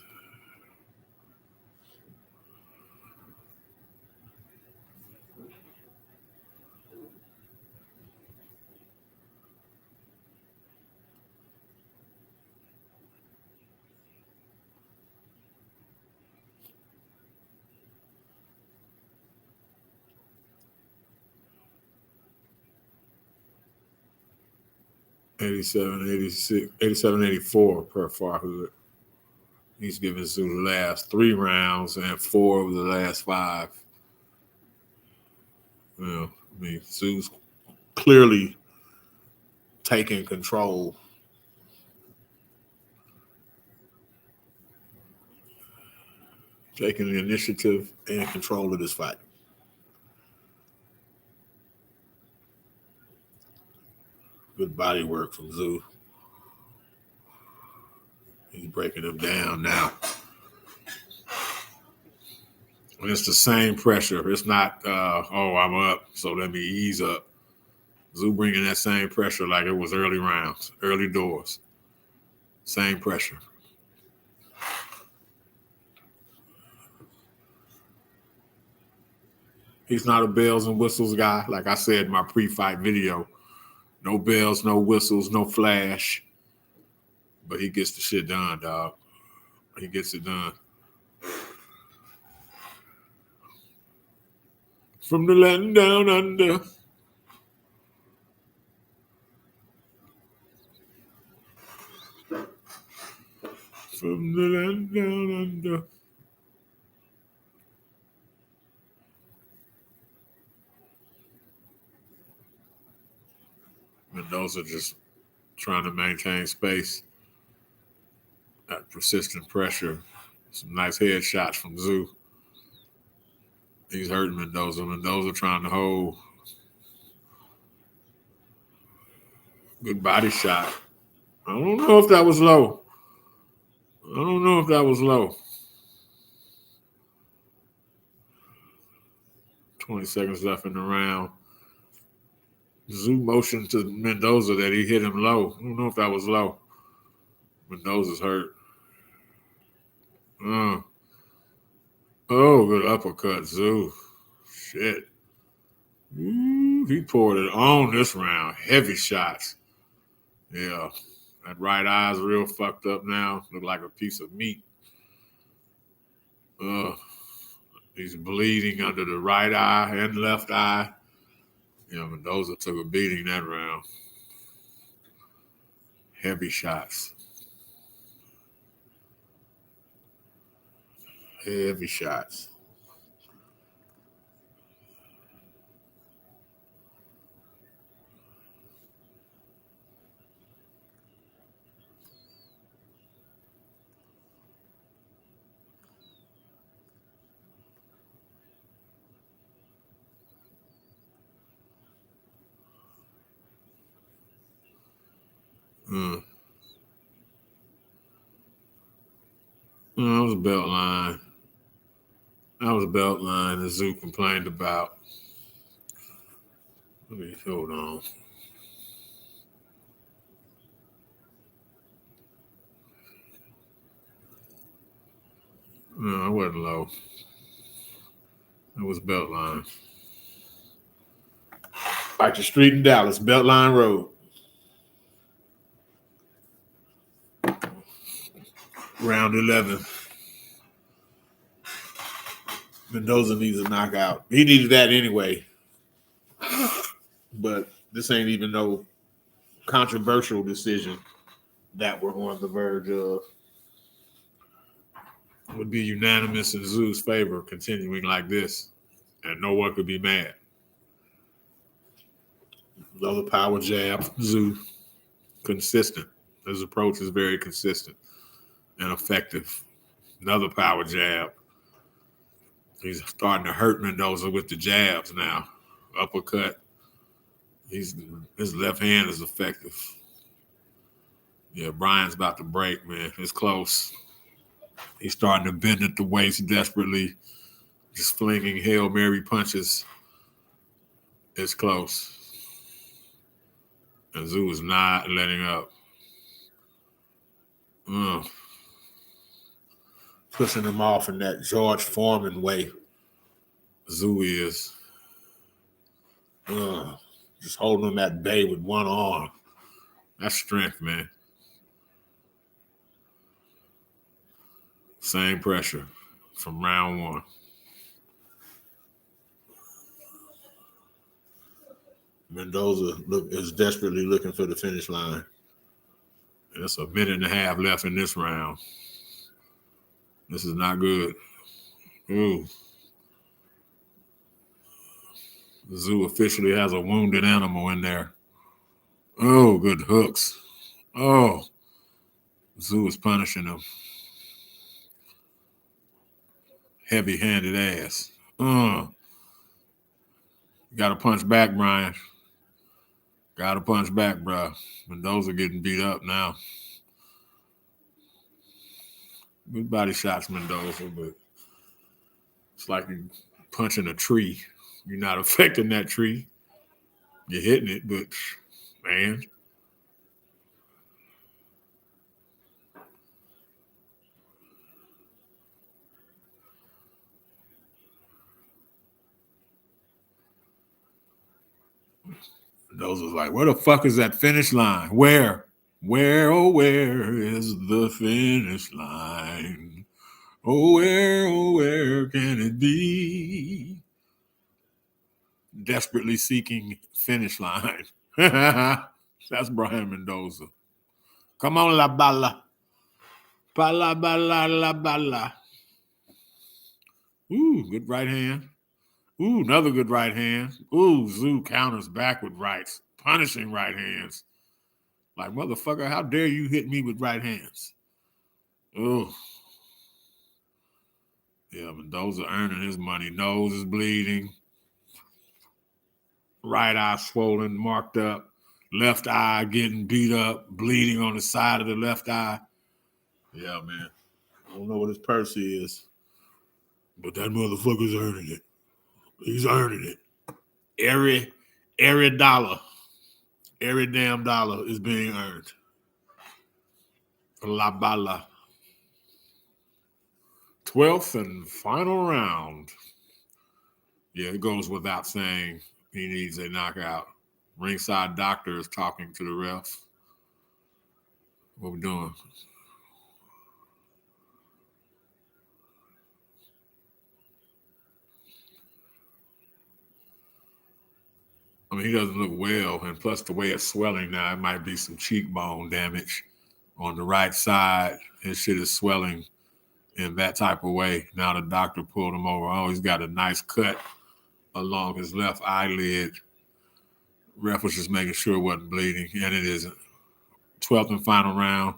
S1: $87.84 per Farhood. He's given Tszyu the last 3 rounds and 4 of the last 5. I mean, Tszyu's clearly taking control. Taking the initiative and control of this fight. Good body work from Tszyu. He's breaking him down now. And it's the same pressure. It's not, oh, I'm up, so let me ease up. Tszyu bringing that same pressure like it was early rounds, early doors. Same pressure. He's not a bells and whistles guy. Like I said in my pre-fight video, no bells, no whistles, no flash. But he gets the shit done, dog. He gets it done. From the land down under. From the land down under. Mendoza just trying to maintain space. That persistent pressure. Some nice headshots from Tszyu. He's hurting Mendoza. Mendoza trying to hold. Good body shot. I don't know if that was low. 20 seconds left in the round. Tszyu motioned to Mendoza that he hit him low. I don't know if that was low. Mendoza's hurt. Oh, good uppercut, Tszyu. Shit. Ooh, he poured it on this round. Heavy shots. Yeah. That right eye's real fucked up now. Look like a piece of meat. He's bleeding under the right eye and left eye. Mendoza took a beating that round. Heavy shots. Heavy shots. That was a belt line. That Tszyu complained about. Let me hold on. No, it wasn't low. It was belt line. Like the street in Dallas, Beltline Road. Round 11. Mendoza needs a knockout. He needed that anyway. But this ain't even no controversial decision that we're on the verge of. It would be unanimous in Tszyu's favor continuing like this. And no one could be mad. Another power jab. Tszyu, consistent. His approach is very consistent and effective. Another power jab. He's starting to hurt Mendoza with the jabs now. Uppercut. His left hand is effective. Yeah, Brian's about to break, man. It's close. He's starting to bend at the waist desperately. Just flinging Hail Mary punches. It's close. And Tszyu is not letting up. Pushing him off in that George Foreman way. Tszyu is. Just holding him at bay with one arm. That's strength, man. Same pressure from round one. Mendoza is desperately looking for the finish line. There's a minute and a half left in this round. This is not good. Ooh. Tszyu officially has a wounded animal in there. Oh, good hooks. Oh. Tszyu is punishing him. Heavy-handed ass. You got to punch back, Brian. Got to punch back, bro. Mendoza getting beat up now. Good body shots, Mendoza, but it's like you're punching a tree. You're not affecting that tree. You're hitting it, but man. Those was like, where the fuck is that finish line? Where? Where, oh, where is the finish line? Oh, where can it be? Desperately seeking finish line. That's Brian Mendoza. Come on, la bala. Bala, bala, la bala. Ooh, good right hand. Ooh, another good right hand. Ooh, Tszyu counters back with rights. Punishing right hands. Like, motherfucker, how dare you hit me with right hands? Ooh. Yeah, Mendoza earning his money. Nose is bleeding. Right eye swollen, marked up. Left eye getting beat up, bleeding on the side of the left eye. Yeah, man. I don't know what his purse is, but that motherfucker's earning it. He's earning it. Every dollar, every damn dollar is being earned. La bala. 12th and final round. Yeah, it goes without saying he needs a knockout. Ringside doctor is talking to the ref. What we doing? I mean, he doesn't look well, and plus the way it's swelling now, it might be some cheekbone damage on the right side. His shit is swelling in that type of way. Now the doctor pulled him over. Oh, he's got a nice cut along his left eyelid. Ref was just making sure it wasn't bleeding, and it isn't. 12th and final round.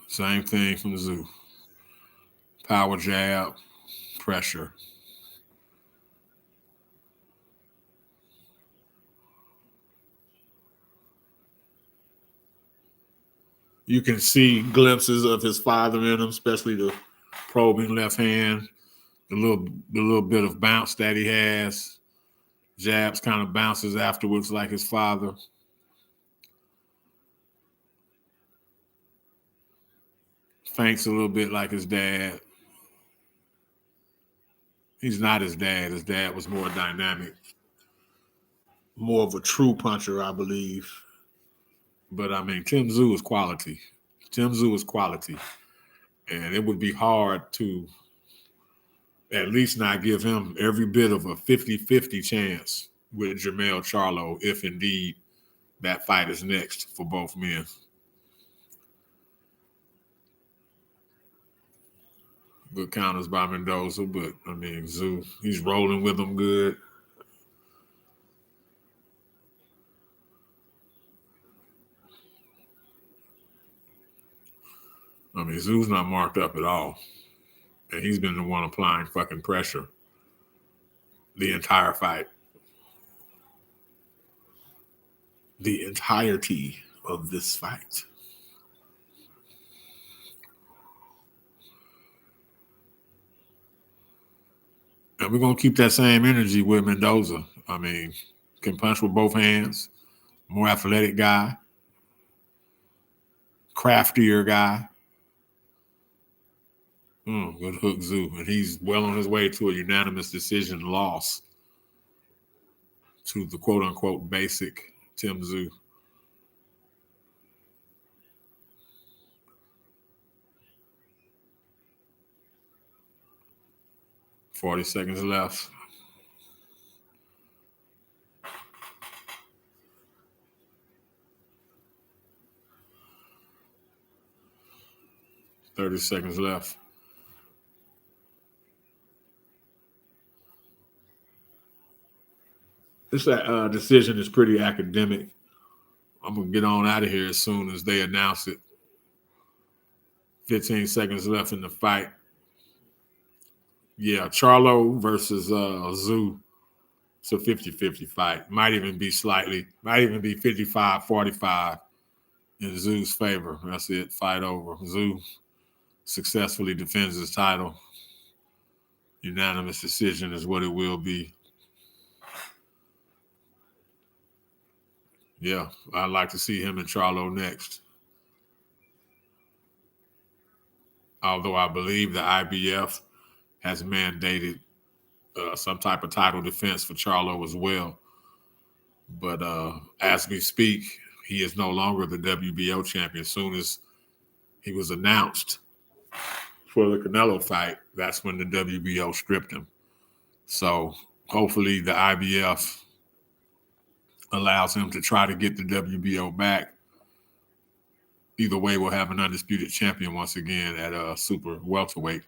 S1: Same thing from Tszyu. Power jab, pressure. You can see glimpses of his father in him, especially the probing left hand, the little bit of bounce that he has. Jabs kind of bounces afterwards like his father. Feints a little bit like his dad. He's not his dad. His dad was more dynamic, more of a true puncher, I believe. But I mean, Tim Tszyu is quality. Tim Tszyu is quality. And it would be hard to at least not give him every bit of a 50-50 chance with Jermell Charlo if indeed that fight is next for both men. Good counters by Mendoza, but I mean, Tszyu, he's rolling with them good. I mean, Tszyu's not marked up at all. And he's been the one applying fucking pressure the entire fight. The entirety of this fight. And we're going to keep that same energy with Mendoza. I mean, can punch with both hands, more athletic guy, craftier guy. Good hook, Tszyu. And he's well on his way to a unanimous decision loss to the quote-unquote basic Tim Tszyu. $40 seconds left. $30 seconds left. This decision is pretty academic. I'm going to get on out of here as soon as they announce it. 15 seconds left in the fight. Yeah, Charlo versus Tszyu. It's a 50-50 fight. Might even be 55-45.
S2: in Tszyu's favor. That's it. Fight over. Tszyu successfully defends his title. Unanimous decision is what it will be. Yeah, I'd like to see him and Charlo next. Although I believe the IBF has mandated some type of title defense for Charlo as well. But as we speak, he is no longer the WBO champion. As soon as he was announced for the Canelo fight, that's when the WBO stripped him. So hopefully the IBF allows him to try to get the WBO back. Either way, we'll have an undisputed champion once again at super welterweight.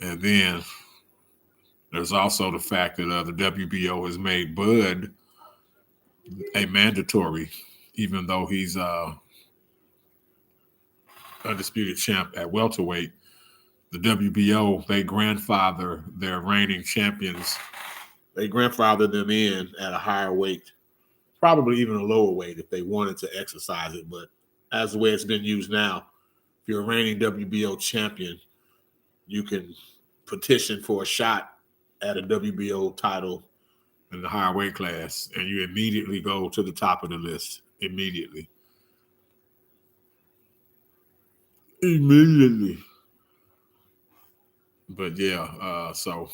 S2: And then there's also the fact that the WBO has made Bud a mandatory, even though he's undisputed champ at welterweight. The WBO, they grandfather their reigning champions.
S1: They grandfather them in at a higher weight, probably even a lower weight if they wanted to exercise it. But as the way it's been used now, if you're a reigning WBO champion, you can petition for a shot at a WBO title
S2: in the higher weight class, and you immediately go to the top of the list. Immediately. But yeah, so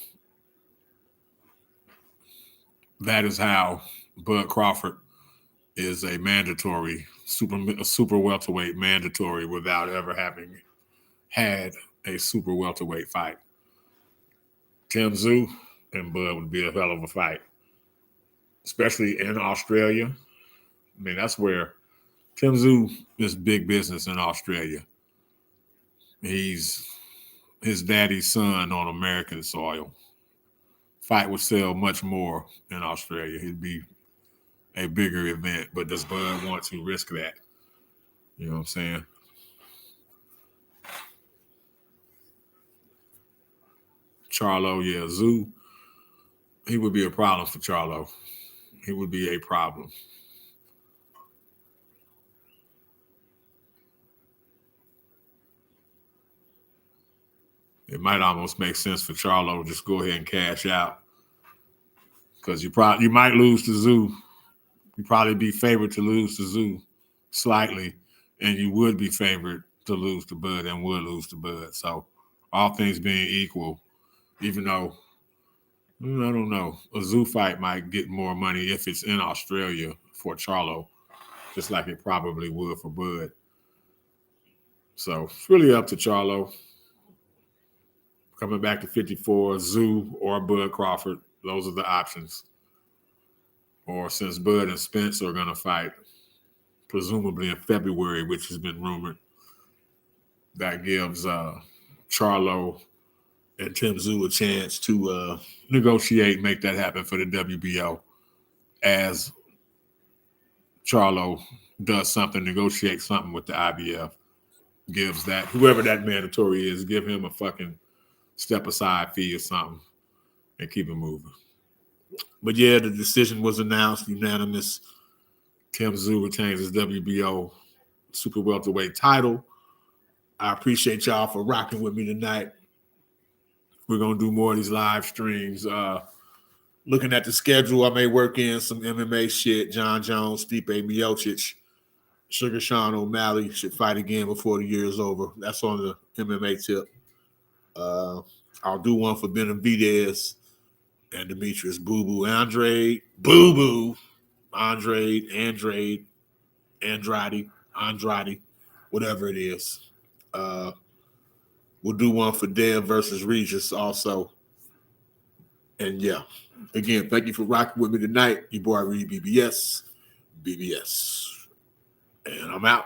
S2: that is how Bud Crawford is a mandatory super welterweight mandatory without ever having had a super welterweight fight. Tim Tszyu and Bud would be a hell of a fight, especially in Australia. I mean, that's where Tim Tszyu is big business in Australia. He's his daddy's son on American soil. Fight would sell much more in Australia. It'd be a bigger event, but does Bud want to risk that? You know what I'm saying? Charlo, yeah, Tszyu, he would be a problem for Charlo. He would be a problem. It might almost make sense for Charlo to just go ahead and cash out, because you might lose to Tszyu. You'd probably be favored to lose to Tszyu slightly, and you would be favored to lose to Bud and would lose to Bud. So all things being equal, even though, I don't know, a Tszyu fight might get more money if it's in Australia for Charlo, just like it probably would for Bud. So it's really up to Charlo. Coming back to 54, Tszyu or Bud Crawford, those are the options. Or since Bud and Spence are going to fight, presumably in February, which has been rumored, that gives Charlo and Tim Tszyu a chance to negotiate, make that happen for the WBO. As Charlo does something, negotiate something with the IBF, gives that, whoever that mandatory is, give him a fucking step aside fee or something and keep it moving. But yeah, the decision was announced, unanimous. Tim Tszyu retains his WBO super welterweight title. I appreciate y'all for rocking with me tonight. We're going to do more of these live streams. Looking at the schedule, I may work in some MMA shit. John Jones, Stipe Miocic, Sugar Sean O'Malley should fight again before the year is over. That's on the MMA tip. I'll do one for Benavidez and Demetrius Andrade, whatever it is. We'll do one for Dev versus Regis also. And yeah, again, thank you for rocking with me tonight. Your boy REED-BBS, BBS. And I'm out.